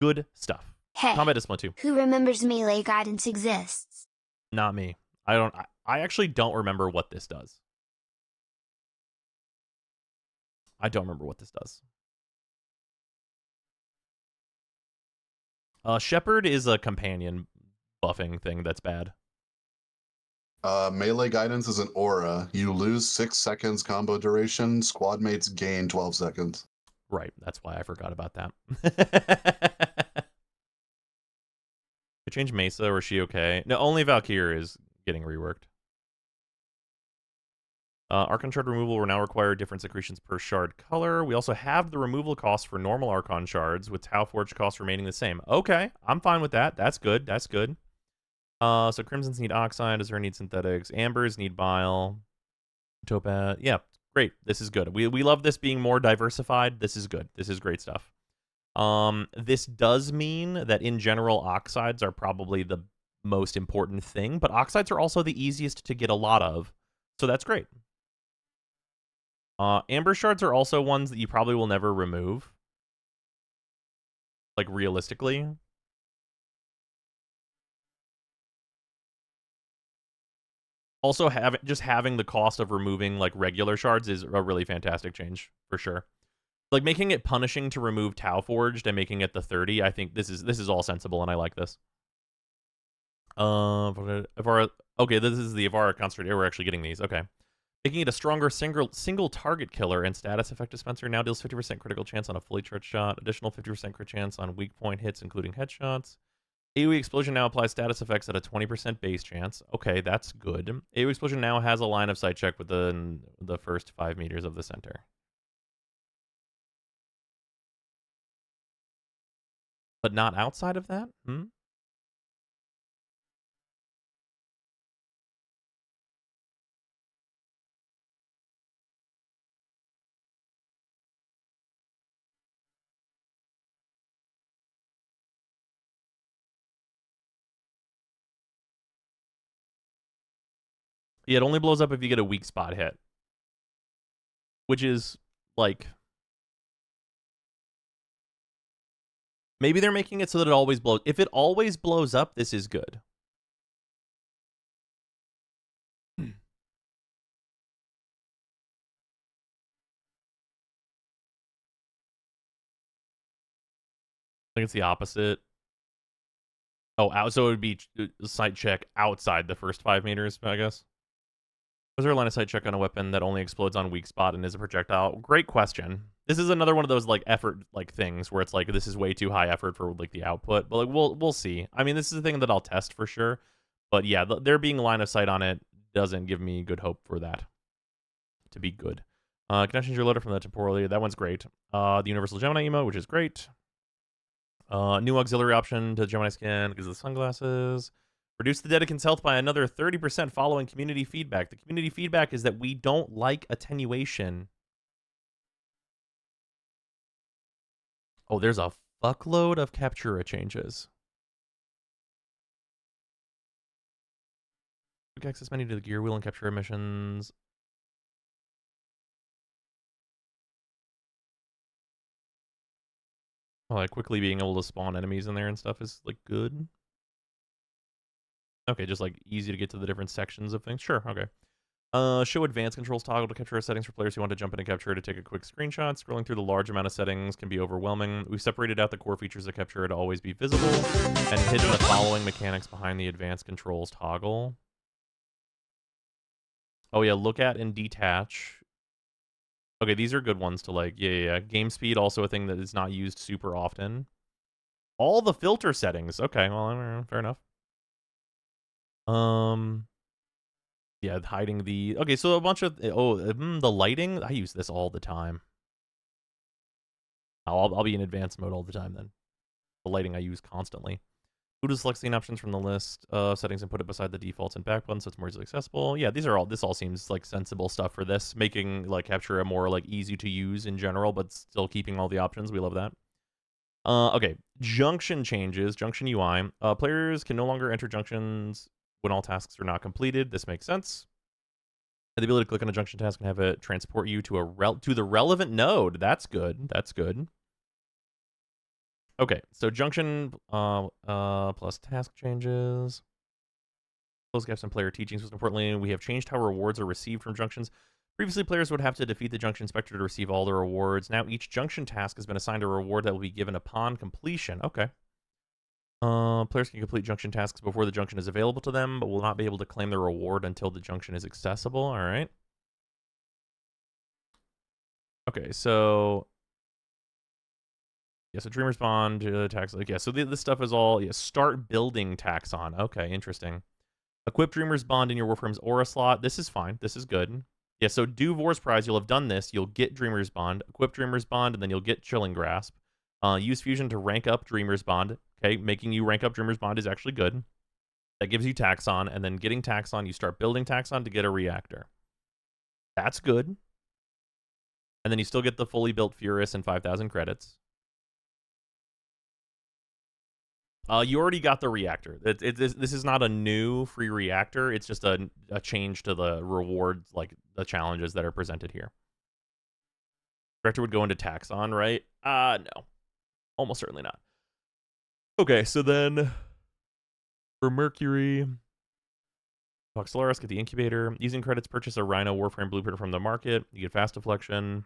Good stuff. Hey, Combat Discipline 2. Who remembers melee guidance exists? Not me. I actually don't remember what this does. I don't remember what this does. Shepherd is a companion buffing thing that's bad. Melee guidance is an aura. You lose 6 seconds combo duration. Squad mates gain 12 seconds. Right, that's why I forgot about that. I change Mesa, or is she okay? No, only Valkyr is getting reworked. Archon shard removal will now require different secretions per shard color. We also have the removal cost for normal Archon shards, with Tau Forge costs remaining the same. Okay, I'm fine with that. That's good. That's good. So Crimsons need Oxide. Azure need Synthetics. Ambers need Bile. Topaz. Yeah, great. This is good. We love this being more diversified. This is good. This is great stuff. This does mean that in general, Oxides are probably the most important thing, but Oxides are also the easiest to get a lot of, so that's great. Amber shards are also ones that you probably will never remove. Like, realistically. Also, having the cost of removing, like, regular shards is a really fantastic change, for sure. Like, making it punishing to remove Tau Forged and making it the 30, I think this is all sensible, and I like this. Ivara, okay, this is the Ivara Concentrate. We're actually getting these, okay. Making it a stronger single target killer and status effect dispenser now deals 50% critical chance on a fully charged shot, additional 50% crit chance on weak point hits, including headshots. AoE Explosion now applies status effects at a 20% base chance. Okay, that's good. AoE Explosion now has a line of sight check within the first 5 meters of the center. But not outside of that? Yeah, it only blows up if you get a weak spot hit. Which is, like... Maybe they're making it so that it always blows. If it always blows up, this is good. I think it's the opposite. Oh, so it would be sight check outside the first 5 meters, I guess. Was there a line of sight check on a weapon that only explodes on weak spot and is a projectile? Great question. This is another one of those like effort like things where it's like this is way too high effort for like the output, but like we'll see. I mean, this is a thing that I'll test for sure, but yeah, there being line of sight on it doesn't give me good hope for that to be good. Can I change your loader from the temporally? That one's great. The Universal Gemini emote, which is great. New auxiliary option to Gemini skin because of the sunglasses. Reduce the Dedicant's health by another 30% following community feedback. The community feedback is that we don't like attenuation. Oh, there's a fuckload of Captura changes. Quick access menu to the gear wheel and Captura missions. Oh, like quickly being able to spawn enemies in there and stuff is like good. Okay, just like easy to get to the different sections of things. Sure, okay. Show advanced controls toggle to Captura settings for players who want to jump into Captura to take a quick screenshot. Scrolling through the large amount of settings can be overwhelming. We've separated out the core features of Captura to always be visible and hidden the following mechanics behind the advanced controls toggle. Oh yeah, look at and detach. Okay, these are good ones to like. Yeah. Game speed, also a thing that is not used super often. All the filter settings. Okay, well, fair enough. Yeah, hiding the... Okay, so a bunch of... the lighting? I use this all the time. I'll be in advanced mode all the time, then. The lighting I use constantly. Who does select scene options from the list of settings and put it beside the defaults and back buttons so it's more easily accessible? Yeah, this all seems like sensible stuff for this. Making, like, Captura more, like, easy to use in general, but still keeping all the options. We love that. Okay, junction changes. Junction UI. Players can no longer enter junctions when all tasks are not completed. This makes sense. And the ability to click on a junction task and have it transport you to the relevant node. That's good. That's good. Okay, so junction plus task changes. Close gaps in player teachings. Most importantly, we have changed how rewards are received from junctions. Previously, players would have to defeat the Junction Inspector to receive all the rewards. Now each Junction task has been assigned a reward that will be given upon completion. Okay. Players can complete Junction tasks before the Junction is available to them, but will not be able to claim the reward until the Junction is accessible. All right. Okay, so... Yeah, so Dreamer's Bond, tax... Like, yeah, so this stuff is all... Yeah, start building taxon. Okay, interesting. Equip Dreamer's Bond in your Warframe's aura slot. This is fine. This is good. Yeah, so do Vor's Prize. You'll have done this. You'll get Dreamer's Bond. Equip Dreamer's Bond, and then you'll get Chilling Grasp. Use Fusion to rank up Dreamer's Bond. Okay, making you rank up Dreamer's Bond is actually good. That gives you Taxon, and then getting Taxon, you start building Taxon to get a reactor. That's good. And then you still get the fully built Furus and 5,000 credits. You already got the reactor. This is not a new free reactor. It's just a change to the rewards, like the challenges that are presented here. Director would go into Taxon, right? No. Almost certainly not. Okay, so then for Mercury, Voxelaris, get the Incubator. Using credits, purchase a Rhino Warframe blueprint from the market. You get Fast Deflection.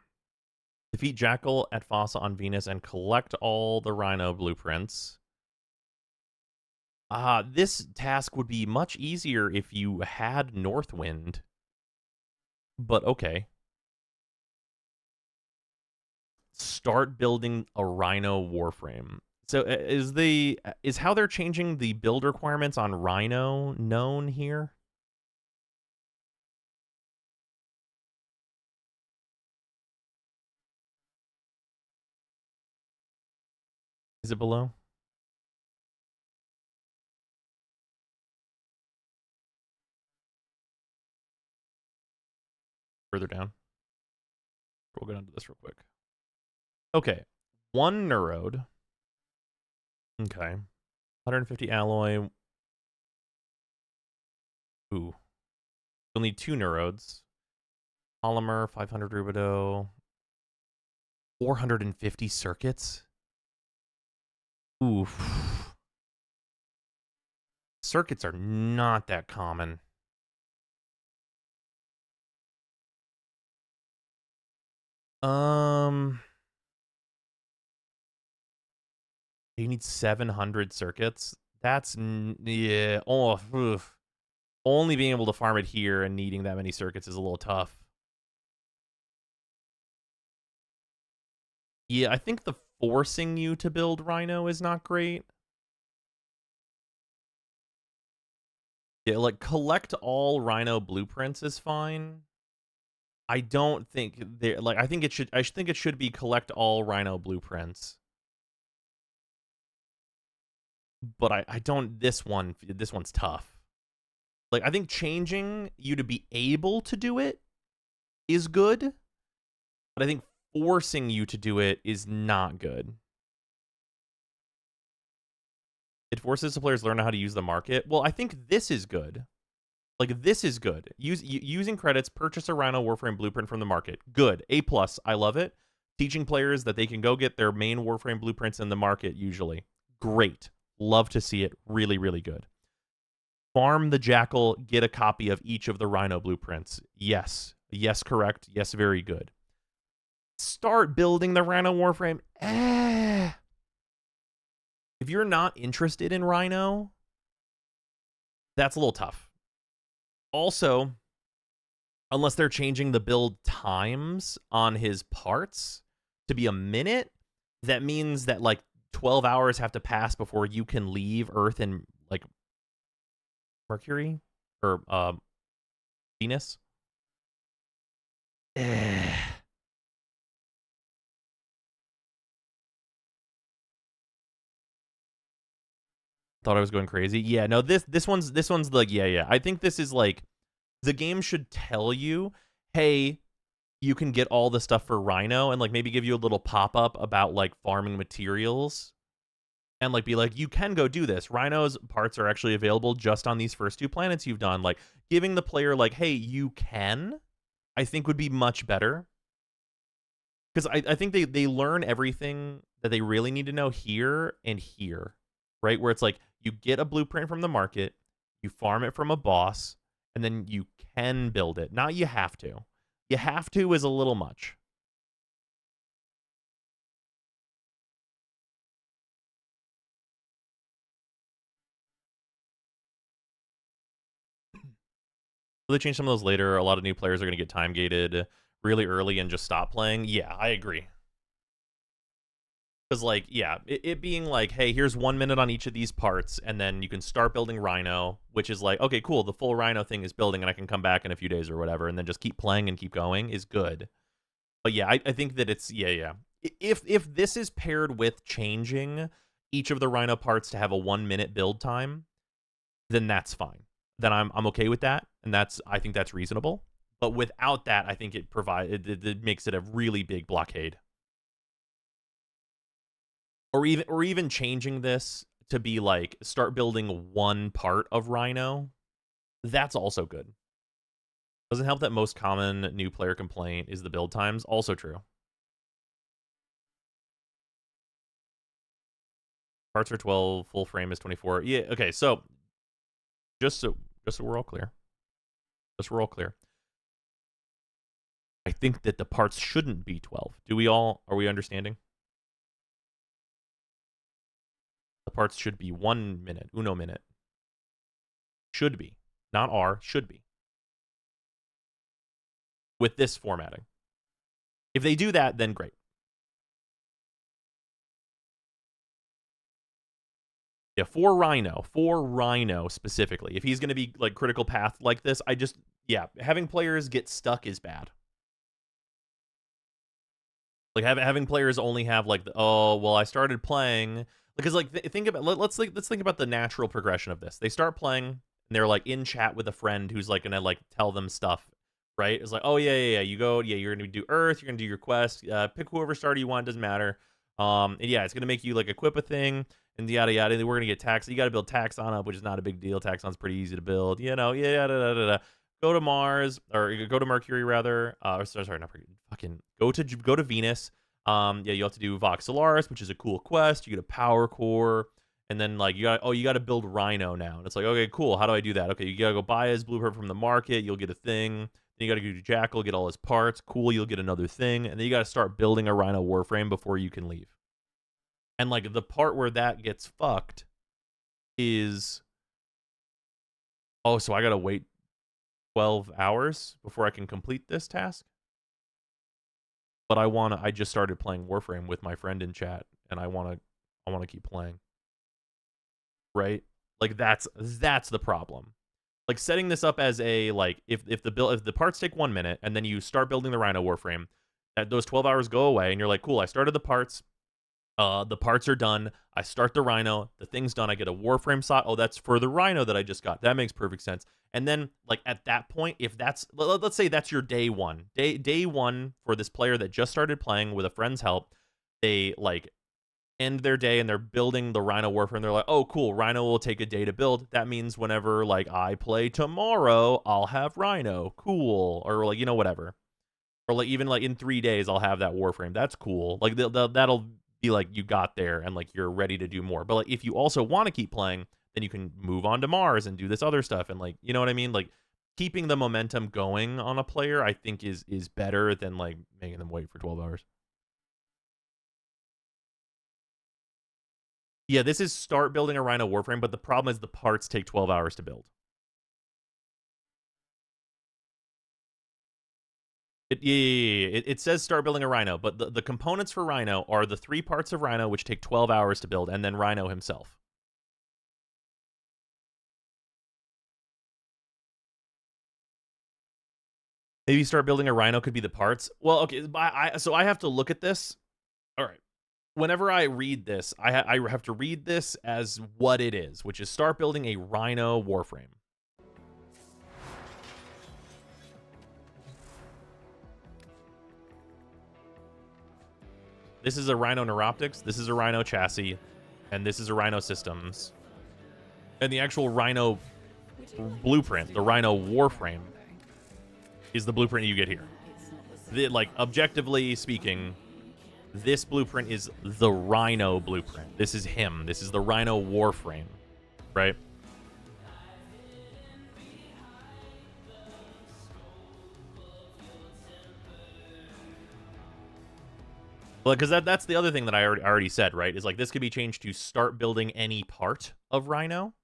Defeat Jackal at Fossa on Venus and collect all the Rhino blueprints. This task would be much easier if you had Northwind. But okay. Start building a Rhino Warframe. So is how they're changing the build requirements on Rhino known here? Is it below? Further down. We'll go down to this real quick. Okay. 1 Neurode. Okay. 150 alloy. Ooh. You'll need 2 Neurodes. Polymer, 500 Rubido. 450 circuits. Oof. Circuits are not that common. You need 700 circuits. That's yeah. Oh, oof. Only being able to farm it here and needing that many circuits is a little tough. Yeah, I think the forcing you to build Rhino is not great. Yeah, like collect all Rhino blueprints is fine. I don't think they like. I think it should be collect all Rhino blueprints. But I don't. This one's tough. Like I think changing you to be able to do it is good, but I think forcing you to do it is not good. It forces the players to learn how to use the market. Well, I think this is good. Like, this is good. Using credits, purchase a Rhino Warframe blueprint from the market. Good. A+. I love it. Teaching players that they can go get their main Warframe blueprints in the market, usually. Great. Love to see it. Really, really good. Farm the Jackal. Get a copy of each of the Rhino blueprints. Yes. Yes, correct. Yes, very good. Start building the Rhino Warframe. If you're not interested in Rhino, that's a little tough. Also, unless they're changing the build times on his parts to be a minute, that means that like 12 hours have to pass before you can leave Earth and like Mercury or Venus. Thought I was going crazy. Yeah, no, this one's like, yeah. I think this is like, the game should tell you, hey, you can get all the stuff for Rhino, and like maybe give you a little pop-up about like farming materials. And like be like, you can go do this. Rhino's parts are actually available just on these first 2 planets you've done. Like giving the player like, hey, you can, I think would be much better. Because I think they learn everything that they really need to know here and here. Right? Where it's like, you get a blueprint from the market, you farm it from a boss, and then you can build it. Not you have to. You have to is a little much. Will they change some of those later? A lot of new players are going to get time gated really early and just stop playing. Yeah, I agree. Because, like, yeah, it being like, hey, here's 1 minute on each of these parts, and then you can start building Rhino, which is like, okay, cool, the full Rhino thing is building, and I can come back in a few days or whatever, and then just keep playing and keep going is good. But yeah, I think that it's, yeah. If this is paired with changing each of the Rhino parts to have a 1 minute build time, then that's fine. Then I'm okay with that, and I think that's reasonable. But without that, I think it makes it a really big blockade. Or even changing this to be like start building one part of Rhino, that's also good. Doesn't help that most common new player complaint is the build times. Also true. Parts are 12, full frame is 24. Yeah, okay, so just so we're all clear. I think that the parts shouldn't be 12. Are we understanding? The parts should be 1 minute, uno minute. Should be. Not are, should be. With this formatting. If they do that, then great. Yeah, for Rhino specifically. If he's going to be like critical path like this, having players get stuck is bad. Like having players only have like I started playing because like let's think about the natural progression of this. They start playing and they're like in chat with a friend who's like gonna like tell them stuff, right? It's like, oh yeah, you go, you're gonna do Earth, you're gonna do your quest, pick whoever starter you want, doesn't matter. And yeah, it's gonna make you like equip a thing and yada yada. And we're gonna get tax. You got to build Taxon up, which is not a big deal. Taxon's pretty easy to build, Go to Mars, or go to Mercury rather. Sorry, not Mercury. Fucking go to Venus. You have to do Vox Solaris, which is a cool quest. You get a power core, and then like you got to build Rhino now. And it's like, okay, cool. How do I do that? Okay, you gotta go buy his blueprint from the market. You'll get a thing. Then you gotta go to Jackal, get all his parts. Cool, you'll get another thing, and then you gotta start building a Rhino Warframe before you can leave. And like the part where that gets fucked is, so I gotta wait 12 hours before I can complete this task. But I just started playing Warframe with my friend in chat, and I wanna keep playing. Right? Like that's the problem. Like setting this up as a like if the parts take 1 minute and then you start building the Rhino Warframe, those 12 hours go away and you're like, cool, I started the parts. The parts are done. I start the Rhino. The thing's done. I get a Warframe slot. Oh, that's for the Rhino that I just got. That makes perfect sense. And then, like, at that point, if that's... Let's say that's your day one. Day one for this player that just started playing with a friend's help. They, like, end their day and they're building the Rhino Warframe. They're like, oh, cool. Rhino will take a day to build. That means whenever, like, I play tomorrow, I'll have Rhino. Cool. Or, like, whatever. Or, like, even, like, in 3 days, I'll have that Warframe. That's cool. Like, that'll... be like you got there and like you're ready to do more. But like if you also want to keep playing, then you can move on to Mars and do this other stuff and like, you know what I mean? Like keeping the momentum going on a player I think is better than like making them wait for 12 hours. Yeah, this is start building a Rhino Warframe, but the problem is the parts take 12 hours to build. It says start building a Rhino, but the components for Rhino are the 3 parts of Rhino, which take 12 hours to build, and then Rhino himself. Maybe start building a Rhino could be the parts. Well, okay, so I have to look at this. All right. Whenever I read this, I have to read this as what it is, which is start building a Rhino Warframe. This is a Rhino Neuroptics, this is a Rhino chassis, and this is a Rhino systems. And the actual Rhino blueprint, the Rhino Warframe, is the blueprint you get here. Like, objectively speaking, this blueprint is the Rhino blueprint. This is him. This is the Rhino Warframe, right? Well, because that's the other thing that I already said, right? Is like this could be changed to start building any part of Rhino,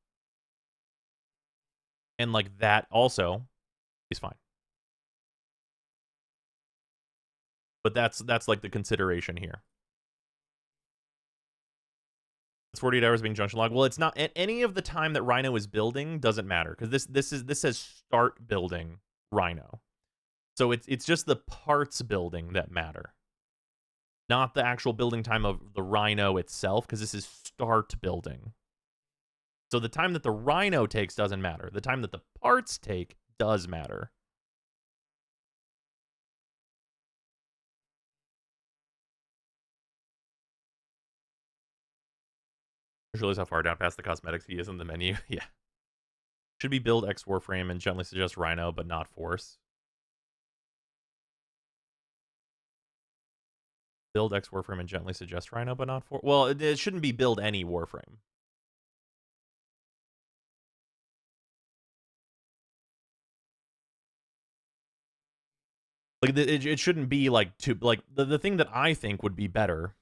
and like that also is fine. But that's like the consideration here. It's 48 hours being junction log. Well, it's not any of the time that Rhino is building doesn't matter because this says start building Rhino. So it's just the parts building that matter. Not the actual building time of the Rhino itself, because this is start building. So the time that the Rhino takes doesn't matter. The time that the parts take does matter. Just realize how far down past the cosmetics he is in the menu. Yeah. Should be build X Warframe and gently suggest Rhino, but not force. Build X Warframe and gently suggest Rhino, but not force. Well, it shouldn't be build any Warframe. Like it shouldn't be like the thing that I think would be better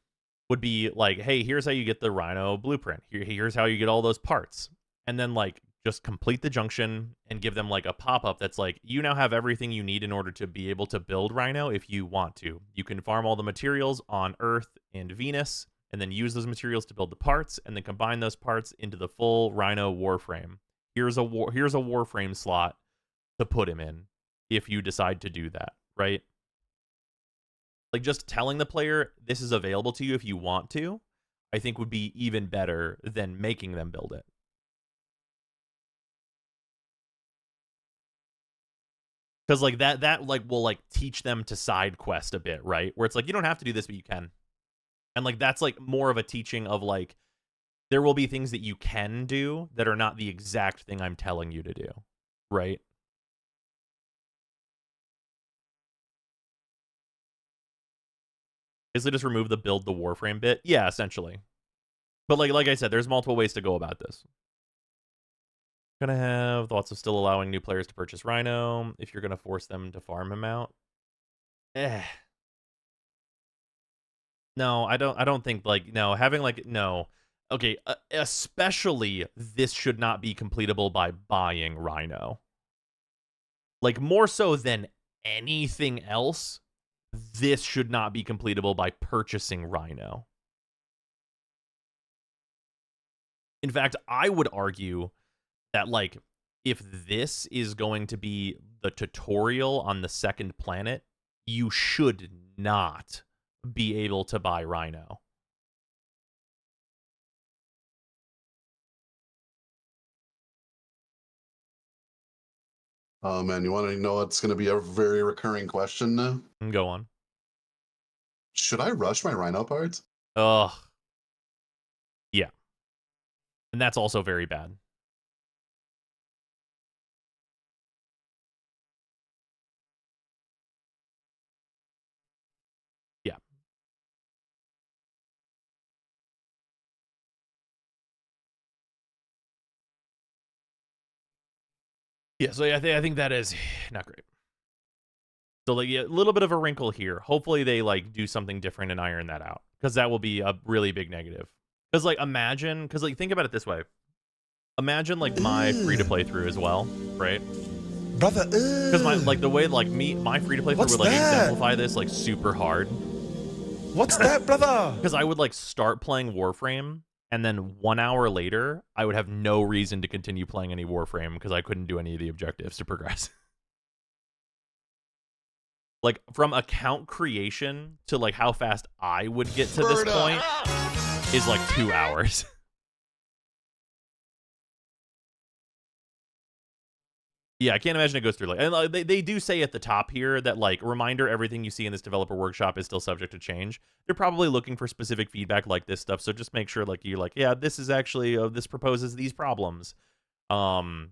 would be like, hey, here's how you get the Rhino blueprint. Here's how you get all those parts. And then like just complete the junction and give them like a pop-up that's like, you now have everything you need in order to be able to build Rhino if you want to. You can farm all the materials on Earth and Venus and then use those materials to build the parts and then combine those parts into the full Rhino Warframe. Here's a Warframe slot to put him in if you decide to do that, right? Like just telling the player this is available to you if you want to, I think would be even better than making them build it. Because like that like will like teach them to side quest a bit, right? Where it's like you don't have to do this, but you can. And like that's like more of a teaching of like there will be things that you can do that are not the exact thing I'm telling you to do, right? Basically just remove the build the Warframe bit. Yeah, essentially. But like I said, there's multiple ways to go about this. Gonna have thoughts of still allowing new players to purchase Rhino if you're gonna force them to farm him out. No, I don't think like no, having like no. Okay, especially this should not be completable by buying Rhino. Like more so than anything else, this should not be completable by purchasing Rhino. In fact, I would argue that like if this is going to be the tutorial on the second planet, you should not be able to buy Rhino. Oh man, you want to know what's going to be a very recurring question now? Go on. Should I rush my Rhino parts? Ugh. Yeah. And that's also very bad. Yeah. Yeah, so I think that is not great. So like yeah, a little bit of a wrinkle here. Hopefully they like do something different and iron that out, because that will be a really big negative. Because like imagine, because like think about it this way. Imagine like my free to play through as well, right? Brother, Because my like the way like my free to play through What's would like that? exemplify this like super hard. what's that, brother? Because I would like start playing Warframe, and then 1 hour later, I would have no reason to continue playing any Warframe because I couldn't do any of the objectives to progress. Like from account creation to like how fast I would get to this point is like 2 hours. Yeah, I can't imagine it goes through like, and they do say at the top here that like reminder, everything you see in this developer workshop is still subject to change. They're probably looking for specific feedback like this stuff, so just make sure like you're like, yeah, this is actually this proposes these problems. They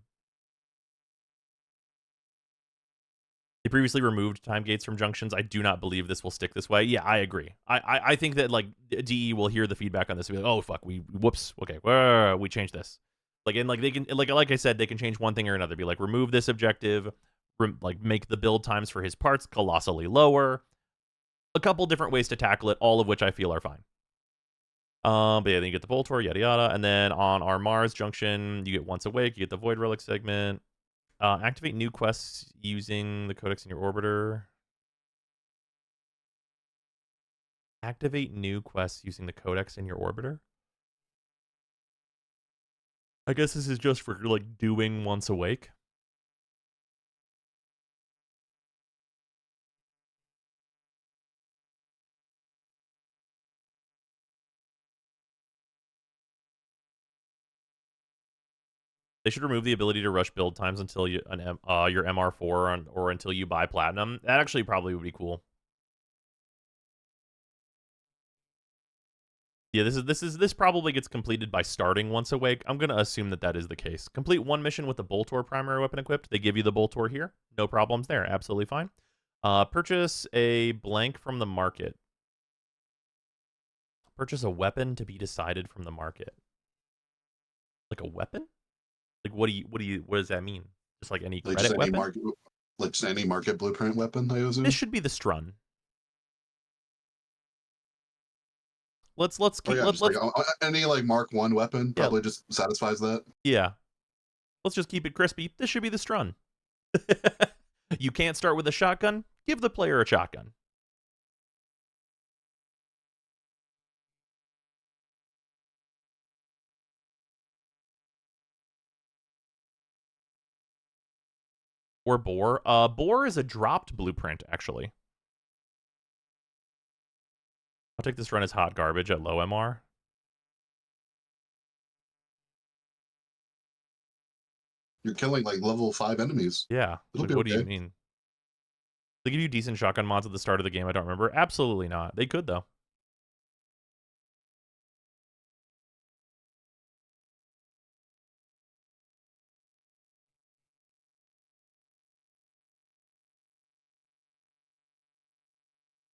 previously removed time gates from junctions. I do not believe this will stick this way. Yeah, I agree. I think that like DE will hear the feedback on this and be like, oh fuck, whoops, okay, we changed this. Like and like they can like I said, they can change one thing or another. Be like remove this objective, like make the build times for his parts colossally lower. a couple different ways to tackle it, all of which I feel are fine. But yeah, then you get the Voltor, yada yada, and then on our Mars Junction, you get Once Awake, you get the Void Relic segment. Activate new quests using the codex in your orbiter. Activate new quests using the codex in your orbiter. I guess this is just for like doing Once Awake. They should remove the ability to rush build times until your MR4 or until you buy Platinum. That actually probably would be cool. Yeah, this probably gets completed by starting Once Awake. I'm gonna assume that is the case. Complete one mission with the Boltor primary weapon equipped. They give you the Boltor here. No problems there. Absolutely fine. Purchase a blank from the market. Purchase a weapon to be decided from the market. Like a weapon? Like what does that mean? Just like any Like credit just any weapon? just any market blueprint weapon, I assume. This should be the Strun. Let's keep any like Mark 1 weapon probably just satisfies that. Yeah. Let's just keep it crispy. This should be the Strun. You can't start with a shotgun? Give the player a shotgun. Or Boar. Boar is a dropped blueprint, actually. I'll take this run as hot garbage at low MR. You're killing like level 5 enemies. Yeah. Like, what do you mean? They give you decent shotgun mods at the start of the game, I don't remember. Absolutely not. They could, though.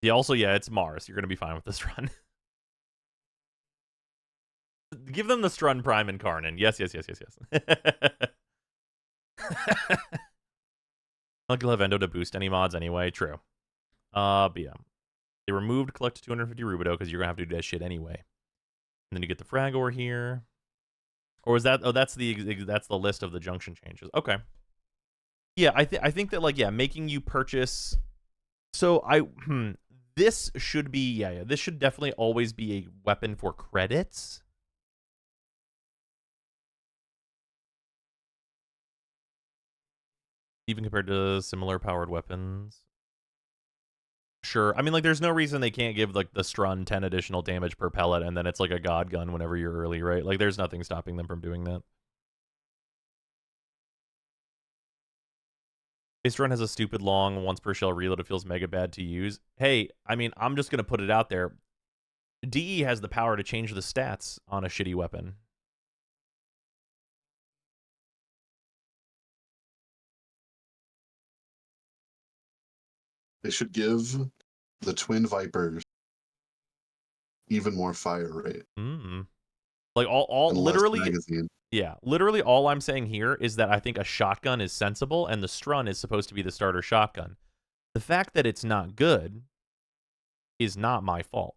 Yeah, also, yeah, it's Mars. You're going to be fine with this run. Give them the Strun Prime and Karnan. Yes. Like you'll have Endo to boost any mods anyway. True. But yeah. They removed collect 250 Rubido because you're going to have to do that shit anyway. And then you get the Fragor here. Or is that... Oh, that's the list of the junction changes. Okay. Yeah, I think that, like, yeah, making you purchase... So, this should be... Yeah, this should definitely always be a weapon for credits. Even compared to similar powered weapons. Sure. I mean, like, there's no reason they can't give, like, the Strun 10 additional damage per pellet, and then it's, like, a god gun whenever you're early, right? Like, there's nothing stopping them from doing that. Base run has a stupid long once per shell reload. It feels mega bad to use. Hey, I mean, I'm just going to put it out there. DE has the power to change the stats on a shitty weapon. They should give the Twin Vipers even more fire rate. Like all literally magazine. Yeah, literally all I'm saying here is that I think a shotgun is sensible and the Strun is supposed to be the starter shotgun. The fact that it's not good is not my fault.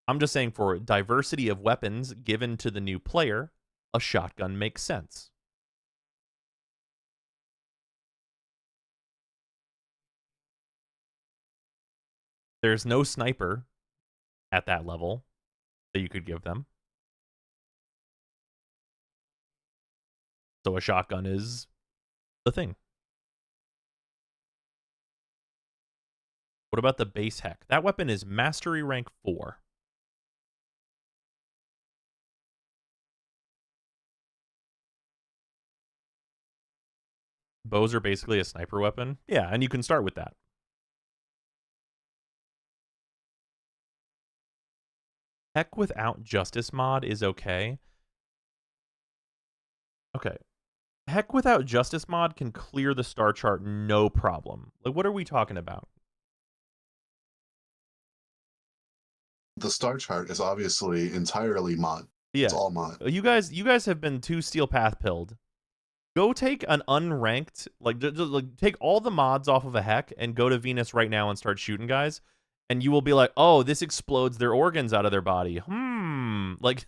I'm just saying for diversity of weapons given to the new player, a shotgun makes sense. There's no sniper at that level that you could give them. So a shotgun is the thing. What about the base heck? That weapon is mastery rank 4. Bows are basically a sniper weapon. Yeah, and you can start with that. Heck without Justice mod is okay. Okay. Heck without Justice mod can clear the star chart no problem. Like, what are we talking about? The star chart is obviously entirely mod. Yeah. It's all mod. You guys have been too steel path pilled Go take an unranked, like, just like take all the mods off of a Heck and go to Venus right now and start shooting guys, and you will be like, oh, this explodes their organs out of their body. Like,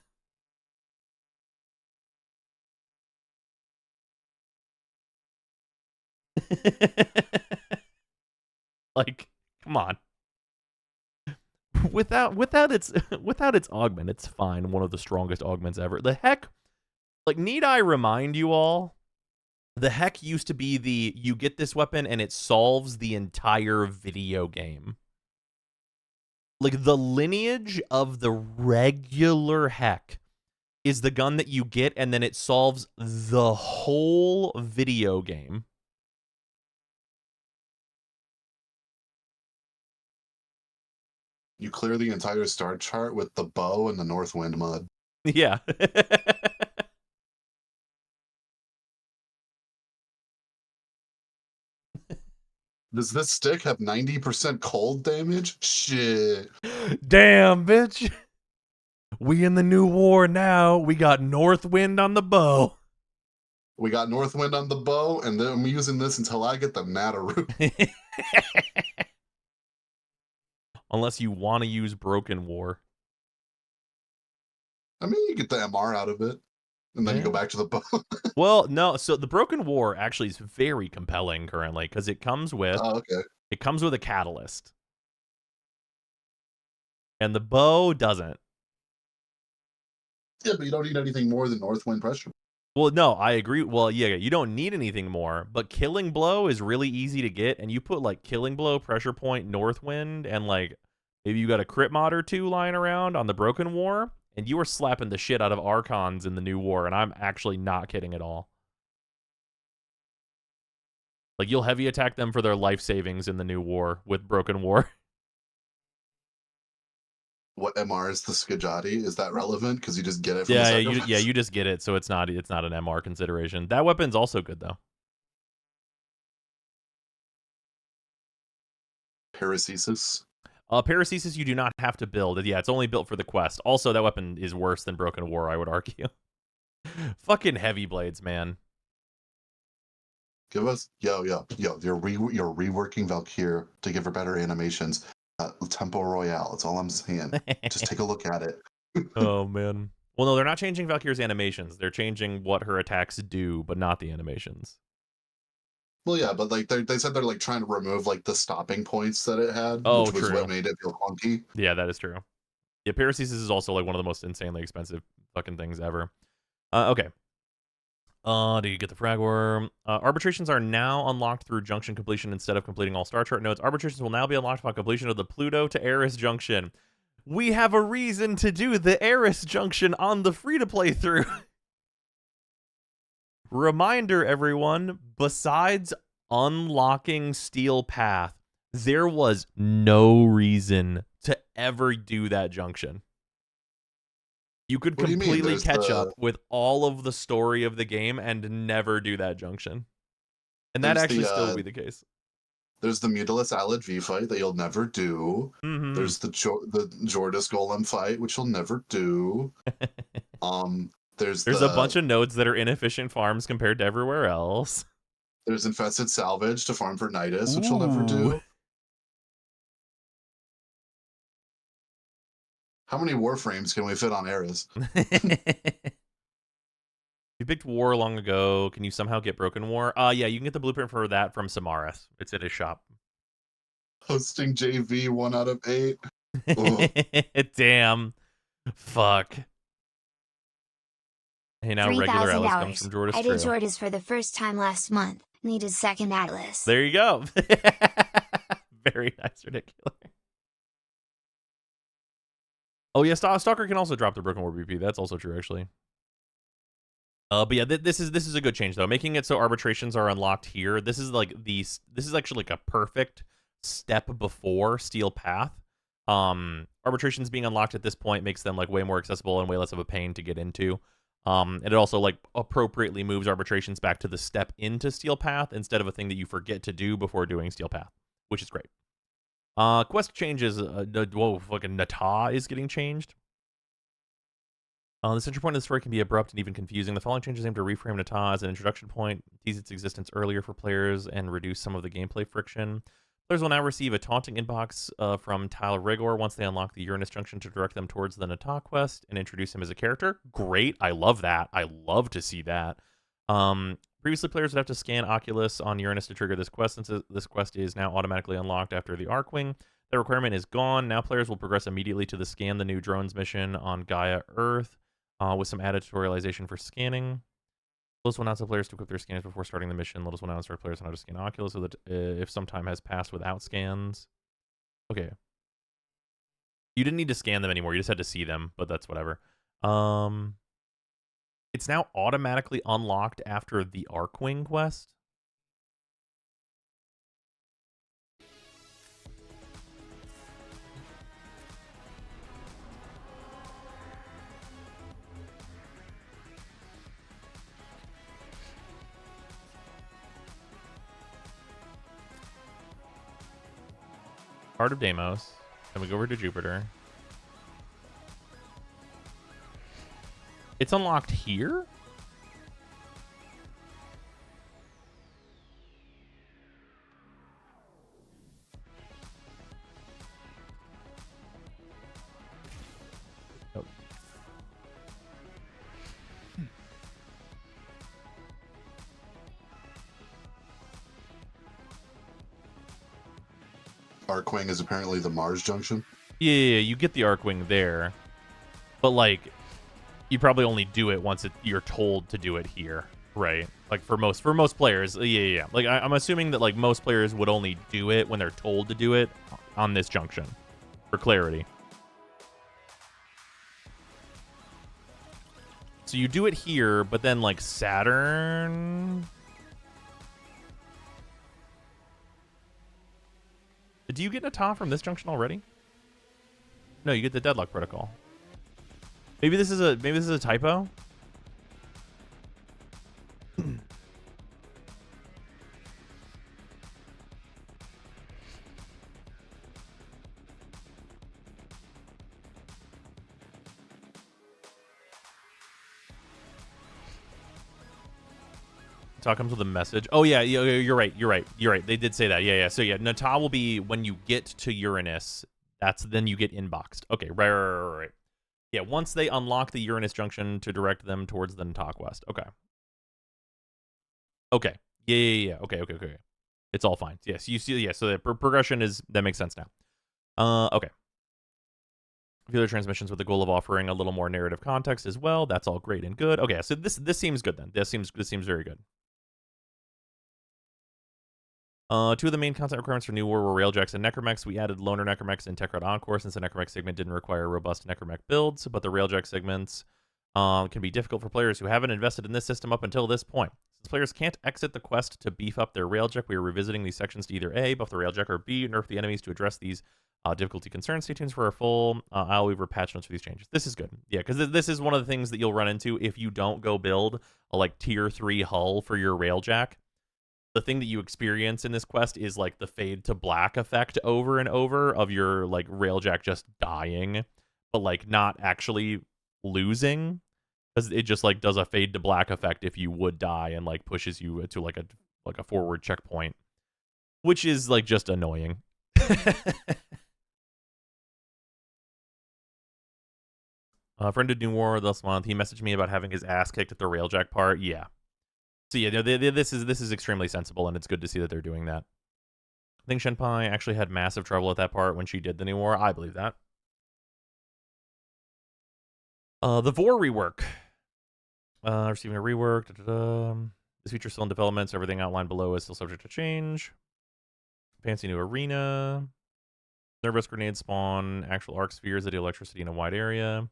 like, come on. Without its augment, it's fine. One of the strongest augments ever. The Heck, like, need I remind you all? The Heck used to be the, you get this weapon and it solves the entire video game. Like, the lineage of the regular Heck is the gun that you get and then it solves the whole video game. You clear the entire star chart with the bow and the Northwind mod. Yeah. Does this stick have 90% cold damage? Shit. Damn, bitch. We in the new war now. We got Northwind on the bow. We got Northwind on the bow, and then I'm using this until I get the Nataru. Unless you want to use Broken War. I mean, you get the MR out of it, and then you go back to the bow. Well, no. So the Broken War actually is very compelling currently because it comes with it comes with a catalyst, and the bow doesn't. Yeah, but you don't need anything more than Northwind pressure. Well, no, I agree. Well, yeah, you don't need anything more, but Killing Blow is really easy to get, and you put like Killing Blow, Pressure Point, Northwind, and like maybe you got a crit mod or two lying around on the Broken War, and you are slapping the shit out of Archons in the new war, and I'm actually not kidding at all. Like, you'll heavy attack them for their life savings in the new war with Broken War. What MR is the Skajati? Is that relevant? Because you just get it from Yeah, the you just get it, so it's not an MR consideration. That weapon's also good though. Paracesis. Paracesis you do not have to build. Yeah, it's only built for the quest. Also, that weapon is worse than Broken War, I would argue. Fucking heavy blades, man. Give us You're reworking Valkyr to give her better animations. Tempo Royale. That's all I'm saying. Just take a look at it. Oh man. Well, no, they're not changing Valkyr's animations. They're changing what her attacks do, but not the animations. Well, yeah, but like they said they're like trying to remove like the stopping points that it had, Oh, which was true. what made it feel clunky. Yeah, that is true. Yeah, Paracesis is also like one of the most insanely expensive fucking things ever. Okay. Do you get the frag worm? Arbitrations are now unlocked through junction completion instead of completing all star chart nodes. Arbitrations will now be unlocked upon completion of the Pluto to Eris junction. We have a reason to do the Eris junction on the free-to-play through. Reminder, everyone, besides unlocking Steel Path, there was no reason to ever do that junction. You could completely catch up with all of the story of the game and never do that junction. And that actually still be the case. There's the Mutilus Alad V fight that you'll never do. Mm-hmm. There's the Jordis Golem fight, which you'll never do. There's a bunch of nodes that are inefficient farms compared to everywhere else. There's Infested Salvage to farm for Nidus, which you'll never do. How many Warframes can we fit on Eris? You picked War long ago. Can you somehow get Broken War? Yeah, you can get the blueprint for that from Samaras. It's at his shop. Hosting JV 1 out of 8. Damn. Fuck. Hey, now regular Atlas comes from Jordis. I did Jordis for the first time last month. Needed second Atlas. There you go. Very nice, ridiculous. Oh yeah, Stalker can also drop the Broken War BP. That's also true, actually. But yeah, this is a good change though. Making it so arbitrations are unlocked here. This is actually like a perfect step before Steel Path. Arbitrations being unlocked at this point makes them like way more accessible and way less of a pain to get into. And it also like appropriately moves arbitrations back to the step into Steel Path instead of a thing that you forget to do before doing Steel Path, which is great. Quest changes. Whoa, fucking Nata is getting changed. The center point of the story can be abrupt and even confusing. The following changes aim to reframe Nata as an introduction point, tease its existence earlier for players, and reduce some of the gameplay friction. Players will now receive a taunting inbox from Tal Rigor once they unlock the Uranus Junction to direct them towards the Nata quest and introduce him as a character. Great, I love that. I love to see that. Previously, players would have to scan Oculus on Uranus to trigger this quest, since this quest is now automatically unlocked after the Arcwing. The requirement is gone. Now players will progress immediately to the Scan the New Drones mission on Gaia Earth. With some added tutorialization for scanning. Lotus will announce to players to equip their scanners before starting the mission. Lotus will now instruct players on how to scan Oculus so that if some time has passed without scans. Okay. You didn't need to scan them anymore. You just had to see them, but that's whatever. It's now automatically unlocked after the Arcwing quest. Heart of Deimos. Then we go over to Jupiter. It's unlocked here? Oh. Arcwing is apparently the Mars junction. Yeah, you get the Arcwing there. But, like, you probably only do it once you're told to do it here, right? Like, for most players, yeah. Like, I'm assuming that, like, most players would only do it when they're told to do it on this junction, for clarity. So you do it here, but then, like, Saturn... Do you get Nata from this junction already? No, you get the Deadlock Protocol. Maybe this is a typo. Nata comes with a message. Oh yeah, you're right. They did say that. Yeah. So yeah, Nata will be when you get to Uranus. Then you get inboxed. Okay, right. Yeah, once they unlock the Uranus junction to direct them towards the Nata quest. Okay. Yeah. Okay. It's all fine. Yes, you see. Yeah, so the progression that makes sense now. Okay. A few other transmissions with the goal of offering a little more narrative context as well. That's all great and good. Okay, so this seems good then. This seems very good. Two of the main content requirements for New War were Railjacks and Necromechs. We added Loner Necromechs in Techrod Encore since the Necromech segment didn't require robust Necromech builds, but the Railjack segments can be difficult for players who haven't invested in this system up until this point. Since players can't exit the quest to beef up their Railjack, we are revisiting these sections to either A, buff the Railjack, or B, nerf the enemies to address these difficulty concerns. Stay tuned for our full Weaver patch notes for these changes. This is good. Yeah, because this is one of the things that you'll run into if you don't go build a like tier 3 hull for your Railjack. The thing that you experience in this quest is like the fade to black effect over and over of your like Railjack just dying, but like not actually losing, because it just like does a fade to black effect if you would die and like pushes you to like a forward checkpoint, which is like just annoying. A friend of New War this month, he messaged me about having his ass kicked at the Railjack part. Yeah. So yeah, this is extremely sensible, and it's good to see that they're doing that. I think Shenpai actually had massive trouble at that part when she did the New War. I believe that. The Vor rework. Receiving a rework. This feature is still in development, so everything outlined below is still subject to change. Fancy new arena. Nervous grenade spawn. Actual arc spheres that do electricity in a wide area.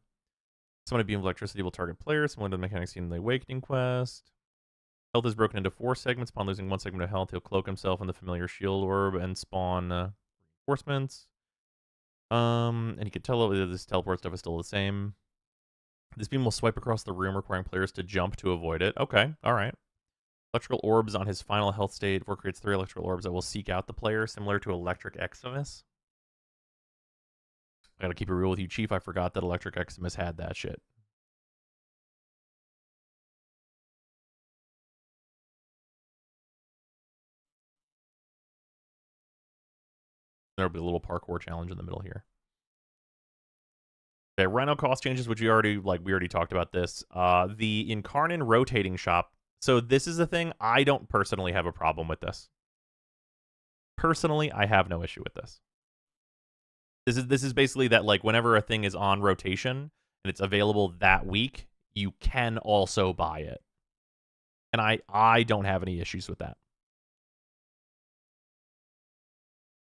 Summoning beam of electricity will target players, similar to the mechanics seen in the Awakening quest. Health is broken into 4 segments. Upon losing 1 segment of health, he'll cloak himself in the familiar shield orb and spawn reinforcements. And you can tell that this teleport stuff is still the same. This beam will swipe across the room, requiring players to jump to avoid it. Okay, all right. Electrical orbs on his final health state. Vor creates 3 electrical orbs that will seek out the player, similar to Electric Eximus. I gotta keep it real with you, Chief. I forgot that Electric Eximus had that shit. There'll be a little parkour challenge in the middle here. Okay, Rhino cost changes, which we already talked about this. The Incarnon rotating shop. So this is the thing. I don't personally have a problem with this. Personally, I have no issue with this. This is basically that, like, whenever a thing is on rotation and it's available that week, you can also buy it. And I don't have any issues with that.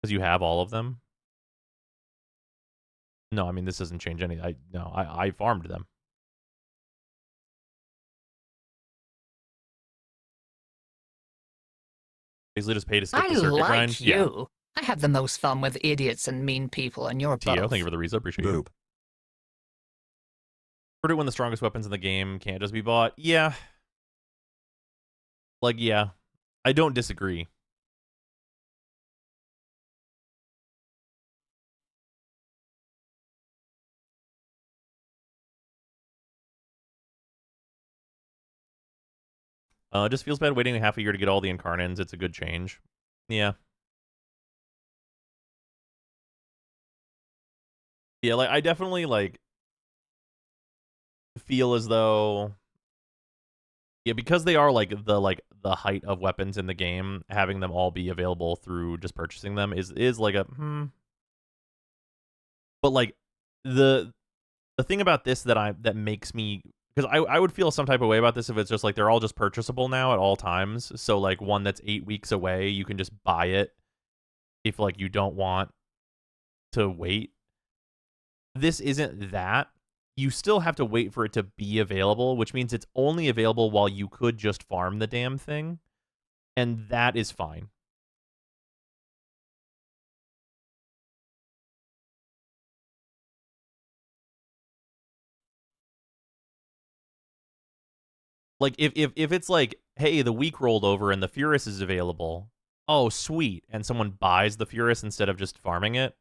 Because you have all of them. No, I mean, this doesn't change any. I farmed them. Basically just pay to skip the circuit grind. You. Yeah. I have the most fun with idiots and mean people, and you're Tio, both. thank you for the resub. Appreciate you. Boop. Heard it when the strongest weapons in the game can't just be bought. Yeah. Like, yeah. I don't disagree. Just feels bad waiting half a year to get all the Incarnons. It's a good change. Yeah. Yeah, like, I definitely, like, feel as though... Yeah, because they are, like, the height of weapons in the game, having them all be available through just purchasing them is like a, But, like, the thing about this that makes me... Because I would feel some type of way about this if it's just like they're all just purchasable now at all times. So like one that's 8 weeks away, you can just buy it if like you don't want to wait. This isn't that. You still have to wait for it to be available, which means it's only available while you could just farm the damn thing. And that is fine. Like, if it's like, hey, the week rolled over and the Furus is available, oh, sweet, and someone buys the Furus instead of just farming it,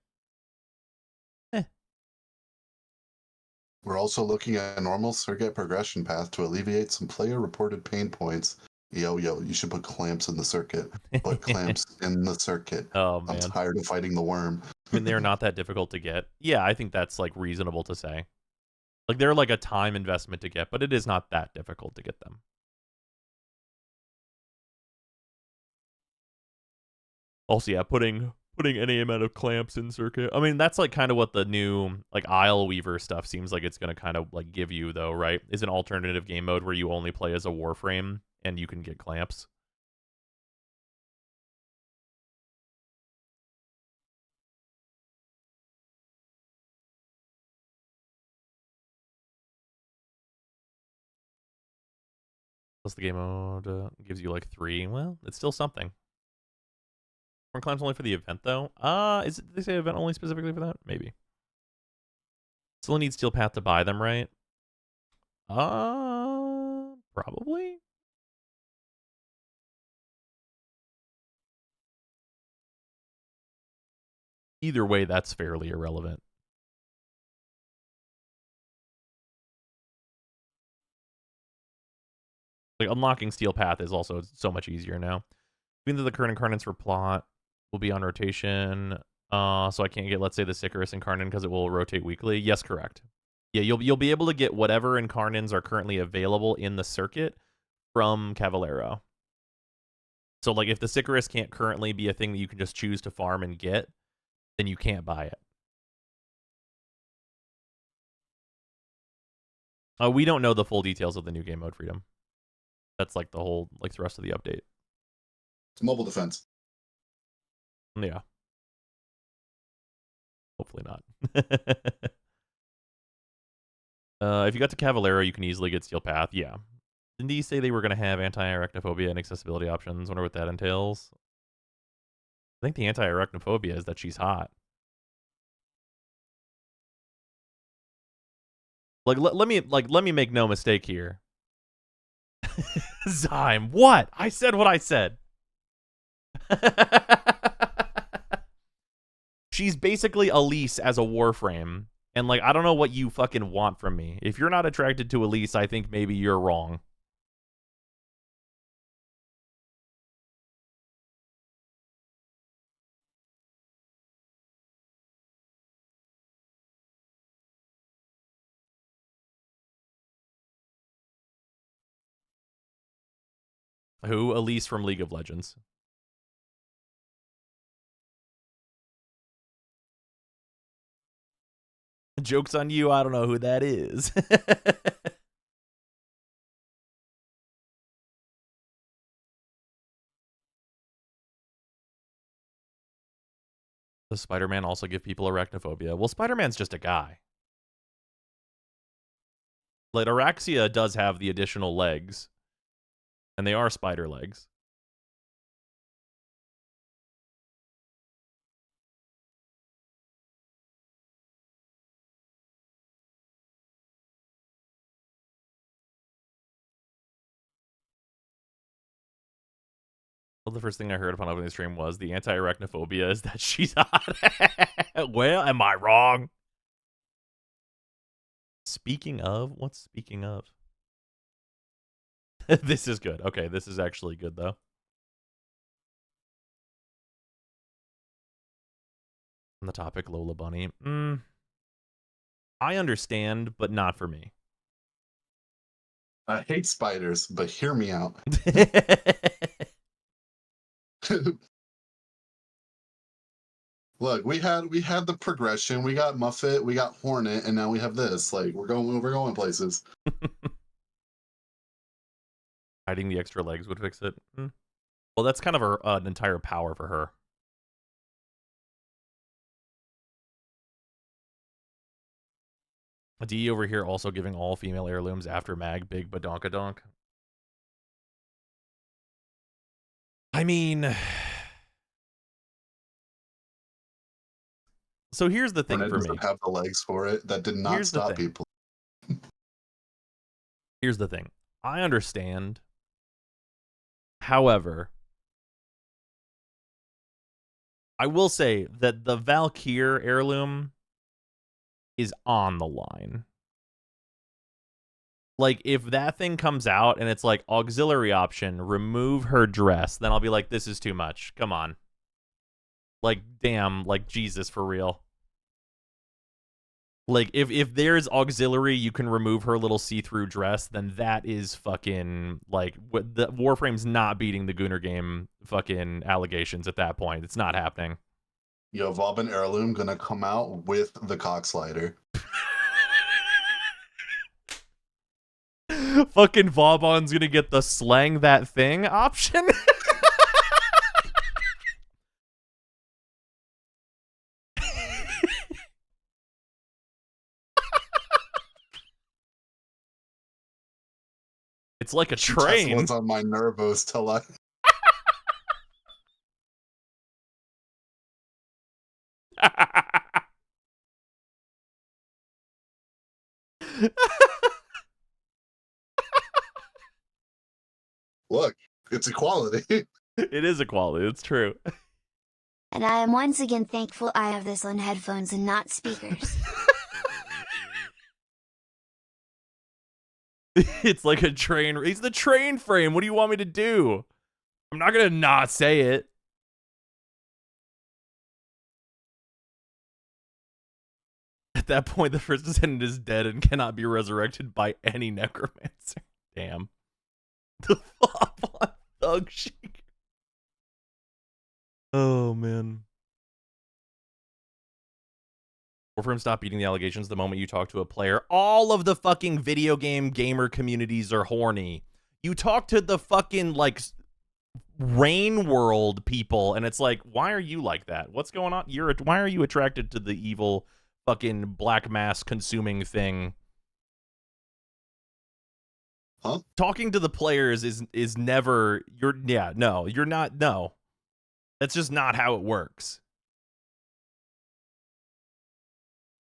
We're also looking at a normal circuit progression path to alleviate some player-reported pain points. Yo, you should put clamps in the circuit. Put clamps in the circuit. Oh, man. I'm tired of fighting the worm. I mean, they're not that difficult to get. Yeah, I think that's, like, reasonable to say. Like, they're, like, a time investment to get, but it is not that difficult to get them. Also, yeah, putting any amount of clamps in circuit. I mean, that's, like, kind of what the new, like, Isle Weaver stuff seems like it's going to kind of, like, give you, though, right? Is an alternative game mode where you only play as a Warframe, and you can get clamps. Plus the game mode gives you like 3. Well, it's still something. More clamps only for the event, though. Did they say event only specifically for that? Maybe. Still need Steel Path to buy them, right? Probably. Either way, that's fairly irrelevant. Like, unlocking Steel Path is also so much easier now. Even though the current incarnates for plot will be on rotation, so I can't get, let's say, the Sicarus Incarnate because it will rotate weekly. Yes, correct. Yeah, you'll be able to get whatever Incarnans are currently available in the circuit from Cavallero. So, like, if the Sicarus can't currently be a thing that you can just choose to farm and get, then you can't buy it. We don't know the full details of the new game mode freedom. That's like the whole thrust of the update. It's mobile defense. Yeah. Hopefully not. If you got to Cavallero, you can easily get Steel Path. Yeah. Didn't they say they were going to have anti-arachnophobia and accessibility options? Wonder what that entails. I think the anti-arachnophobia is that she's hot. Like, let me make no mistake here. Zyme, what? I said what I said. She's basically Elise as a Warframe. And, like, I don't know what you fucking want from me. If you're not attracted to Elise, I think maybe you're wrong. Who? Elise from League of Legends. Joke's on you, I don't know who that is. Does Spider-Man also give people arachnophobia? Well, Spider-Man's just a guy. Like, Araxia does have the additional legs, and they are spider legs. Well, the first thing I heard upon opening the stream was the anti-arachnophobia is that she's hot. Well, am I wrong? Speaking of, what's speaking of? This is good. Okay, this is actually good, though. On the topic, Lola Bunny. I understand, but not for me. I hate spiders, but hear me out. Look, we had the progression. We got Muffet, we got Hornet, and now we have this. Like we're going places. Hiding the extra legs would fix it. Well, that's kind of an entire power for her. D over here also giving all female heirlooms after mag big badonkadonk. I mean, so here's the thing Hornet for me. Doesn't have the legs for it. That did not stop people. Here's the thing. I understand. However, I will say that the Valkyr heirloom is on the line. Like, if that thing comes out and it's like auxiliary option, remove her dress, then I'll be like, this is too much. Come on. Like, damn, like, Jesus, for real. Like, if there's auxiliary, you can remove her little see-through dress, then that is fucking, like, the Warframe's not beating the Gunnar game fucking allegations at that point. It's not happening. Yo, Vauban Heirloom gonna come out with the cock slider. Fucking Vauban's gonna get the slang that thing option. It's like a train. That's what's on my nervos till I... Look, it's equality. It is equality, it's true. And I am once again thankful I have this on headphones and not speakers. It's like a train. He's the train frame. What do you want me to do? I'm not gonna not say it. At that point, the first descendant is dead and cannot be resurrected by any necromancer. Damn. The flop on Thug Chic. Oh, man. Warframe, stop beating the allegations the moment you talk to a player. All of the fucking video game gamer communities are horny. You talk to the fucking, like, Rain World people, and it's like, why are you like that? What's going on? Why are you attracted to the evil fucking black mass consuming thing? Huh? Talking to the players is never... You're not... No. That's just not how it works.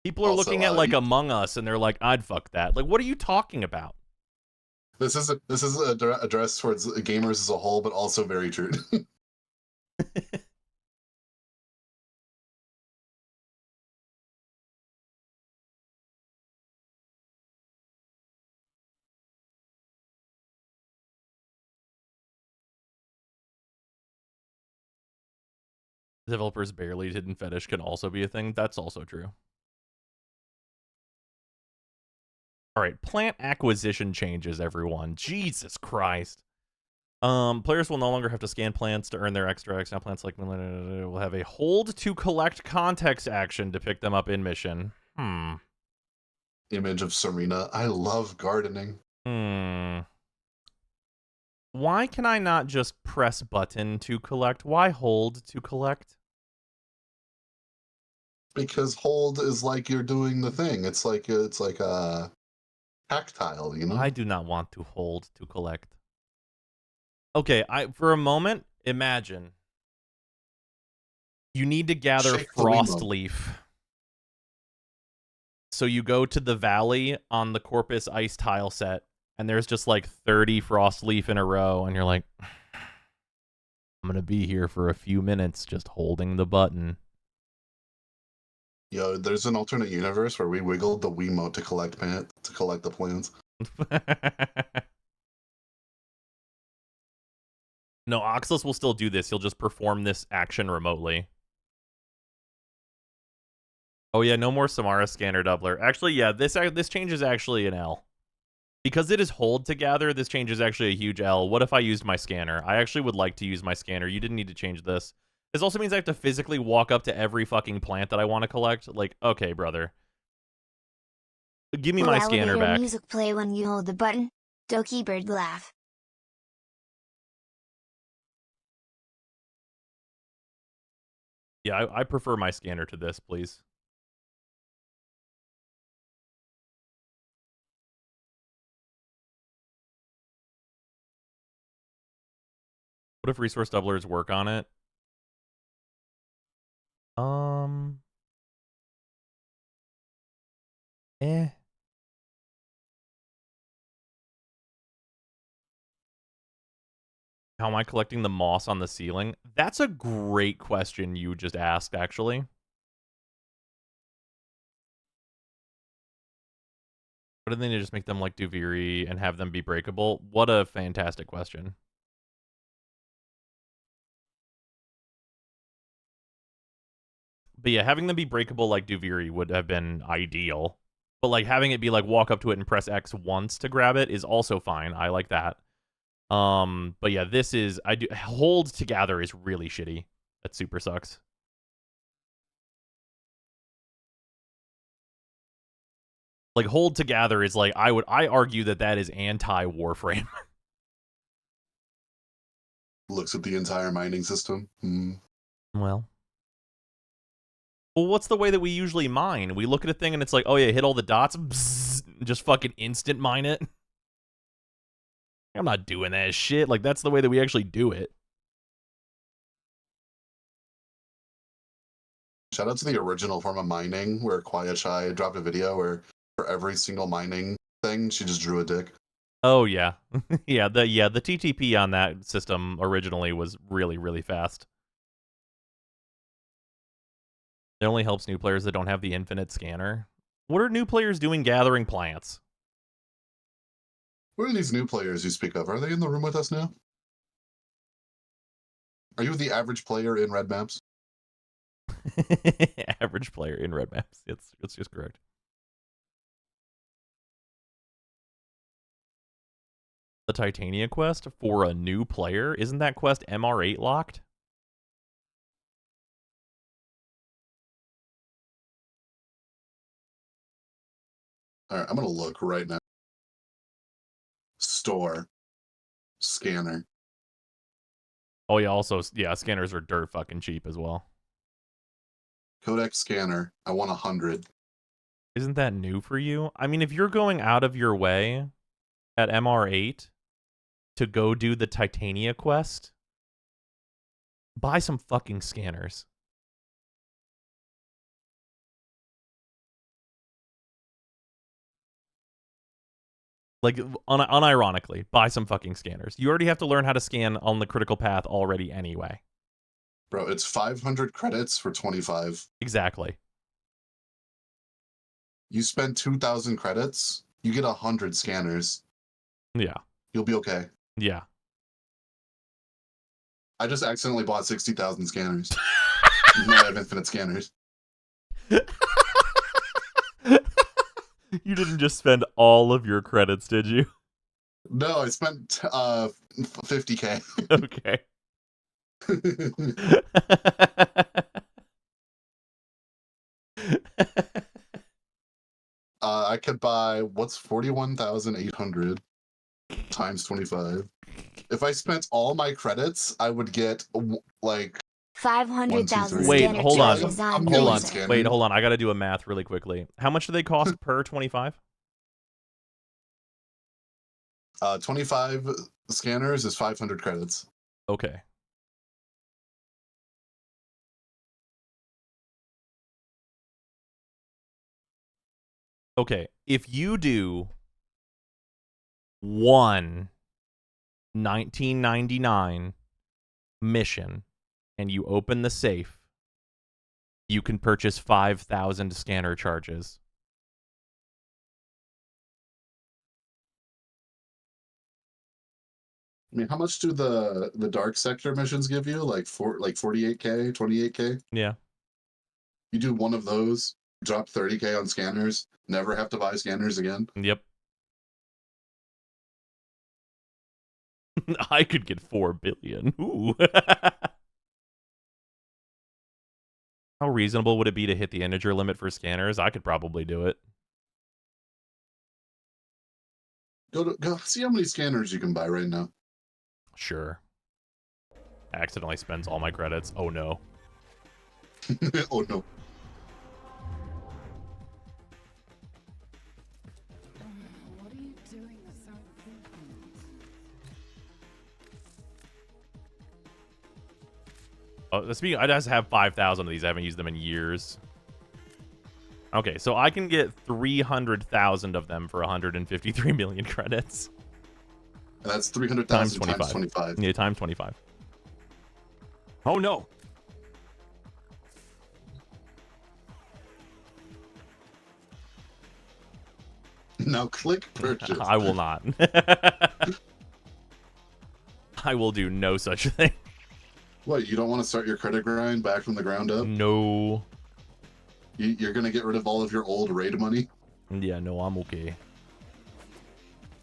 People are looking at, like, Among Us, and they're like, I'd fuck that. Like, what are you talking about? This is addressed towards gamers as a whole, but also very true. Developers barely hidden fetish can also be a thing. That's also true. All right, plant acquisition changes, everyone. Jesus Christ. Players will no longer have to scan plants to earn their extra X. Now plants like will have a hold to collect context action to pick them up in mission. Image of Serena. I love gardening. Why can I not just press button to collect? Why hold to collect? Because hold is like you're doing the thing. It's like a tactile, you know? I do not want to hold to collect. Okay, for a moment, imagine you need to gather Shake the frost Wiimote. leaf. So you go to the valley on the Corpus ice tile set, and there's just like 30 frost leaf in a row, and you're like, I'm gonna be here for a few minutes just holding the button. Yo, there's an alternate universe where we wiggled the Wiimote to collect the plants. No, Oxus will still do this. He'll just perform this action remotely. Oh yeah, no more Samara scanner doubler. Actually, yeah, this change is actually an L. Because it is hold to gather, this change is actually a huge L. What if I used my scanner? I actually would like to use my scanner. You didn't need to change this. This also means I have to physically walk up to every fucking plant that I want to collect. Like, okay, brother. Give me my scanner back. Music play when you hold the button. Doki bird laugh. Yeah, I prefer my scanner to this, please. What if resource doublers work on it? How am I collecting the moss on the ceiling? That's a great question you just asked, actually. What do they need to just make them like Duviri and have them be breakable? What a fantastic question. But yeah, having them be breakable like Duviri would have been ideal. But like having it be like walk up to it and press X once to grab it is also fine. I like that. But yeah, this is hold to gather is really shitty. That super sucks. Like hold to gather is like I argue that is anti-Warframe. Looks at the entire mining system. Well, what's the way that we usually mine? We look at a thing and it's like, oh yeah, hit all the dots, bzzz, just fucking instant mine it. I'm not doing that shit. Like, that's the way that we actually do it. Shout out to the original form of mining, where Quiet Shy dropped a video where for every single mining thing, she just drew a dick. Oh yeah, yeah. The TTP on that system originally was really, really fast. It only helps new players that don't have the infinite scanner. What are new players doing gathering plants? What are these new players you speak of? Are they in the room with us now? Are you the average player in red maps? Average player in red maps. It's just correct. The Titania quest for a new player? Isn't that quest MR8 locked? All right, I'm going to look right now. Store. Scanner. Oh yeah, also, yeah, scanners are dirt fucking cheap as well. Codex scanner. I want 100. Isn't that new for you? I mean, if you're going out of your way at MR8 to go do the Titania quest, buy some fucking scanners. Like, unironically, buy some fucking scanners. You already have to learn how to scan on the critical path already anyway. Bro, it's 500 credits for 25. Exactly. You spend 2,000 credits, you get 100 scanners. Yeah. You'll be okay. Yeah. I just accidentally bought 60,000 scanners. Now I have infinite scanners. You didn't just spend all of your credits, did you? No, I spent 50K. Okay. I could buy what's 41,800 times 25. If I spent all my credits, I would get like 500,000 3. Wait, scanner hold on. charges A on Hold million on. user. scanners. Wait, hold on. I got to do a math really quickly. How much do they cost per 25? 25 scanners is 500 credits. Okay. Okay. If you do one 1999 mission and you open the safe, you can purchase 5,000 scanner charges. I mean, how much do the dark sector missions give you? Like 48K, 28K? Yeah. You do one of those, drop 30K on scanners, never have to buy scanners again. Yep. I could get 4 billion. Ooh. How reasonable would it be to hit the integer limit for scanners? I could probably do it. Go see how many scanners you can buy right now. Sure. Accidentally spends all my credits. Oh no. Oh no. Oh, speaking, I just have 5,000 of these. I haven't used them in years. Okay, so I can get 300,000 of them for 153 million credits. And that's 300,000 times times 25. Yeah, times 25. Oh no. Now click purchase. I will not. I will do no such thing. What, you don't want to start your credit grind back from the ground up? No. You're going to get rid of all of your old raid money? Yeah, no, I'm okay.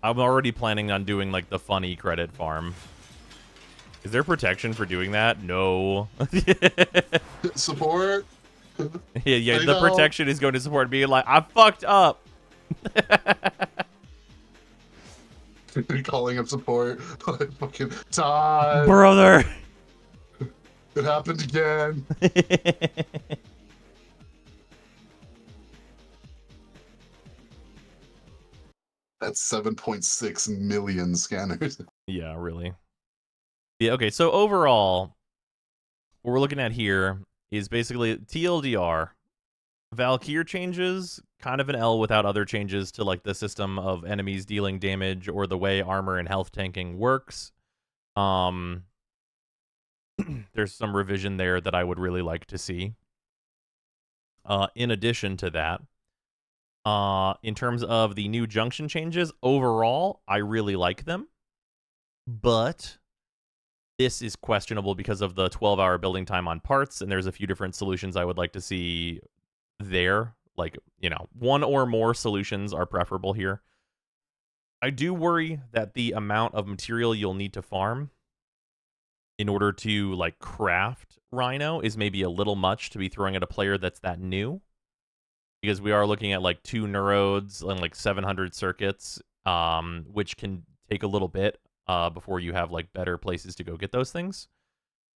I'm already planning on doing, like, the funny credit farm. Is there protection for doing that? No. Support? Yeah, the protection is going to support being like, I fucked up. Calling up support. Fucking time. Brother. It happened again. That's 7.6 million scanners. Yeah, really. Yeah, okay, so overall, what we're looking at here is basically TLDR. Valkyr changes, kind of an L without other changes to like the system of enemies dealing damage or the way armor and health tanking works. There's some revision there that I would really like to see. In addition to that, in terms of the new junction changes, overall, I really like them. But this is questionable because of the 12-hour building time on parts, and there's a few different solutions I would like to see there. Like, you know, one or more solutions are preferable here. I do worry that the amount of material you'll need to farm in order to, like, craft Rhino is maybe a little much to be throwing at a player that's that new. Because we are looking at, like, 2 neurodes and, like, 700 circuits, which can take a little bit before you have, like, better places to go get those things.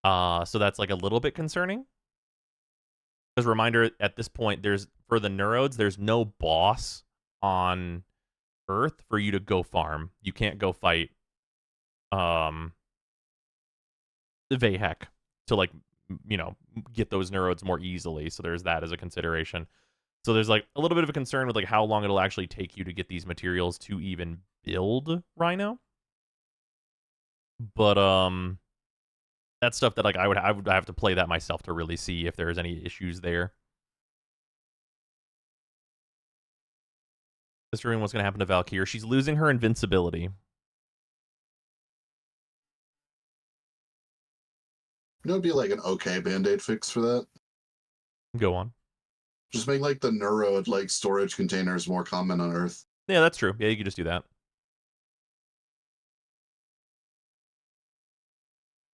So that's, like, a little bit concerning. As a reminder, at this point, for the neurodes, there's no boss on Earth for you to go farm. You can't go fight the Vayhek to, like, you know, get those neurodes more easily. So there's that as a consideration. So there's, like, a little bit of a concern with, like, how long it'll actually take you to get these materials to even build Rhino. But that's stuff that, like, I would have to play that myself to really see if there's any issues there. Considering what's going to happen to Valkyr, she's losing her invincibility. You know, it'd be like an okay band-aid fix for that. Go on. Just make like the neurode like storage containers more common on Earth. Yeah, that's true. Yeah, you could just do that.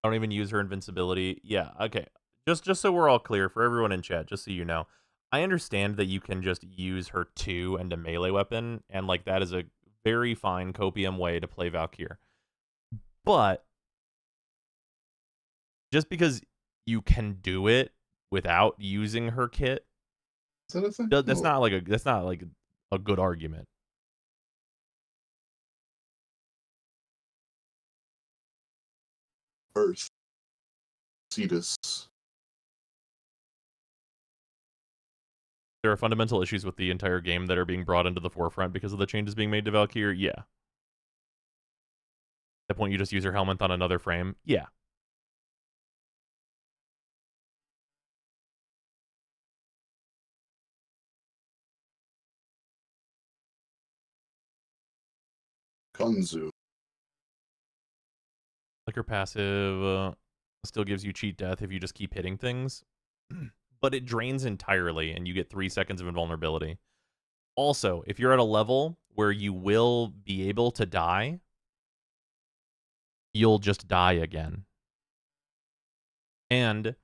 Don't even use her invincibility. Yeah, okay. Just so we're all clear for everyone in chat, just so you know. I understand that you can just use her 2 and a melee weapon, and like that is a very fine copium way to play Valkyr. But just because you can do it without using her kit, Is that a thing? that's not like a good argument. Earth. Cetus. There are fundamental issues with the entire game that are being brought into the forefront because of the changes being made to Valkyr. Yeah. At that point, you just use her helmet on another frame. Yeah. Kanzu. Like her passive still gives you cheat death if you just keep hitting things. But it drains entirely, and you get 3 seconds of invulnerability. Also, if you're at a level where you will be able to die, you'll just die again. And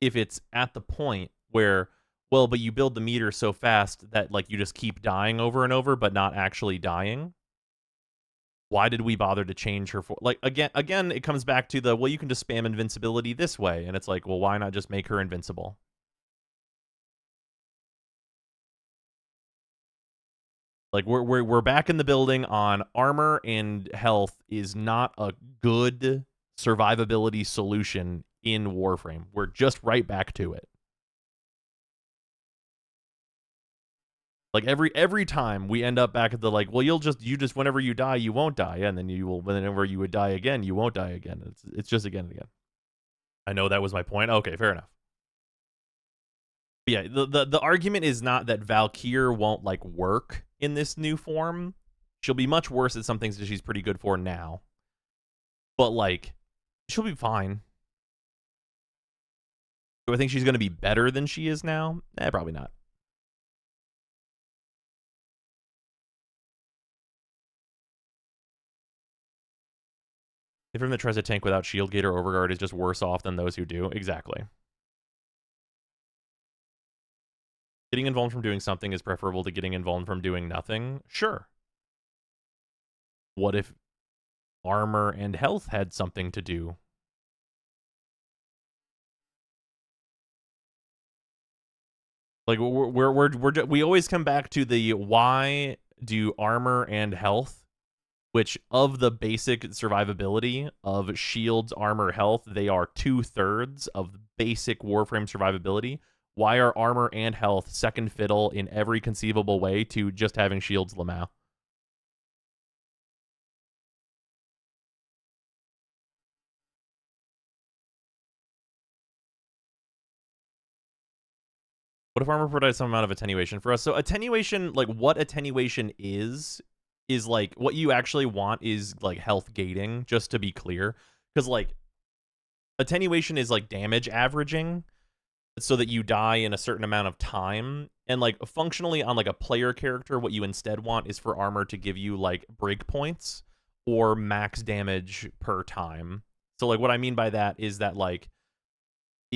if it's at the point where, well, but you build the meter so fast that like you just keep dying over and over, but not actually dying, why did we bother to change her for? Like, again, it comes back to the, well, you can just spam invincibility this way. And it's like, well, why not just make her invincible? Like, we're back in the building on armor and health is not a good survivability solution in Warframe. We're just right back to it. Like every time we end up back at the like, well, you just whenever you die, you won't die, and then you will whenever you would die again, you won't die again. It's just again and again. I know that was my point. Okay, fair enough. But yeah, the argument is not that Valkyr won't like work in this new form. She'll be much worse at some things that she's pretty good for now. But like, she'll be fine. Do I think she's going to be better than she is now? Probably not. Everyone that tries to tank without shield gate or overguard is just worse off than those who do. Exactly. Getting involved from doing something is preferable to getting involved from doing nothing. Sure. What if armor and health had something to do? Like we always come back to the why do armor and health, which of the basic survivability of shields, armor, health, they are 2/3 of the basic Warframe survivability. Why are armor and health second fiddle in every conceivable way to just having shields, Lamau? What if armor provides some amount of attenuation for us? So attenuation, like what attenuation is like what you actually want is like health gating, just to be clear. Because like attenuation is like damage averaging so that you die in a certain amount of time. And like functionally on like a player character, what you instead want is for armor to give you like breakpoints or max damage per time. So like what I mean by that is that like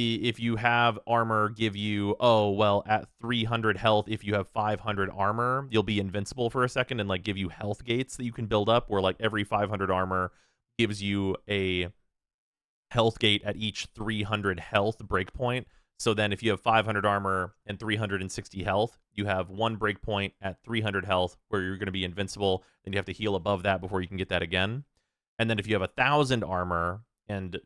if you have armor give you, oh, well, at 300 health, if you have 500 armor, you'll be invincible for a second and like give you health gates that you can build up where like every 500 armor gives you a health gate at each 300 health breakpoint. So then if you have 500 armor and 360 health, you have one breakpoint at 300 health where you're going to be invincible. Then you have to heal above that before you can get that again. And then if you have 1,000 armor and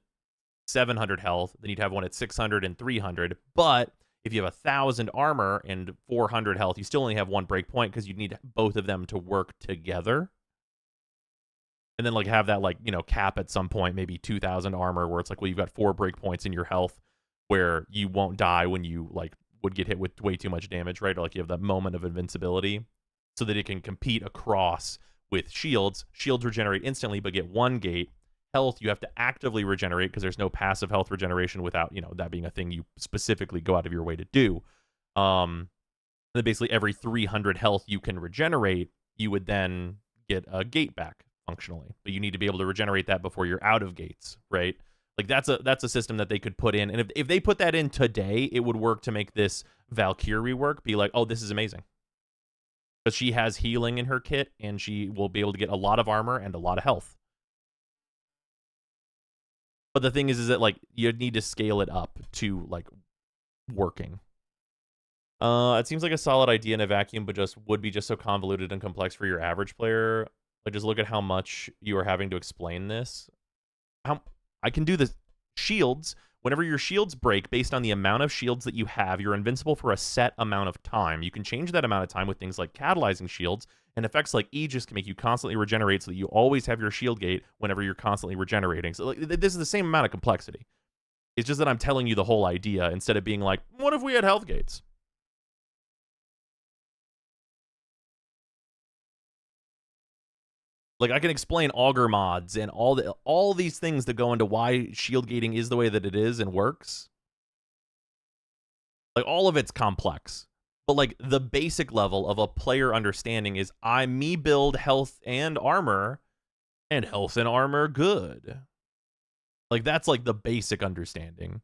700 health, then you'd have one at 600 and 300. But if you have 1,000 armor and 400 health, you still only have one breakpoint because you need both of them to work together. And then like have that like, you know, cap at some point, maybe 2,000 armor where it's like, well, you've got 4 breakpoints in your health where you won't die when you like would get hit with way too much damage, right? Or like you have that moment of invincibility so that it can compete across with shields. Shields regenerate instantly, but get one gate. Health, you have to actively regenerate because there's no passive health regeneration without, you know, that being a thing you specifically go out of your way to do. Then basically every 300 health you can regenerate, you would then get a gate back functionally. But you need to be able to regenerate that before you're out of gates, right? Like that's a system that they could put in, and if they put that in today, it would work to make this Valkyr rework be like, oh, this is amazing. Because she has healing in her kit, and she will be able to get a lot of armor and a lot of health. But the thing is that like you need to scale it up to like working. It seems like a solid idea in a vacuum, but would be just so convoluted and complex for your average player. Like just look at how much you are having to explain this. I can do the shields. Whenever your shields break, based on the amount of shields that you have, you're invincible for a set amount of time. You can change that amount of time with things like catalyzing shields, and effects like Aegis can make you constantly regenerate so that you always have your shield gate whenever you're constantly regenerating. So like, this is the same amount of complexity. It's just that I'm telling you the whole idea instead of being like, what if we had health gates? Like, I can explain auger mods and all these things that go into why shield gating is the way that it is and works. Like, all of it's complex. But, like, the basic level of a player understanding is me build health and armor, and health and armor good. Like, that's, like, the basic understanding.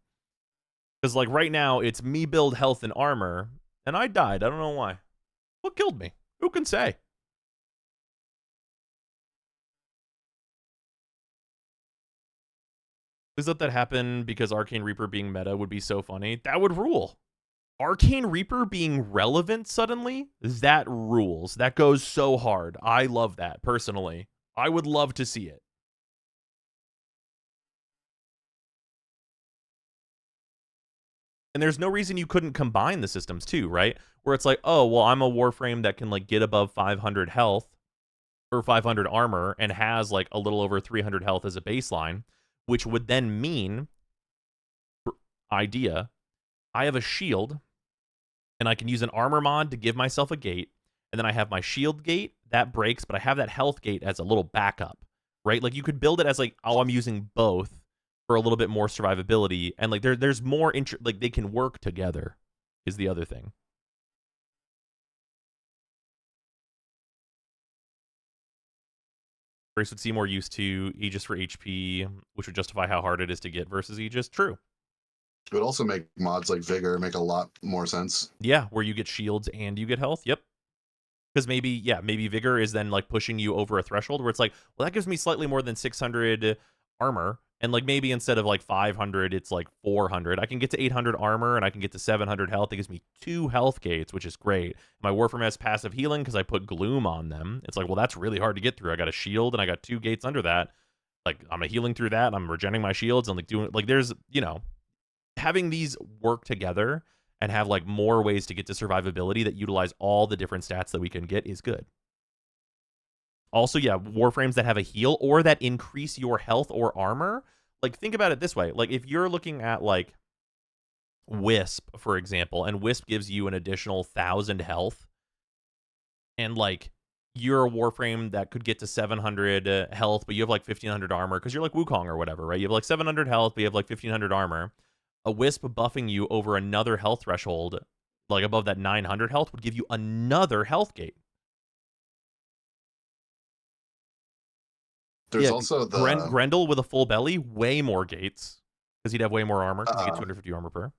Because, like, right now, it's me build health and armor, and I died. I don't know why. What killed me? Who can say? Please let that happen because Arcane Reaper being meta would be so funny. That would rule. Arcane Reaper being relevant suddenly, that rules. That goes so hard. I love that, personally. I would love to see it. And there's no reason you couldn't combine the systems too, right? Where it's like, oh, well, I'm a Warframe that can like get above 500 health or 500 armor and has like a little over 300 health as a baseline, which would then mean, idea, I have a shield, and I can use an armor mod to give myself a gate, and then I have my shield gate, that breaks, but I have that health gate as a little backup, right? Like, you could build it as, like, oh, I'm using both for a little bit more survivability, and, like, there's more, like, they can work together, is the other thing. Grace would see more use to Aegis for HP, which would justify how hard it is to get versus Aegis. True. It would also make mods like Vigor make a lot more sense. Yeah, where you get shields and you get health. Yep. Because maybe Vigor is then like pushing you over a threshold where it's like, well, that gives me slightly more than 600 armor. And like maybe instead of like 500, it's like 400. I can get to 800 armor and I can get to 700 health. It gives me 2 health gates, which is great. My Warframe has passive healing because I put Gloom on them. It's like, well, that's really hard to get through. I got a shield and I got 2 gates under that. Like, I'm healing through that and I'm regenerating my shields and like doing, like, there's, you know, having these work together and have like more ways to get to survivability that utilize all the different stats that we can get is good. Also, yeah, Warframes that have a heal or that increase your health or armor. Like, think about it this way. Like, if you're looking at like Wisp, for example, and Wisp gives you an additional 1,000 health, and like you're a Warframe that could get to 700 health, but you have like 1,500 armor because you're like Wukong or whatever, right? You have like 700 health, but you have like 1,500 armor. A Wisp buffing you over another health threshold, like above that 900 health, would give you another health gate. There's also the Grendel with a full belly, way more gates because he'd have way more armor because he get 250 armor per.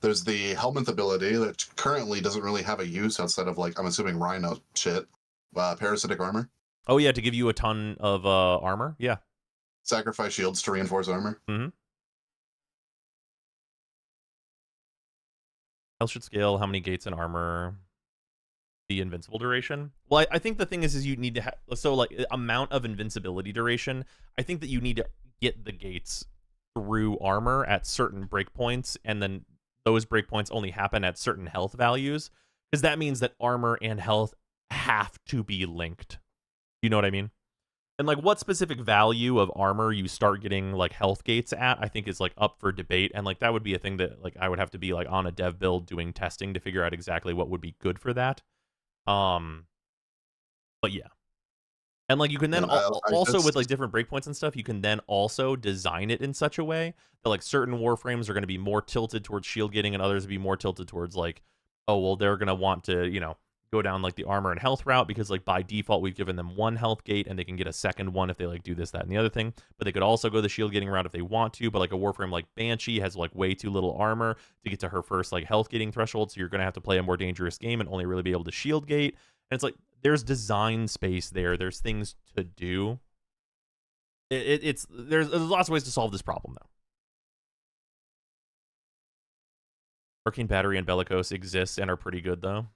There's the Helminth ability that currently doesn't really have a use outside of like, I'm assuming Rhino shit. Parasitic armor. Oh yeah, to give you a ton of armor. Yeah. Sacrifice shields to reinforce armor. Mm-hmm. Health should scale how many gates and armor. The invincible duration. Well, I think the thing is you need to have, so like amount of invincibility duration. I think that you need to get the gates through armor at certain breakpoints, and then those breakpoints only happen at certain health values, because that means that armor and health have to be linked. You know what I mean? And like what specific value of armor you start getting like health gates at, I think is like up for debate, and like that would be a thing that like I would have to be like on a dev build doing testing to figure out exactly what would be good for that. But yeah, and like you can then also with like different breakpoints and stuff, you can then also design it in such a way that like certain Warframes are going to be more tilted towards shield getting, and others will be more tilted towards like, oh well, they're going to want to, you know, go down like the armor and health route, because like by default we've given them 1 health gate and they can get a second one if they like do this, that, and the other thing. But they could also go the shield gating route if they want to. But like a Warframe like Banshee has like way too little armor to get to her first like health gating threshold, so you're gonna have to play a more dangerous game and only really be able to shield gate. And it's like there's design space there. There's things to do. There's lots of ways to solve this problem though. Arcane Battery and Bellicose exist and are pretty good though.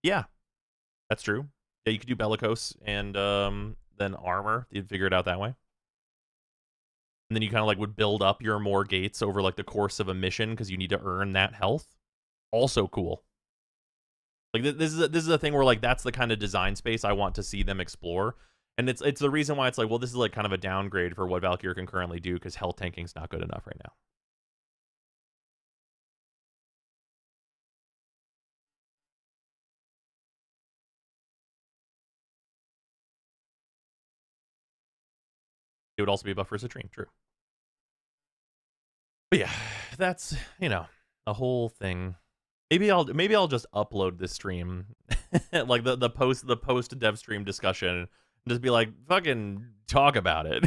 Yeah, that's true. Yeah, you could do Bellicose and then armor. You'd figure it out that way. And then you kind of like would build up your more gates over like the course of a mission because you need to earn that health. Also cool. Like this is a thing where like that's the kind of design space I want to see them explore. And it's the reason why it's like, well, this is like kind of a downgrade for what Valkyr can currently do because health tanking's not good enough right now. It would also be a buff for Citrine, true. But yeah, that's, you know, a whole thing. Maybe I'll just upload this stream, like the post-Devstream discussion, and just be like, fucking talk about it.